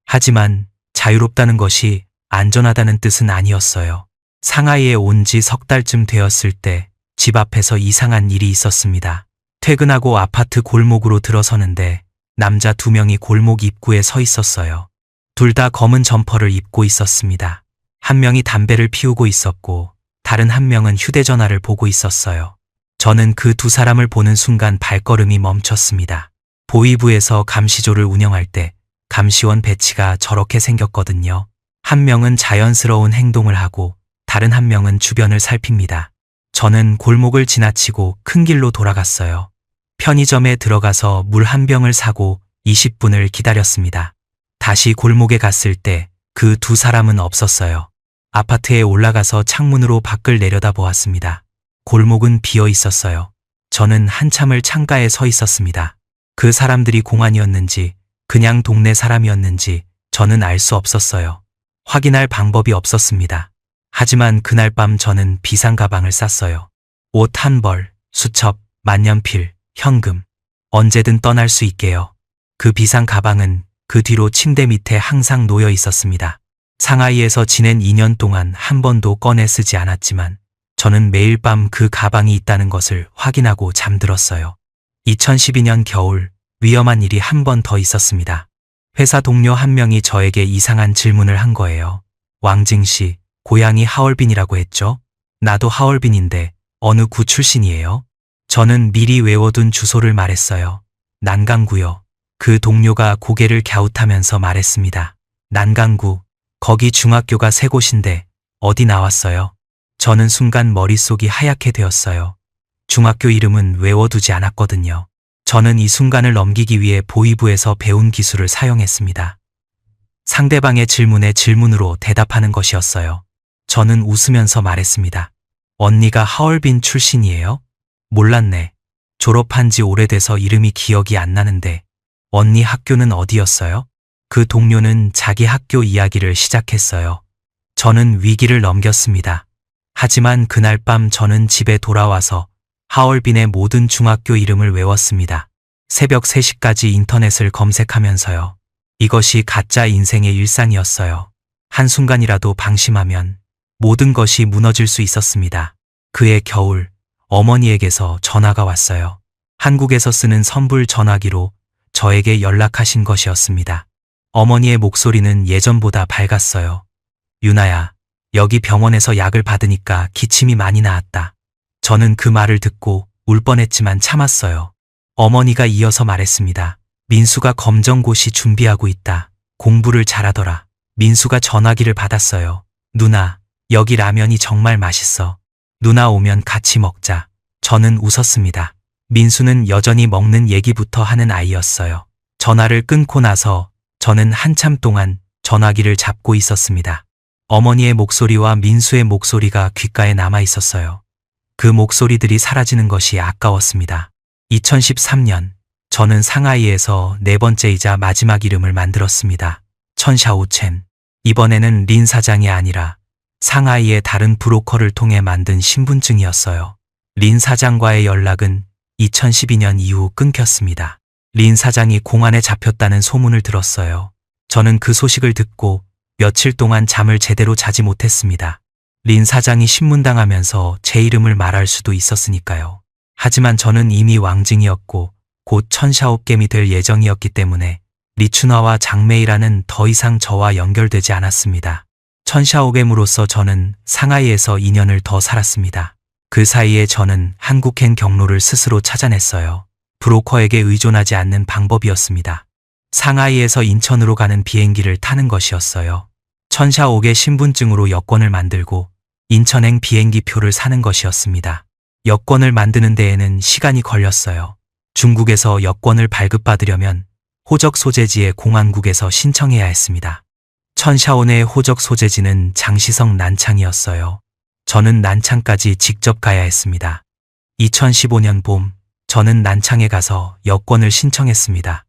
하지만 자유롭다는 것이 안전하다는 뜻은 아니었어요. 상하이에 온 지 3달쯤 되었을 때 집 앞에서 이상한 일이 있었습니다. 퇴근하고 아파트 골목으로 들어서는데 남자 2명이 골목 입구에 서 있었어요. 둘 다 검은 점퍼를 입고 있었습니다. 한 명이 담배를 피우고 있었고 다른 한 명은 휴대전화를 보고 있었어요. 저는 그 2 사람을 보는 순간 발걸음이 멈췄습니다. 보이부에서 감시조를 운영할 때 감시원 배치가 저렇게 생겼거든요. 한 명은 자연스러운 행동을 하고 다른 한 명은 주변을 살핍니다. 저는 골목을 지나치고 큰 길로 돌아갔어요. 편의점에 들어가서 물 한 병을 사고 20분을 기다렸습니다. 다시 골목에 갔을 때 그 2 사람은 없었어요. 아파트에 올라가서 창문으로 밖을 내려다보았습니다. 골목은 비어 있었어요. 저는 한참을 창가에 서 있었습니다. 그 사람들이 공안이었는지 그냥 동네 사람이었는지 저는 알 수 없었어요. 확인할 방법이 없었습니다. 하지만 그날 밤 저는 비상 가방을 쌌어요. 옷 한 벌, 수첩, 만년필, 현금. 언제든 떠날 수 있게요. 그 비상 가방은 그 뒤로 침대 밑에 항상 놓여 있었습니다. 상하이에서 지낸 2년 동안 한 번도 꺼내 쓰지 않았지만 저는 매일 밤 그 가방이 있다는 것을 확인하고 잠들었어요. 2012년 겨울 위험한 일이 한 번 더 있었습니다. 회사 동료 한 명이 저에게 이상한 질문을 한 거예요. 왕징 씨, 고향이 하얼빈이라고 했죠? 나도 하얼빈인데 어느 구 출신이에요? 저는 미리 외워둔 주소를 말했어요. 난강구요. 그 동료가 고개를 갸웃하면서 말했습니다. 난강구, 거기 중학교가 3곳인데 어디 나왔어요? 저는 순간 머릿속이 하얗게 되었어요. 중학교 이름은 외워두지 않았거든요. 저는 이 순간을 넘기기 위해 보이부에서 배운 기술을 사용했습니다. 상대방의 질문에 질문으로 대답하는 것이었어요. 저는 웃으면서 말했습니다. 언니가 하얼빈 출신이에요? 몰랐네. 졸업한 지 오래돼서 이름이 기억이 안 나는데 언니 학교는 어디였어요? 그 동료는 자기 학교 이야기를 시작했어요. 저는 위기를 넘겼습니다. 하지만 그날 밤 저는 집에 돌아와서 하얼빈의 모든 중학교 이름을 외웠습니다. 새벽 3시까지 인터넷을 검색하면서요. 이것이 가짜 인생의 일상이었어요. 한순간이라도 방심하면 모든 것이 무너질 수 있었습니다. 그해 겨울 어머니에게서 전화가 왔어요. 한국에서 쓰는 선불 전화기로 저에게 연락하신 것이었습니다. 어머니의 목소리는 예전보다 밝았어요. 유나야, 여기 병원에서 약을 받으니까 기침이 많이 나았다. 저는 그 말을 듣고 울 뻔했지만 참았어요. 어머니가 이어서 말했습니다. 민수가 검정고시 준비하고 있다. 공부를 잘하더라. 민수가 전화기를 받았어요. 누나, 여기 라면이 정말 맛있어. 누나 오면 같이 먹자. 저는 웃었습니다. 민수는 여전히 먹는 얘기부터 하는 아이였어요. 전화를 끊고 나서 저는 한참 동안 전화기를 잡고 있었습니다. 어머니의 목소리와 민수의 목소리가 귓가에 남아 있었어요. 그 목소리들이 사라지는 것이 아까웠습니다. 2013년, 저는 상하이에서 4번째이자 마지막 이름을 만들었습니다. 천샤오첸. 이번에는 린 사장이 아니라 상하이의 다른 브로커를 통해 만든 신분증이었어요. 린 사장과의 연락은 2012년 이후 끊겼습니다. 린 사장이 공안에 잡혔다는 소문을 들었어요. 저는 그 소식을 듣고 며칠 동안 잠을 제대로 자지 못했습니다. 린 사장이 신문당하면서 제 이름을 말할 수도 있었으니까요. 하지만 저는 이미 왕징이었고 곧 천샤오겜이 될 예정이었기 때문에 리춘화와 장메이라는 더 이상 저와 연결되지 않았습니다. 천샤오겜으로서 저는 상하이에서 2년을 더 살았습니다. 그 사이에 저는 한국행 경로를 스스로 찾아냈어요. 브로커에게 의존하지 않는 방법이었습니다. 상하이에서 인천으로 가는 비행기를 타는 것이었어요. 천샤오게 신분증으로 여권을 만들고 인천행 비행기표를 사는 것이었습니다. 여권을 만드는 데에는 시간이 걸렸어요. 중국에서 여권을 발급받으려면 호적 소재지의 공안국에서 신청해야 했습니다. 천샤오의 호적 소재지는 장시성 난창이었어요. 저는 난창까지 직접 가야 했습니다. 2015년 봄, 저는 난창에 가서 여권을 신청했습니다.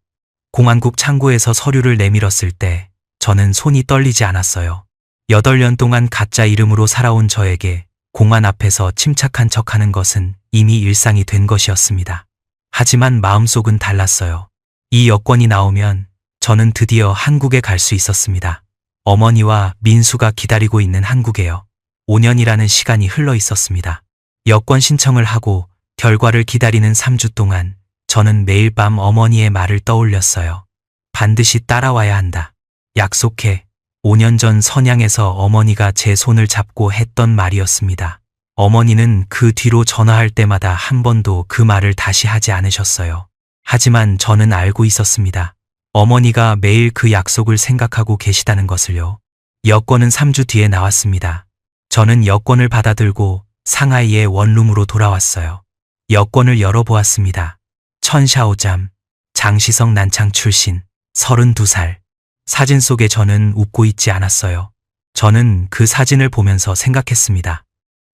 공안국 창구에서 서류를 내밀었을 때 저는 손이 떨리지 않았어요. 8년 동안 가짜 이름으로 살아온 저에게 공안 앞에서 침착한 척하는 것은 이미 일상이 된 것이었습니다. 하지만 마음속은 달랐어요. 이 여권이 나오면 저는 드디어 한국에 갈 수 있었습니다. 어머니와 민수가 기다리고 있는 한국에요. 5년이라는 시간이 흘러 있었습니다. 여권 신청을 하고 결과를 기다리는 3주 동안 저는 매일 밤 어머니의 말을 떠올렸어요. 반드시 따라와야 한다. 약속해. 5년 전 선양에서 어머니가 제 손을 잡고 했던 말이었습니다. 어머니는 그 뒤로 전화할 때마다 한 번도 그 말을 다시 하지 않으셨어요. 하지만 저는 알고 있었습니다. 어머니가 매일 그 약속을 생각하고 계시다는 것을요. 여권은 3주 뒤에 나왔습니다. 저는 여권을 받아들고 상하이의 원룸으로 돌아왔어요. 여권을 열어보았습니다. 천샤오잠, 장시성 난창 출신, 32살. 사진 속에 저는 웃고 있지 않았어요. 저는 그 사진을 보면서 생각했습니다.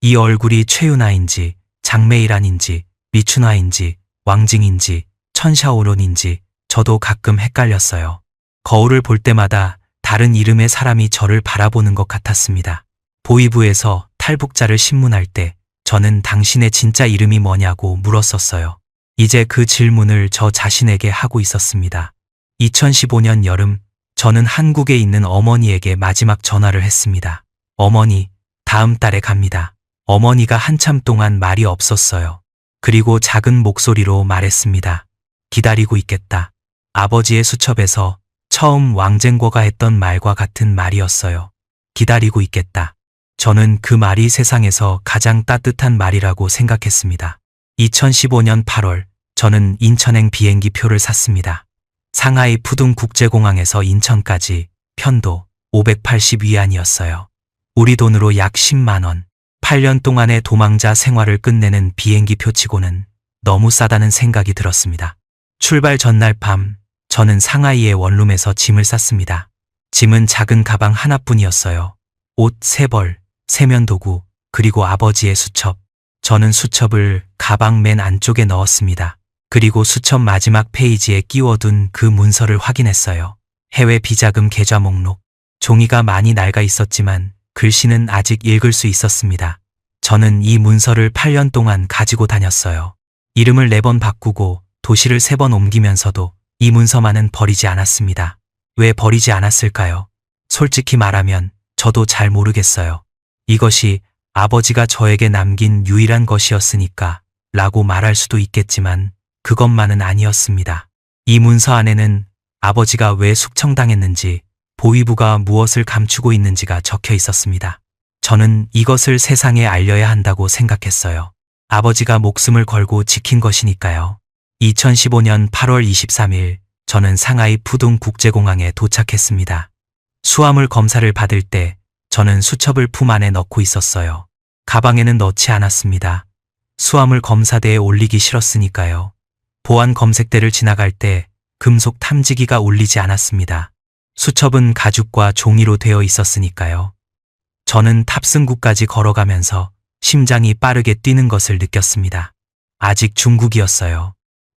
이 얼굴이 최윤아인지, 장메이란인지, 리춘화인지, 왕징인지, 천샤오론인지 저도 가끔 헷갈렸어요. 거울을 볼 때마다 다른 이름의 사람이 저를 바라보는 것 같았습니다. 보이부에서 탈북자를 신문할 때 저는 당신의 진짜 이름이 뭐냐고 물었었어요. 이제 그 질문을 저 자신에게 하고 있었습니다. 2015년 여름, 저는 한국에 있는 어머니에게 마지막 전화를 했습니다. 어머니, 다음 달에 갑니다. 어머니가 한참 동안 말이 없었어요. 그리고 작은 목소리로 말했습니다. 기다리고 있겠다. 아버지의 수첩에서 처음 왕쟁궈가 했던 말과 같은 말이었어요. 기다리고 있겠다. 저는 그 말이 세상에서 가장 따뜻한 말이라고 생각했습니다. 2015년 8월, 저는 인천행 비행기 표를 샀습니다. 상하이 푸둥 국제공항에서 인천까지 편도 580위안이었어요. 우리 돈으로 약 10만 원. 8년 동안의 도망자 생활을 끝내는 비행기 표치고는 너무 싸다는 생각이 들었습니다. 출발 전날 밤, 저는 상하이의 원룸에서 짐을 쌌습니다. 짐은 작은 가방 하나뿐이었어요. 옷 3벌, 세면도구, 그리고 아버지의 수첩. 저는 수첩을 가방 맨 안쪽에 넣었습니다. 그리고 수첩 마지막 페이지에 끼워둔 그 문서를 확인했어요. 해외 비자금 계좌 목록. 종이가 많이 낡아 있었지만 글씨는 아직 읽을 수 있었습니다. 저는 이 문서를 8년 동안 가지고 다녔어요. 이름을 4번 바꾸고 도시를 3번 옮기면서도 이 문서만은 버리지 않았습니다. 왜 버리지 않았을까요? 솔직히 말하면 저도 잘 모르겠어요. 이것이 아버지가 저에게 남긴 유일한 것이었으니까 라고 말할 수도 있겠지만 그것만은 아니었습니다. 이 문서 안에는 아버지가 왜 숙청당했는지, 보위부가 무엇을 감추고 있는지가 적혀 있었습니다. 저는 이것을 세상에 알려야 한다고 생각했어요. 아버지가 목숨을 걸고 지킨 것이니까요. 2015년 8월 23일, 저는 상하이 푸둥 국제공항에 도착했습니다. 수화물 검사를 받을 때 저는 수첩을 품 안에 넣고 있었어요. 가방에는 넣지 않았습니다. 수화물 검사대에 올리기 싫었으니까요. 보안 검색대를 지나갈 때 금속 탐지기가 울리지 않았습니다. 수첩은 가죽과 종이로 되어 있었으니까요. 저는 탑승구까지 걸어가면서 심장이 빠르게 뛰는 것을 느꼈습니다. 아직 중국이었어요.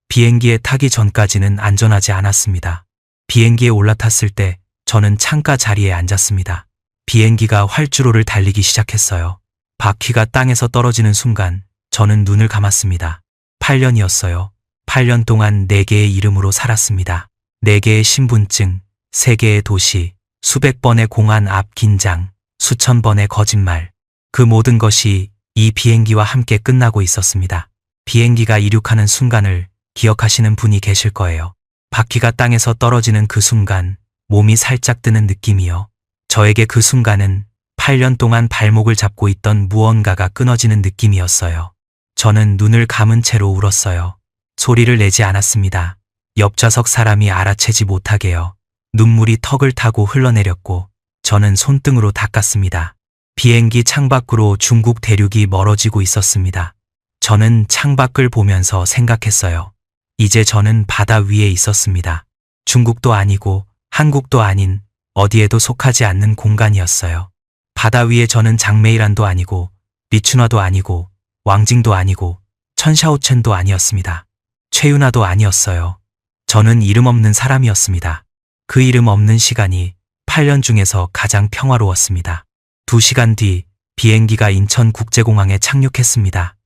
비행기에 타기 전까지는 안전하지 않았습니다. 비행기에 올라탔을 때 저는 창가 자리에 앉았습니다. 비행기가 활주로를 달리기 시작했어요. 바퀴가 땅에서 떨어지는 순간 저는 눈을 감았습니다. 8년이었어요. 8년 동안 4개의 이름으로 살았습니다. 4개의 신분증, 3개의 도시, 수백 번의 공안 앞 긴장, 수천 번의 거짓말. 그 모든 것이 이 비행기와 함께 끝나고 있었습니다. 비행기가 이륙하는 순간을 기억하시는 분이 계실 거예요. 바퀴가 땅에서 떨어지는 그 순간 몸이 살짝 뜨는 느낌이요. 저에게 그 순간은 8년 동안 발목을 잡고 있던 무언가가 끊어지는 느낌이었어요. 저는 눈을 감은 채로 울었어요. 소리를 내지 않았습니다. 옆좌석 사람이 알아채지 못하게요. 눈물이 턱을 타고 흘러내렸고 저는 손등으로 닦았습니다. 비행기 창밖으로 중국 대륙이 멀어지고 있었습니다. 저는 창밖을 보면서 생각했어요. 이제 저는 바다 위에 있었습니다. 중국도 아니고 한국도 아닌 어디에도 속하지 않는 공간이었어요. 바다 위에 저는 장메이란도 아니고 리춘화도 아니고 왕징도 아니고 천샤오첸도 아니었습니다. 최윤아도 아니었어요. 저는 이름 없는 사람이었습니다. 그 이름 없는 시간이 8년 중에서 가장 평화로웠습니다. 2시간 뒤 비행기가 인천국제공항에 착륙했습니다.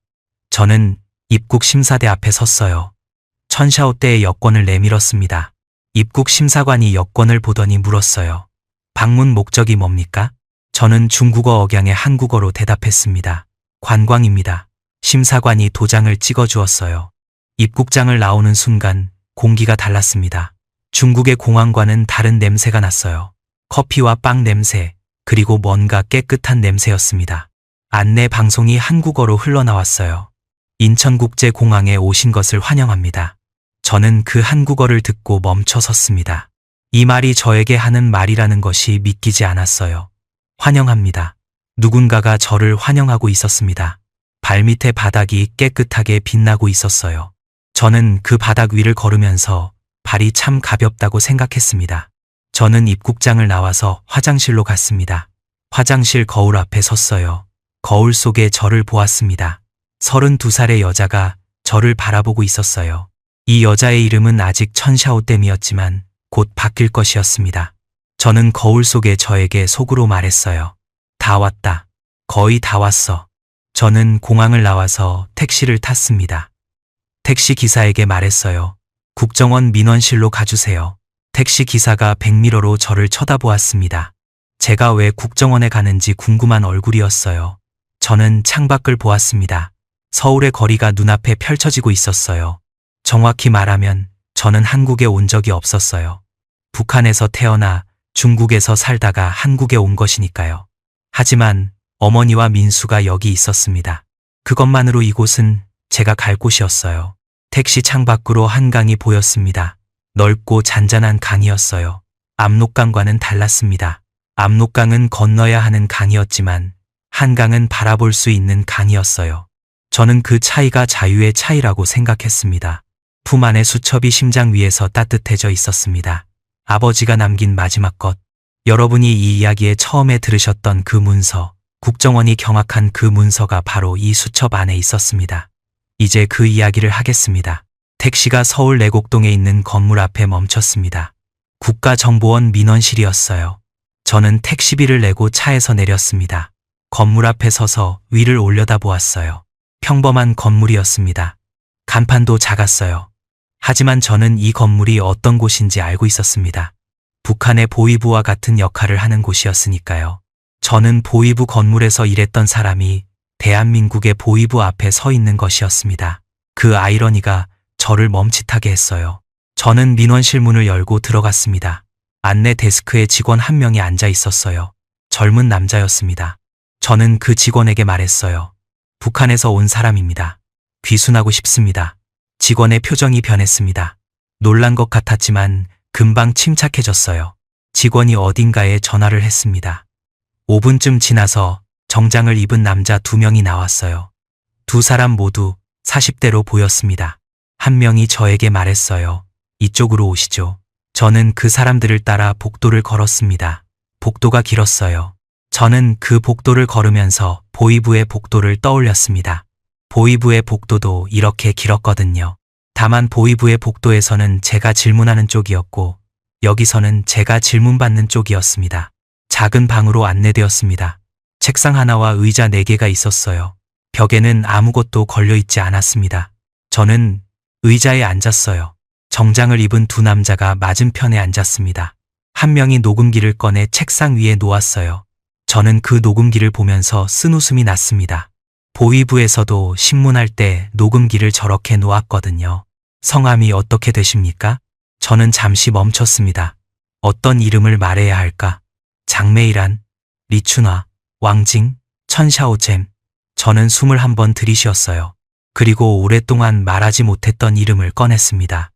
저는 입국 심사대 앞에 섰어요. 천샤오 때의 여권을 내밀었습니다. 입국 심사관이 여권을 보더니 물었어요. 방문 목적이 뭡니까? 저는 중국어 억양의 한국어로 대답했습니다. 관광입니다. 심사관이 도장을 찍어주었어요. 입국장을 나오는 순간 공기가 달랐습니다. 중국의 공항과는 다른 냄새가 났어요. 커피와 빵 냄새, 그리고 뭔가 깨끗한 냄새였습니다. 안내 방송이 한국어로 흘러나왔어요. 인천국제공항에 오신 것을 환영합니다. 저는 그 한국어를 듣고 멈춰 섰습니다. 이 말이 저에게 하는 말이라는 것이 믿기지 않았어요. 환영합니다. 누군가가 저를 환영하고 있었습니다. 발밑의 바닥이 깨끗하게 빛나고 있었어요. 저는 그 바닥 위를 걸으면서 발이 참 가볍다고 생각했습니다. 저는 입국장을 나와서 화장실로 갔습니다. 화장실 거울 앞에 섰어요. 거울 속에 저를 보았습니다. 32살의 여자가 저를 바라보고 있었어요. 이 여자의 이름은 아직 천샤오댐이었지만 곧 바뀔 것이었습니다. 저는 거울 속에 저에게 속으로 말했어요. 다 왔다. 거의 다 왔어. 저는 공항을 나와서 택시를 탔습니다. 택시 기사에게 말했어요. 국정원 민원실로 가주세요. 택시 기사가 백미러로 저를 쳐다보았습니다. 제가 왜 국정원에 가는지 궁금한 얼굴이었어요. 저는 창밖을 보았습니다. 서울의 거리가 눈앞에 펼쳐지고 있었어요. 정확히 말하면 저는 한국에 온 적이 없었어요. 북한에서 태어나 중국에서 살다가 한국에 온 것이니까요. 하지만 어머니와 민수가 여기 있었습니다. 그것만으로 이곳은 제가 갈 곳이었어요. 택시 창밖으로 한강이 보였습니다. 넓고 잔잔한 강이었어요. 압록강과는 달랐습니다. 압록강은 건너야 하는 강이었지만 한강은 바라볼 수 있는 강이었어요. 저는 그 차이가 자유의 차이라고 생각했습니다. 품 안에 수첩이 심장 위에서 따뜻해져 있었습니다. 아버지가 남긴 마지막 것. 여러분이 이 이야기에 처음에 들으셨던 그 문서, 국정원이 경악한 그 문서가 바로 이 수첩 안에 있었습니다. 이제 그 이야기를 하겠습니다. 택시가 서울 내곡동에 있는 건물 앞에 멈췄습니다. 국가정보원 민원실이었어요. 저는 택시비를 내고 차에서 내렸습니다. 건물 앞에 서서 위를 올려다보았어요. 평범한 건물이었습니다. 간판도 작았어요. 하지만 저는 이 건물이 어떤 곳인지 알고 있었습니다. 북한의 보위부와 같은 역할을 하는 곳이었으니까요. 저는 보위부 건물에서 일했던 사람이 대한민국의 보위부 앞에 서 있는 것이었습니다. 그 아이러니가 저를 멈칫하게 했어요. 저는 민원실 문을 열고 들어갔습니다. 안내 데스크에 직원 한 명이 앉아 있었어요. 젊은 남자였습니다. 저는 그 직원에게 말했어요. 북한에서 온 사람입니다. 귀순하고 싶습니다. 직원의 표정이 변했습니다. 놀란 것 같았지만 금방 침착해졌어요. 직원이 어딘가에 전화를 했습니다. 5분쯤 지나서 정장을 입은 남자 2명이 나왔어요. 두 사람 모두 40대로 보였습니다. 한 명이 저에게 말했어요. 이쪽으로 오시죠. 저는 그 사람들을 따라 복도를 걸었습니다. 복도가 길었어요. 저는 그 복도를 걸으면서 보위부의 복도를 떠올렸습니다. 보위부의 복도도 이렇게 길었거든요. 다만 보위부의 복도에서는 제가 질문하는 쪽이었고 여기서는 제가 질문받는 쪽이었습니다. 작은 방으로 안내되었습니다. 책상 하나와 의자 4개가 있었어요. 벽에는 아무것도 걸려있지 않았습니다. 저는 의자에 앉았어요. 정장을 입은 두 남자가 맞은편에 앉았습니다. 한 명이 녹음기를 꺼내 책상 위에 놓았어요. 저는 그 녹음기를 보면서 쓴웃음이 났습니다. 보위부에서도 신문할 때 녹음기를 저렇게 놓았거든요. 성함이 어떻게 되십니까? 저는 잠시 멈췄습니다. 어떤 이름을 말해야 할까? 장메이란, 리춘화, 왕징, 천샤오잼. 저는 숨을 한번 들이쉬었어요. 그리고 오랫동안 말하지 못했던 이름을 꺼냈습니다.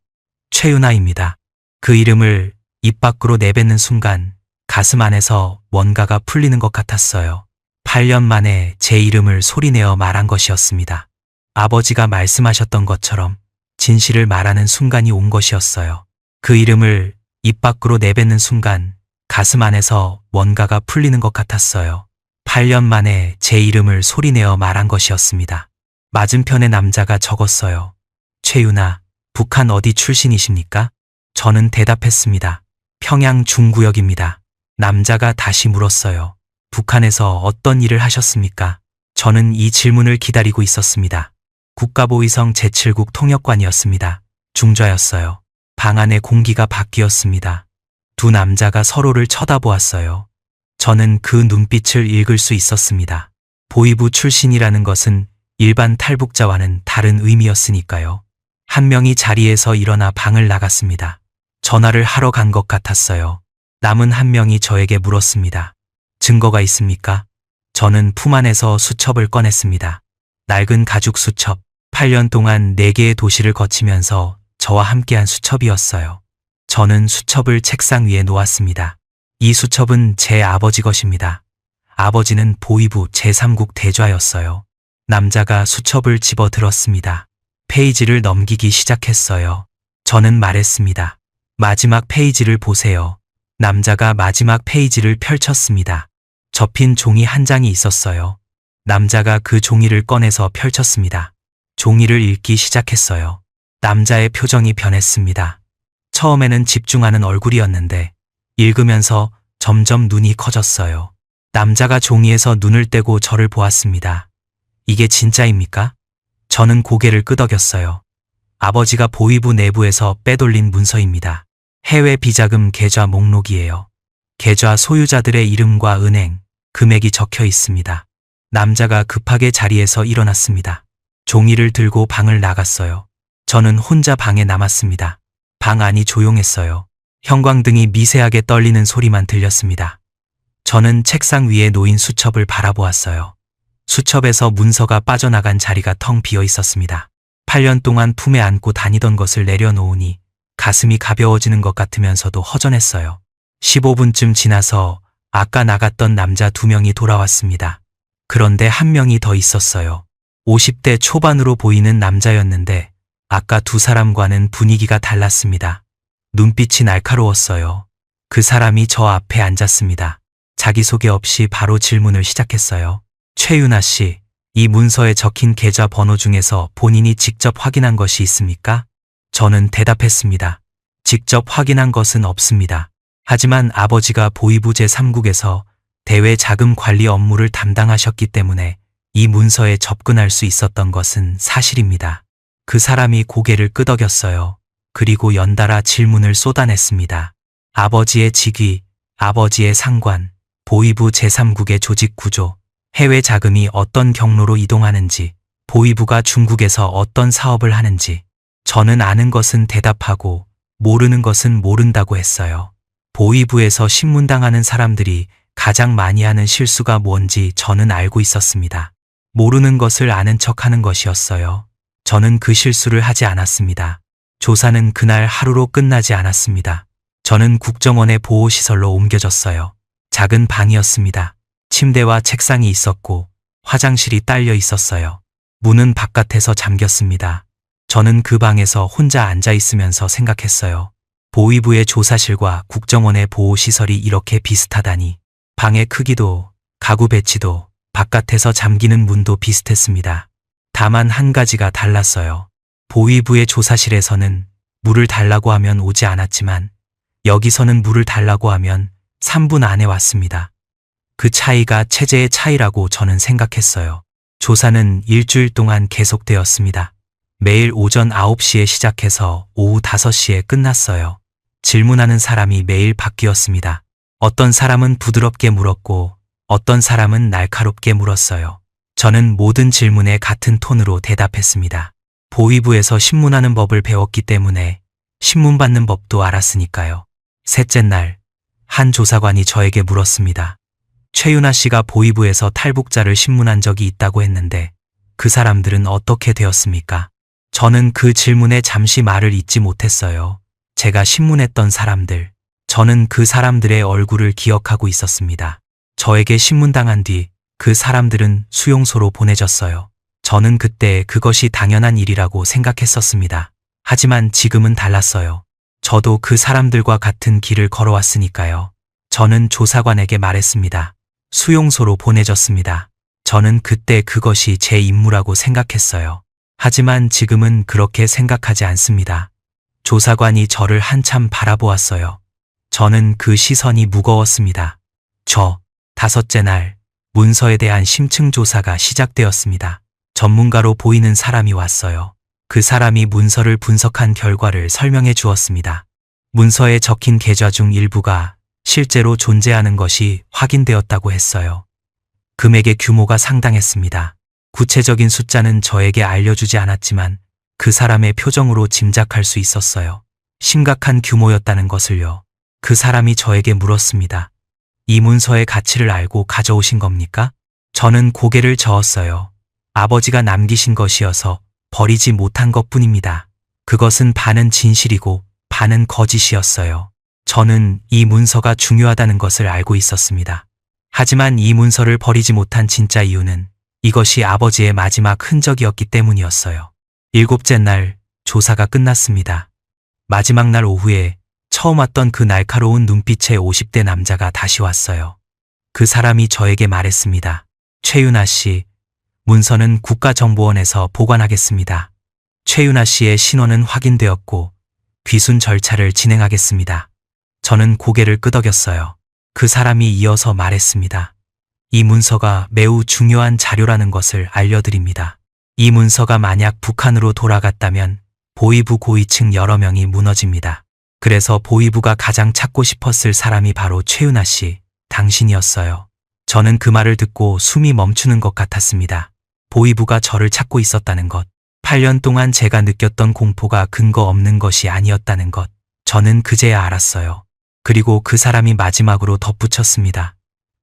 최윤아입니다. 그 이름을 입 밖으로 내뱉는 순간 가슴 안에서 뭔가가 풀리는 것 같았어요. 8년 만에 제 이름을 소리내어 말한 것이었습니다. 아버지가 말씀하셨던 것처럼 진실을 말하는 순간이 온 것이었어요. 그 이름을 입 밖으로 내뱉는 순간 가슴 안에서 뭔가가 풀리는 것 같았어요. 8년 만에 제 이름을 소리내어 말한 것이었습니다. 맞은편의 남자가 적었어요. 최윤아, 북한 어디 출신이십니까? 저는 대답했습니다. 평양 중구역입니다. 남자가 다시 물었어요. 북한에서 어떤 일을 하셨습니까? 저는 이 질문을 기다리고 있었습니다. 국가보위성 제7국 통역관이었습니다. 중좌였어요. 방 안의 공기가 바뀌었습니다. 두 남자가 서로를 쳐다보았어요. 저는 그 눈빛을 읽을 수 있었습니다. 보위부 출신이라는 것은 일반 탈북자와는 다른 의미였으니까요. 한 명이 자리에서 일어나 방을 나갔습니다. 전화를 하러 간 것 같았어요. 남은 한 명이 저에게 물었습니다. 증거가 있습니까? 저는 품 안에서 수첩을 꺼냈습니다. 낡은 가죽 수첩, 8년 동안 4개의 도시를 거치면서 저와 함께한 수첩이었어요. 저는 수첩을 책상 위에 놓았습니다. 이 수첩은 제 아버지 것입니다. 아버지는 보위부 제3국 대좌였어요. 남자가 수첩을 집어 들었습니다. 페이지를 넘기기 시작했어요. 저는 말했습니다. 마지막 페이지를 보세요. 남자가 마지막 페이지를 펼쳤습니다. 접힌 종이 한 장이 있었어요. 남자가 그 종이를 꺼내서 펼쳤습니다. 종이를 읽기 시작했어요. 남자의 표정이 변했습니다. 처음에는 집중하는 얼굴이었는데 읽으면서 점점 눈이 커졌어요. 남자가 종이에서 눈을 떼고 저를 보았습니다. 이게 진짜입니까? 저는 고개를 끄덕였어요. 아버지가 보위부 내부에서 빼돌린 문서입니다. 해외 비자금 계좌 목록이에요. 계좌 소유자들의 이름과 은행, 금액이 적혀 있습니다. 남자가 급하게 자리에서 일어났습니다. 종이를 들고 방을 나갔어요. 저는 혼자 방에 남았습니다. 방 안이 조용했어요. 형광등이 미세하게 떨리는 소리만 들렸습니다. 저는 책상 위에 놓인 수첩을 바라보았어요. 수첩에서 문서가 빠져나간 자리가 텅 비어 있었습니다. 8년 동안 품에 안고 다니던 것을 내려놓으니 가슴이 가벼워지는 것 같으면서도 허전했어요. 15분쯤 지나서 아까 나갔던 남자 2명이 돌아왔습니다. 그런데 1명이 더 있었어요. 50대 초반으로 보이는 남자였는데 아까 2사람과는 분위기가 달랐습니다. 눈빛이 날카로웠어요. 그 사람이 저 앞에 앉았습니다. 자기소개 없이 바로 질문을 시작했어요. 최윤아 씨, 이 문서에 적힌 계좌 번호 중에서 본인이 직접 확인한 것이 있습니까? 저는 대답했습니다. 직접 확인한 것은 없습니다. 하지만 아버지가 보위부 제3국에서 대외 자금 관리 업무를 담당하셨기 때문에 이 문서에 접근할 수 있었던 것은 사실입니다. 그 사람이 고개를 끄덕였어요. 그리고 연달아 질문을 쏟아냈습니다. 아버지의 직위, 아버지의 상관, 보위부 제3국의 조직 구조, 해외 자금이 어떤 경로로 이동하는지, 보위부가 중국에서 어떤 사업을 하는지, 저는 아는 것은 대답하고 모르는 것은 모른다고 했어요. 보위부에서 신문당하는 사람들이 가장 많이 하는 실수가 뭔지 저는 알고 있었습니다. 모르는 것을 아는 척하는 것이었어요. 저는 그 실수를 하지 않았습니다. 조사는 그날 하루로 끝나지 않았습니다. 저는 국정원의 보호시설로 옮겨졌어요. 작은 방이었습니다. 침대와 책상이 있었고 화장실이 딸려 있었어요. 문은 바깥에서 잠겼습니다. 저는 그 방에서 혼자 앉아 있으면서 생각했어요. 보위부의 조사실과 국정원의 보호시설이 이렇게 비슷하다니. 방의 크기도, 가구 배치도, 바깥에서 잠기는 문도 비슷했습니다. 다만 한 가지가 달랐어요. 보위부의 조사실에서는 물을 달라고 하면 오지 않았지만 여기서는 물을 달라고 하면 3분 안에 왔습니다. 그 차이가 체제의 차이라고 저는 생각했어요. 조사는 일주일 동안 계속되었습니다. 매일 오전 9시에 시작해서 오후 5시에 끝났어요. 질문하는 사람이 매일 바뀌었습니다. 어떤 사람은 부드럽게 물었고 어떤 사람은 날카롭게 물었어요. 저는 모든 질문에 같은 톤으로 대답했습니다. 보위부에서 신문하는 법을 배웠기 때문에 신문 받는 법도 알았으니까요. 셋째 날, 한 조사관이 저에게 물었습니다. 최윤아 씨가 보위부에서 탈북자를 신문한 적이 있다고 했는데 그 사람들은 어떻게 되었습니까? 저는 그 질문에 잠시 말을 잇지 못했어요. 제가 신문했던 사람들, 저는 그 사람들의 얼굴을 기억하고 있었습니다. 저에게 신문당한 뒤 그 사람들은 수용소로 보내졌어요. 저는 그때 그것이 당연한 일이라고 생각했었습니다. 하지만 지금은 달랐어요. 저도 그 사람들과 같은 길을 걸어왔으니까요. 저는 조사관에게 말했습니다. 수용소로 보내졌습니다. 저는 그때 그것이 제 임무라고 생각했어요. 하지만 지금은 그렇게 생각하지 않습니다. 조사관이 저를 한참 바라보았어요. 저는 그 시선이 무거웠습니다. 다섯째 날, 문서에 대한 심층 조사가 시작되었습니다. 전문가로 보이는 사람이 왔어요. 그 사람이 문서를 분석한 결과를 설명해 주었습니다. 문서에 적힌 계좌 중 일부가 실제로 존재하는 것이 확인되었다고 했어요. 금액의 규모가 상당했습니다. 구체적인 숫자는 저에게 알려주지 않았지만 그 사람의 표정으로 짐작할 수 있었어요. 심각한 규모였다는 것을요. 그 사람이 저에게 물었습니다. 이 문서의 가치를 알고 가져오신 겁니까? 저는 고개를 저었어요. 아버지가 남기신 것이어서 버리지 못한 것뿐입니다. 그것은 반은 진실이고 반은 거짓이었어요. 저는 이 문서가 중요하다는 것을 알고 있었습니다. 하지만 이 문서를 버리지 못한 진짜 이유는 이것이 아버지의 마지막 흔적이었기 때문이었어요. 7째 날, 조사가 끝났습니다. 마지막 날 오후에 처음 왔던 그 날카로운 눈빛의 50대 남자가 다시 왔어요. 그 사람이 저에게 말했습니다. 최윤아 씨, 문서는 국가정보원에서 보관하겠습니다. 최윤아 씨의 신원은 확인되었고 귀순 절차를 진행하겠습니다. 저는 고개를 끄덕였어요. 그 사람이 이어서 말했습니다. 이 문서가 매우 중요한 자료라는 것을 알려드립니다. 이 문서가 만약 북한으로 돌아갔다면 보위부 고위층 여러 명이 무너집니다. 그래서 보위부가 가장 찾고 싶었을 사람이 바로 최윤아 씨, 당신이었어요. 저는 그 말을 듣고 숨이 멈추는 것 같았습니다. 보위부가 저를 찾고 있었다는 것, 8년 동안 제가 느꼈던 공포가 근거 없는 것이 아니었다는 것, 저는 그제야 알았어요. 그리고 그 사람이 마지막으로 덧붙였습니다.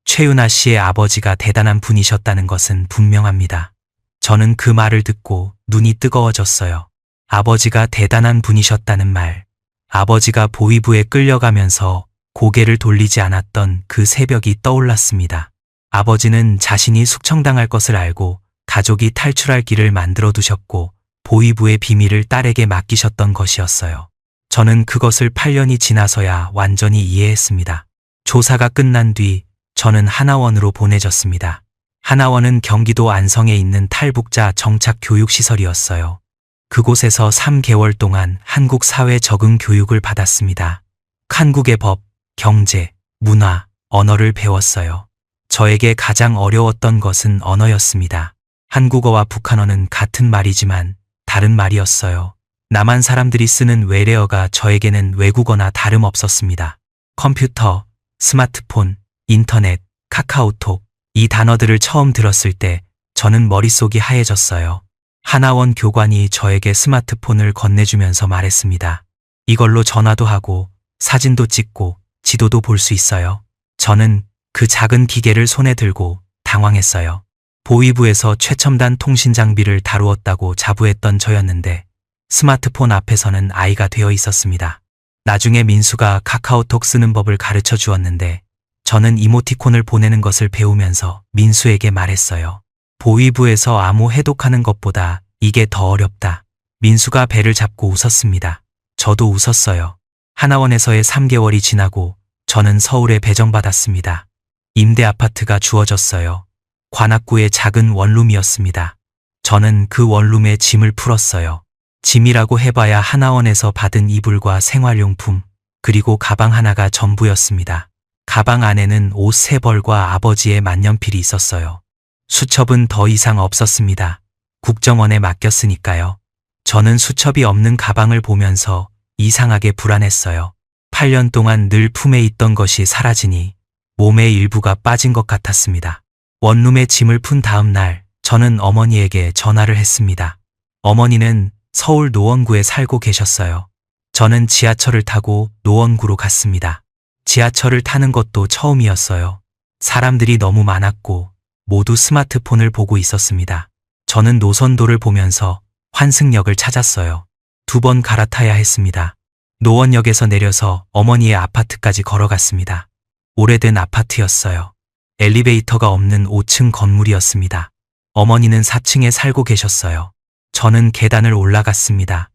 최윤아 씨의 아버지가 대단한 분이셨다는 것은 분명합니다. 저는 그 말을 듣고 눈이 뜨거워졌어요. 아버지가 대단한 분이셨다는 말, 아버지가 보위부에 끌려가면서 고개를 돌리지 않았던 그 새벽이 떠올랐습니다. 아버지는 자신이 숙청당할 것을 알고 가족이 탈출할 길을 만들어 두셨고 보위부의 비밀을 딸에게 맡기셨던 것이었어요. 저는 그것을 8년이 지나서야 완전히 이해했습니다. 조사가 끝난 뒤 저는 하나원으로 보내졌습니다. 하나원은 경기도 안성에 있는 탈북자 정착교육시설이었어요. 그곳에서 3개월 동안 한국 사회 적응 교육을 받았습니다. 한국의 법, 경제, 문화, 언어를 배웠어요. 저에게 가장 어려웠던 것은 언어였습니다. 한국어와 북한어는 같은 말이지만 다른 말이었어요. 남한 사람들이 쓰는 외래어가 저에게는 외국어나 다름없었습니다. 컴퓨터, 스마트폰, 인터넷, 카카오톡, 이 단어들을 처음 들었을 때 저는 머릿속이 하얘졌어요. 하나원 교관이 저에게 스마트폰을 건네주면서 말했습니다. 이걸로 전화도 하고 사진도 찍고 지도도 볼 수 있어요. 저는 그 작은 기계를 손에 들고 당황했어요. 보위부에서 최첨단 통신 장비를 다루었다고 자부했던 저였는데 스마트폰 앞에서는 아이가 되어 있었습니다. 나중에 민수가 카카오톡 쓰는 법을 가르쳐 주었는데 저는 이모티콘을 보내는 것을 배우면서 민수에게 말했어요. 보위부에서 암호 해독하는 것보다 이게 더 어렵다. 민수가 배를 잡고 웃었습니다. 저도 웃었어요. 하나원에서의 3개월이 지나고 저는 서울에 배정받았습니다. 임대 아파트가 주어졌어요. 관악구의 작은 원룸이었습니다. 저는 그 원룸에 짐을 풀었어요. 짐이라고 해봐야 하나원에서 받은 이불과 생활용품, 그리고 가방 하나가 전부였습니다. 가방 안에는 옷 3벌과 아버지의 만년필이 있었어요. 수첩은 더 이상 없었습니다. 국정원에 맡겼으니까요. 저는 수첩이 없는 가방을 보면서 이상하게 불안했어요. 8년 동안 늘 품에 있던 것이 사라지니 몸의 일부가 빠진 것 같았습니다. 원룸에 짐을 푼 다음 날 저는 어머니에게 전화를 했습니다. 어머니는 서울 노원구에 살고 계셨어요. 저는 지하철을 타고 노원구로 갔습니다. 지하철을 타는 것도 처음이었어요. 사람들이 너무 많았고 모두 스마트폰을 보고 있었습니다. 저는 노선도를 보면서 환승역을 찾았어요. 2번 갈아타야 했습니다. 노원역에서 내려서 어머니의 아파트까지 걸어갔습니다. 오래된 아파트였어요. 엘리베이터가 없는 5층 건물이었습니다. 어머니는 4층에 살고 계셨어요. 저는 계단을 올라갔습니다.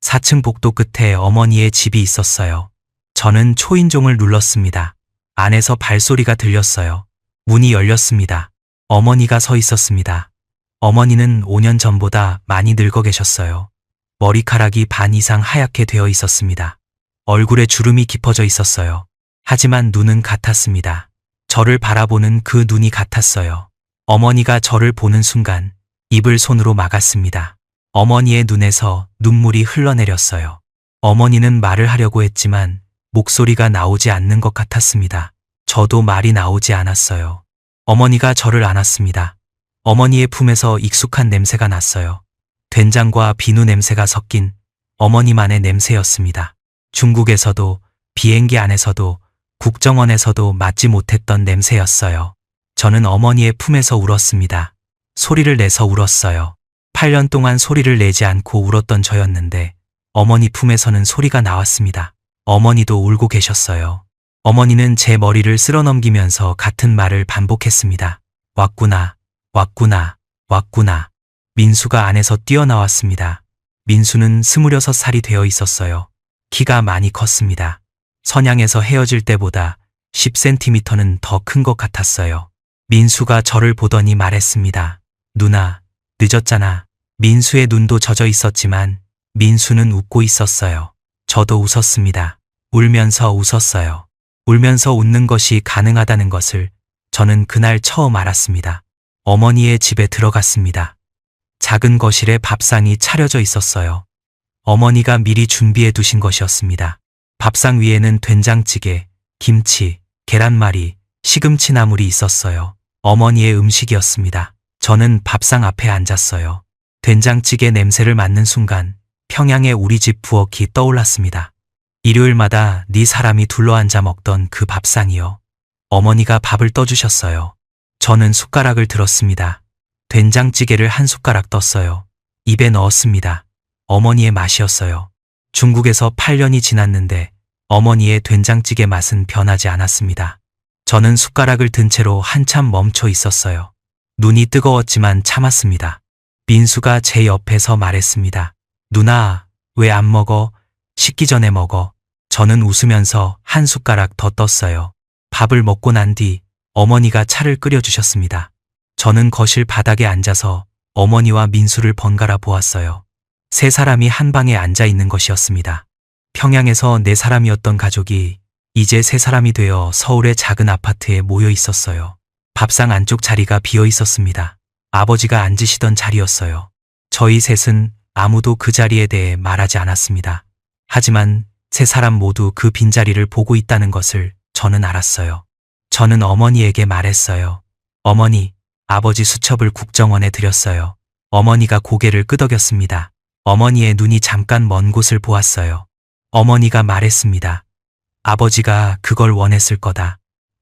4층 복도 끝에 어머니의 집이 있었어요. 저는 초인종을 눌렀습니다. 안에서 발소리가 들렸어요. 문이 열렸습니다. 어머니가 서 있었습니다. 어머니는 5년 전보다 많이 늙어 계셨어요. 머리카락이 반 이상 하얗게 되어 있었습니다. 얼굴에 주름이 깊어져 있었어요. 하지만 눈은 같았습니다. 저를 바라보는 그 눈이 같았어요. 어머니가 저를 보는 순간 입을 손으로 막았습니다. 어머니의 눈에서 눈물이 흘러내렸어요. 어머니는 말을 하려고 했지만 목소리가 나오지 않는 것 같았습니다. 저도 말이 나오지 않았어요. 어머니가 저를 안았습니다. 어머니의 품에서 익숙한 냄새가 났어요. 된장과 비누 냄새가 섞인 어머니만의 냄새였습니다. 중국에서도 비행기 안에서도 국정원에서도 맡지 못했던 냄새였어요. 저는 어머니의 품에서 울었습니다. 소리를 내서 울었어요. 8년 동안 소리를 내지 않고 울었던 저였는데 어머니 품에서는 소리가 나왔습니다. 어머니도 울고 계셨어요. 어머니는 제 머리를 쓸어넘기면서 같은 말을 반복했습니다. 왔구나, 왔구나, 왔구나. 민수가 안에서 뛰어나왔습니다. 민수는 26살이 되어 있었어요. 키가 많이 컸습니다. 선양에서 헤어질 때보다 10cm는 더 큰 것 같았어요. 민수가 저를 보더니 말했습니다. 누나, 늦었잖아. 민수의 눈도 젖어 있었지만 민수는 웃고 있었어요. 저도 웃었습니다. 울면서 웃었어요. 울면서 웃는 것이 가능하다는 것을 저는 그날 처음 알았습니다. 어머니의 집에 들어갔습니다. 작은 거실에 밥상이 차려져 있었어요. 어머니가 미리 준비해 두신 것이었습니다. 밥상 위에는 된장찌개, 김치, 계란말이, 시금치 나물이 있었어요. 어머니의 음식이었습니다. 저는 밥상 앞에 앉았어요. 된장찌개 냄새를 맡는 순간 평양의 우리 집 부엌이 떠올랐습니다. 일요일마다 네 사람이 둘러앉아 먹던 그 밥상이요. 어머니가 밥을 떠주셨어요. 저는 숟가락을 들었습니다. 된장찌개를 한 숟가락 떴어요. 입에 넣었습니다. 어머니의 맛이었어요. 중국에서 8년이 지났는데 어머니의 된장찌개 맛은 변하지 않았습니다. 저는 숟가락을 든 채로 한참 멈춰 있었어요. 눈이 뜨거웠지만 참았습니다. 민수가 제 옆에서 말했습니다. 누나, 왜 안 먹어? 식기 전에 먹어. 저는 웃으면서 한 숟가락 더 떴어요. 밥을 먹고 난 뒤 어머니가 차를 끓여주셨습니다. 저는 거실 바닥에 앉아서 어머니와 민수를 번갈아 보았어요. 세 사람이 한 방에 앉아 있는 것이었습니다. 평양에서 네 사람이었던 가족이 이제 세 사람이 되어 서울의 작은 아파트에 모여 있었어요. 밥상 안쪽 자리가 비어 있었습니다. 아버지가 앉으시던 자리였어요. 저희 셋은 아무도 그 자리에 대해 말하지 않았습니다. 하지만 세 사람 모두 그 빈자리를 보고 있다는 것을 저는 알았어요. 저는 어머니에게 말했어요. 어머니, 아버지 수첩을 국정원에 드렸어요. 어머니가 고개를 끄덕였습니다. 어머니의 눈이 잠깐 먼 곳을 보았어요. 어머니가 말했습니다. 아버지가 그걸 원했을 거다.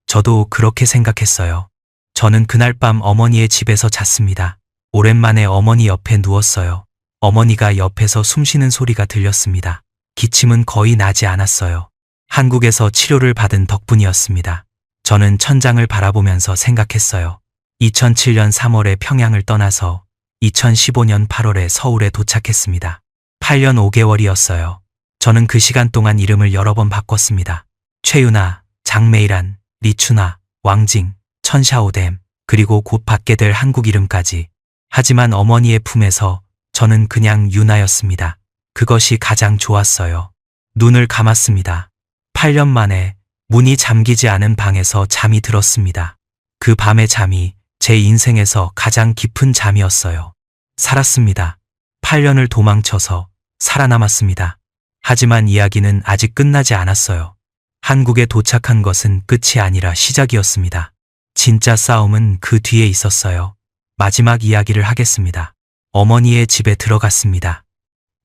저도 그렇게 생각했어요. 저는 그날 밤 어머니의 집에서 잤습니다. 오랜만에 어머니 옆에 누웠어요. 어머니가 옆에서 숨쉬는 소리가 들렸습니다. 기침은 거의 나지 않았어요. 한국에서 치료를 받은 덕분이었습니다. 저는 천장을 바라보면서 생각했어요. 2007년 3월에 평양을 떠나서 2015년 8월에 서울에 도착했습니다. 8년 5개월이었어요. 저는 그 시간 동안 이름을 여러 번 바꿨습니다. 최윤아, 장메이란, 리춘아, 왕징, 천샤오댐, 그리고 곧 받게 될 한국 이름까지. 하지만 어머니의 품에서 저는 그냥 유나였습니다. 그것이 가장 좋았어요. 눈을 감았습니다. 8년 만에 문이 잠기지 않은 방에서 잠이 들었습니다. 그 밤의 잠이 제 인생에서 가장 깊은 잠이었어요. 살았습니다. 8년을 도망쳐서 살아남았습니다. 하지만 이야기는 아직 끝나지 않았어요. 한국에 도착한 것은 끝이 아니라 시작이었습니다. 진짜 싸움은 그 뒤에 있었어요. 마지막 이야기를 하겠습니다. 어머니의 집에 들어갔습니다.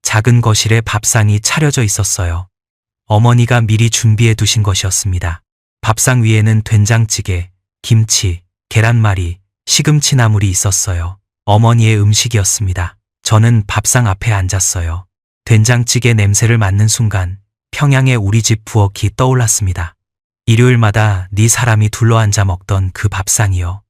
작은 거실에 밥상이 차려져 있었어요. 어머니가 미리 준비해 두신 것이었습니다. 밥상 위에는 된장찌개, 김치, 계란말이, 시금치 나물이 있었어요. 어머니의 음식이었습니다. 저는 밥상 앞에 앉았어요. 된장찌개 냄새를 맡는 순간 평양의 우리 집 부엌이 떠올랐습니다. 일요일마다 네 사람이 둘러앉아 먹던 그 밥상이요.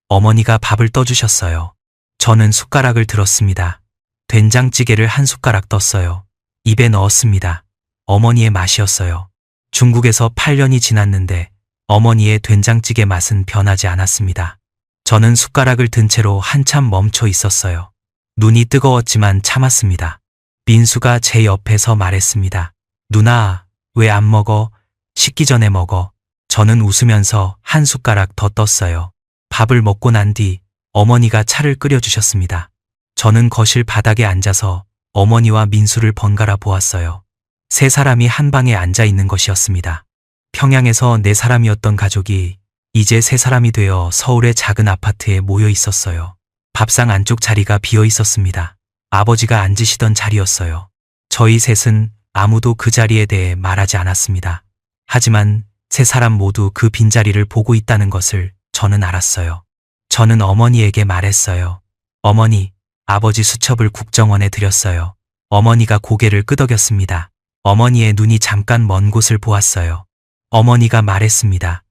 어머니가 밥을 떠주셨어요. 저는 숟가락을 들었습니다. 된장찌개를 한 숟가락 떴어요. 입에 넣었습니다. 어머니의 맛이었어요. 중국에서 8년이 지났는데 어머니의 된장찌개 맛은 변하지 않았습니다. 저는 숟가락을 든 채로 한참 멈춰 있었어요. 눈이 뜨거웠지만 참았습니다. 민수가 제 옆에서 말했습니다. 누나, 왜 안 먹어? 식기 전에 먹어. 저는 웃으면서 한 숟가락 더 떴어요. 밥을 먹고 난 뒤 어머니가 차를 끓여주셨습니다. 저는 거실 바닥에 앉아서 어머니와 민수를 번갈아 보았어요. 세 사람이 한 방에 앉아 있는 것이었습니다. 평양에서 네 사람이었던 가족이 이제 세 사람이 되어 서울의 작은 아파트에 모여 있었어요. 밥상 안쪽 자리가 비어 있었습니다. 아버지가 앉으시던 자리였어요. 저희 셋은 아무도 그 자리에 대해 말하지 않았습니다. 하지만 세 사람 모두 그 빈자리를 보고 있다는 것을 저는 알았어요. 저는 어머니에게 말했어요. 어머니, 아버지 수첩을 국정원에 드렸어요. 어머니가 고개를 끄덕였습니다. 어머니의 눈이 잠깐 먼 곳을 보았어요. 어머니가 말했습니다.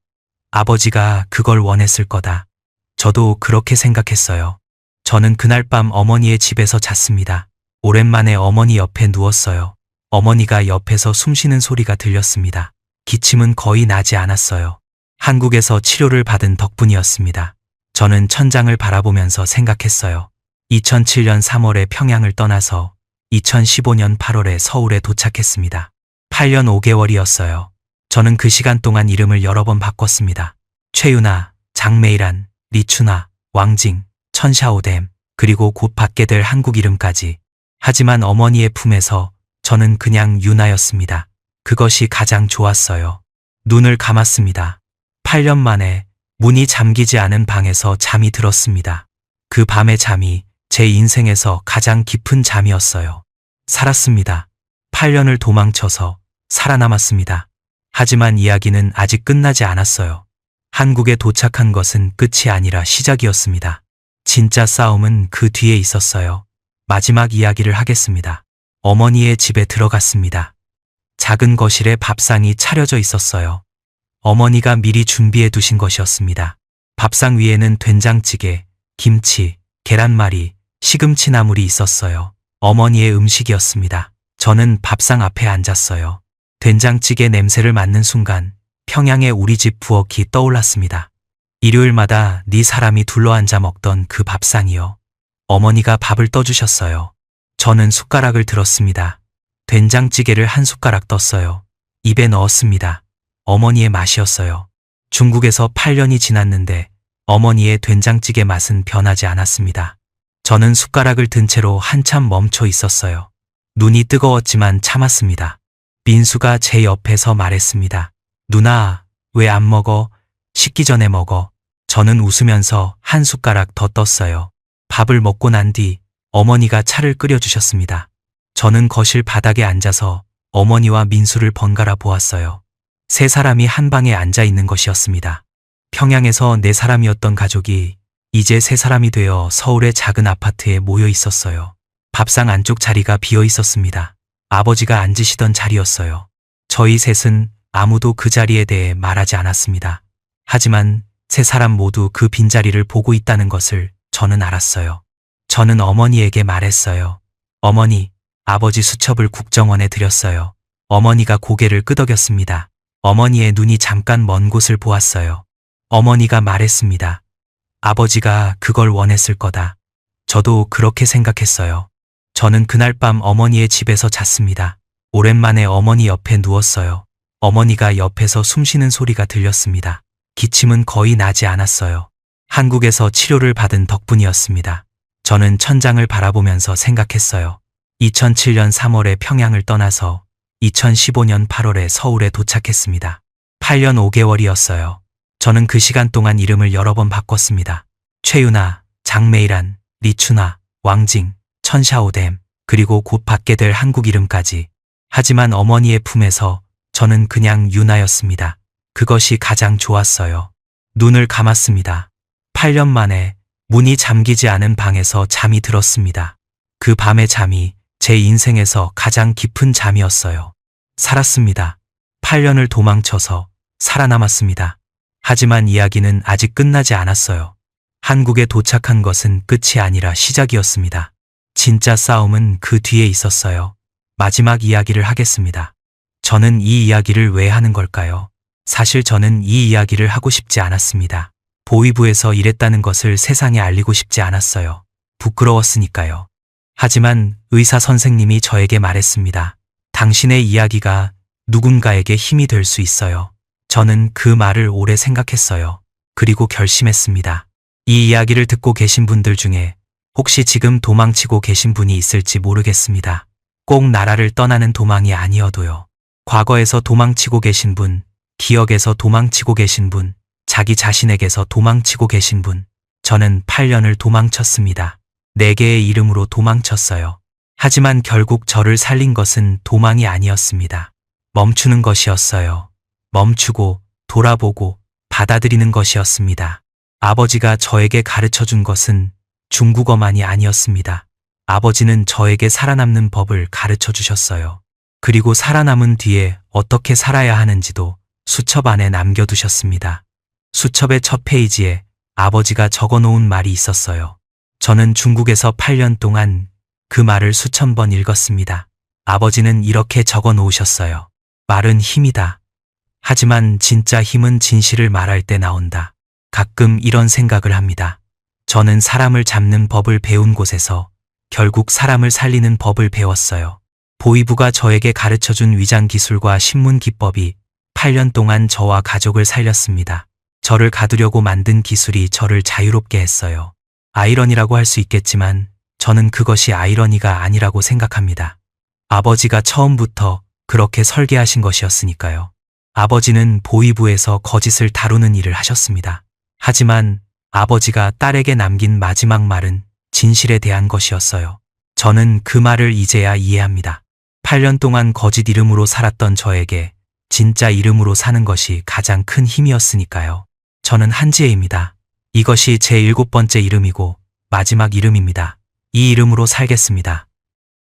아버지가 그걸 원했을 거다. 저도 그렇게 생각했어요. 저는 그날 밤 어머니의 집에서 잤습니다. 오랜만에 어머니 옆에 누웠어요. 어머니가 옆에서 숨쉬는 소리가 들렸습니다. 기침은 거의 나지 않았어요. 한국에서 치료를 받은 덕분이었습니다. 저는 천장을 바라보면서 생각했어요. 2007년 3월에 평양을 떠나서 2015년 8월에 서울에 도착했습니다. 8년 5개월이었어요. 저는 그 시간 동안 이름을 여러 번 바꿨습니다. 최윤아, 장메이란, 리추나, 왕징, 천샤오댐, 그리고 곧 받게 될 한국 이름까지. 하지만 어머니의 품에서 저는 그냥 유나였습니다. 그것이 가장 좋았어요. 눈을 감았습니다. 8년 만에 문이 잠기지 않은 방에서 잠이 들었습니다. 그 밤의 잠이 제 인생에서 가장 깊은 잠이었어요. 살았습니다. 8년을 도망쳐서 살아남았습니다. 하지만 이야기는 아직 끝나지 않았어요. 한국에 도착한 것은 끝이 아니라 시작이었습니다. 진짜 싸움은 그 뒤에 있었어요. 마지막 이야기를 하겠습니다. 어머니의 집에 들어갔습니다. 작은 거실에 밥상이 차려져 있었어요. 어머니가 미리 준비해 두신 것이었습니다. 밥상 위에는 된장찌개, 김치, 계란말이, 시금치 나물이 있었어요. 어머니의 음식이었습니다. 저는 밥상 앞에 앉았어요. 된장찌개 냄새를 맡는 순간 평양의 우리 집 부엌이 떠올랐습니다. 일요일마다 네 사람이 둘러앉아 먹던 그 밥상이요. 어머니가 밥을 떠주셨어요. 저는 숟가락을 들었습니다. 된장찌개를 한 숟가락 떴어요. 입에 넣었습니다. 어머니의 맛이었어요. 중국에서 8년이 지났는데 어머니의 된장찌개 맛은 변하지 않았습니다. 저는 숟가락을 든 채로 한참 멈춰 있었어요. 눈이 뜨거웠지만 참았습니다. 민수가 제 옆에서 말했습니다. 누나, 왜 안 먹어? 식기 전에 먹어. 저는 웃으면서 한 숟가락 더 떴어요. 밥을 먹고 난 뒤 어머니가 차를 끓여주셨습니다. 저는 거실 바닥에 앉아서 어머니와 민수를 번갈아 보았어요. 세 사람이 한 방에 앉아 있는 것이었습니다. 평양에서 네 사람이었던 가족이 이제 세 사람이 되어 서울의 작은 아파트에 모여 있었어요. 밥상 안쪽 자리가 비어 있었습니다. 아버지가 앉으시던 자리였어요. 저희 셋은 아무도 그 자리에 대해 말하지 않았습니다. 하지만 세 사람 모두 그 빈자리를 보고 있다는 것을 저는 알았어요. 저는 어머니에게 말했어요. 어머니, 아버지 수첩을 국정원에 드렸어요. 어머니가 고개를 끄덕였습니다. 어머니의 눈이 잠깐 먼 곳을 보았어요. 어머니가 말했습니다. 아버지가 그걸 원했을 거다. 저도 그렇게 생각했어요. 저는 그날 밤 어머니의 집에서 잤습니다. 오랜만에 어머니 옆에 누웠어요. 어머니가 옆에서 숨쉬는 소리가 들렸습니다. 기침은 거의 나지 않았어요. 한국에서 치료를 받은 덕분이었습니다. 저는 천장을 바라보면서 생각했어요. 2007년 3월에 평양을 떠나서 2015년 8월에 서울에 도착했습니다. 8년 5개월이었어요. 저는 그 시간 동안 이름을 여러 번 바꿨습니다. 최유나, 장메이란, 리추나, 왕징, 천샤오댐, 그리고 곧 받게 될 한국 이름까지. 하지만 어머니의 품에서 저는 그냥 유나였습니다. 그것이 가장 좋았어요. 눈을 감았습니다. 8년 만에 문이 잠기지 않은 방에서 잠이 들었습니다. 그 밤의 잠이 제 인생에서 가장 깊은 잠이었어요. 살았습니다. 8년을 도망쳐서 살아남았습니다. 하지만 이야기는 아직 끝나지 않았어요. 한국에 도착한 것은 끝이 아니라 시작이었습니다. 진짜 싸움은 그 뒤에 있었어요. 마지막 이야기를 하겠습니다. 저는 이 이야기를 왜 하는 걸까요? 사실 저는 이 이야기를 하고 싶지 않았습니다. 보위부에서 일했다는 것을 세상에 알리고 싶지 않았어요. 부끄러웠으니까요. 하지만 의사 선생님이 저에게 말했습니다. 당신의 이야기가 누군가에게 힘이 될 수 있어요. 저는 그 말을 오래 생각했어요. 그리고 결심했습니다. 이 이야기를 듣고 계신 분들 중에 혹시 지금 도망치고 계신 분이 있을지 모르겠습니다. 꼭 나라를 떠나는 도망이 아니어도요. 과거에서 도망치고 계신 분, 기억에서 도망치고 계신 분, 자기 자신에게서 도망치고 계신 분. 저는 8년을 도망쳤습니다. 4개의 이름으로 도망쳤어요. 하지만 결국 저를 살린 것은 도망이 아니었습니다. 멈추는 것이었어요. 멈추고 돌아보고 받아들이는 것이었습니다. 아버지가 저에게 가르쳐준 것은 중국어만이 아니었습니다. 아버지는 저에게 살아남는 법을 가르쳐 주셨어요. 그리고 살아남은 뒤에 어떻게 살아야 하는지도 수첩 안에 남겨두셨습니다. 수첩의 첫 페이지에 아버지가 적어놓은 말이 있었어요. 저는 중국에서 8년 동안 그 말을 수천 번 읽었습니다. 아버지는 이렇게 적어 놓으셨어요. 말은 힘이다. 하지만 진짜 힘은 진실을 말할 때 나온다. 가끔 이런 생각을 합니다. 저는 사람을 잡는 법을 배운 곳에서 결국 사람을 살리는 법을 배웠어요. 보위부가 저에게 가르쳐준 위장 기술과 신문 기법이 8년 동안 저와 가족을 살렸습니다. 저를 가두려고 만든 기술이 저를 자유롭게 했어요. 아이러니라고 할 수 있겠지만 저는 그것이 아이러니가 아니라고 생각합니다. 아버지가 처음부터 그렇게 설계하신 것이었으니까요. 아버지는 보위부에서 거짓을 다루는 일을 하셨습니다. 하지만 아버지가 딸에게 남긴 마지막 말은 진실에 대한 것이었어요. 저는 그 말을 이제야 이해합니다. 8년 동안 거짓 이름으로 살았던 저에게 진짜 이름으로 사는 것이 가장 큰 힘이었으니까요. 저는 한지혜입니다. 이것이 제 7번째 이름이고 마지막 이름입니다. 이 이름으로 살겠습니다.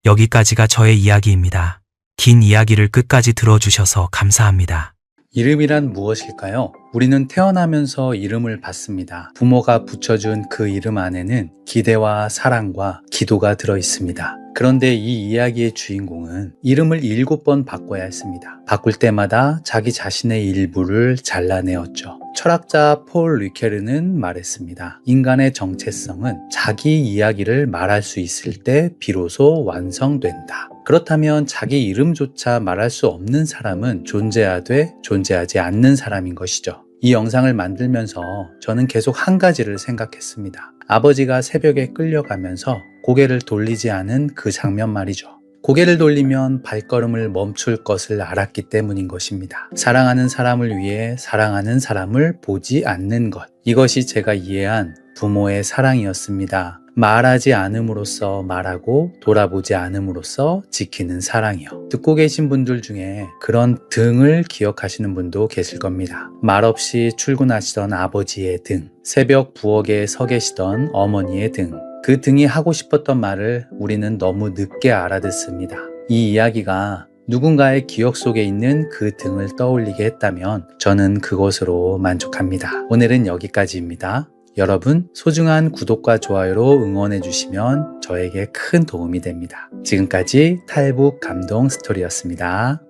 여기까지가 저의 이야기입니다. 긴 이야기를 끝까지 들어주셔서 감사합니다. 이름이란 무엇일까요? 우리는 태어나면서 이름을 받습니다. 부모가 붙여준 그 이름 안에는 기대와 사랑과 기도가 들어 있습니다. 그런데 이 이야기의 주인공은 이름을 7번 바꿔야 했습니다. 바꿀 때마다 자기 자신의 일부를 잘라내었죠. 철학자 폴 리케르는 말했습니다. 인간의 정체성은 자기 이야기를 말할 수 있을 때 비로소 완성된다. 그렇다면 자기 이름조차 말할 수 없는 사람은 존재하되 존재하지 않는 사람인 것이죠. 이 영상을 만들면서 저는 계속 한 가지를 생각했습니다. 아버지가 새벽에 끌려가면서 고개를 돌리지 않은 그 장면 말이죠. 고개를 돌리면 발걸음을 멈출 것을 알았기 때문인 것입니다. 사랑하는 사람을 위해 사랑하는 사람을 보지 않는 것. 이것이 제가 이해한 부모의 사랑이었습니다. 말하지 않음으로써 말하고 돌아보지 않음으로써 지키는 사랑이요. 듣고 계신 분들 중에 그런 등을 기억하시는 분도 계실 겁니다. 말없이 출근하시던 아버지의 등, 새벽 부엌에 서 계시던 어머니의 등, 그 등이 하고 싶었던 말을 우리는 너무 늦게 알아듣습니다. 이 이야기가 누군가의 기억 속에 있는 그 등을 떠올리게 했다면 저는 그것으로 만족합니다. 오늘은 여기까지입니다. 여러분 소중한 구독과 좋아요로 응원해 주시면 저에게 큰 도움이 됩니다. 지금까지 탈북 감동 스토리였습니다.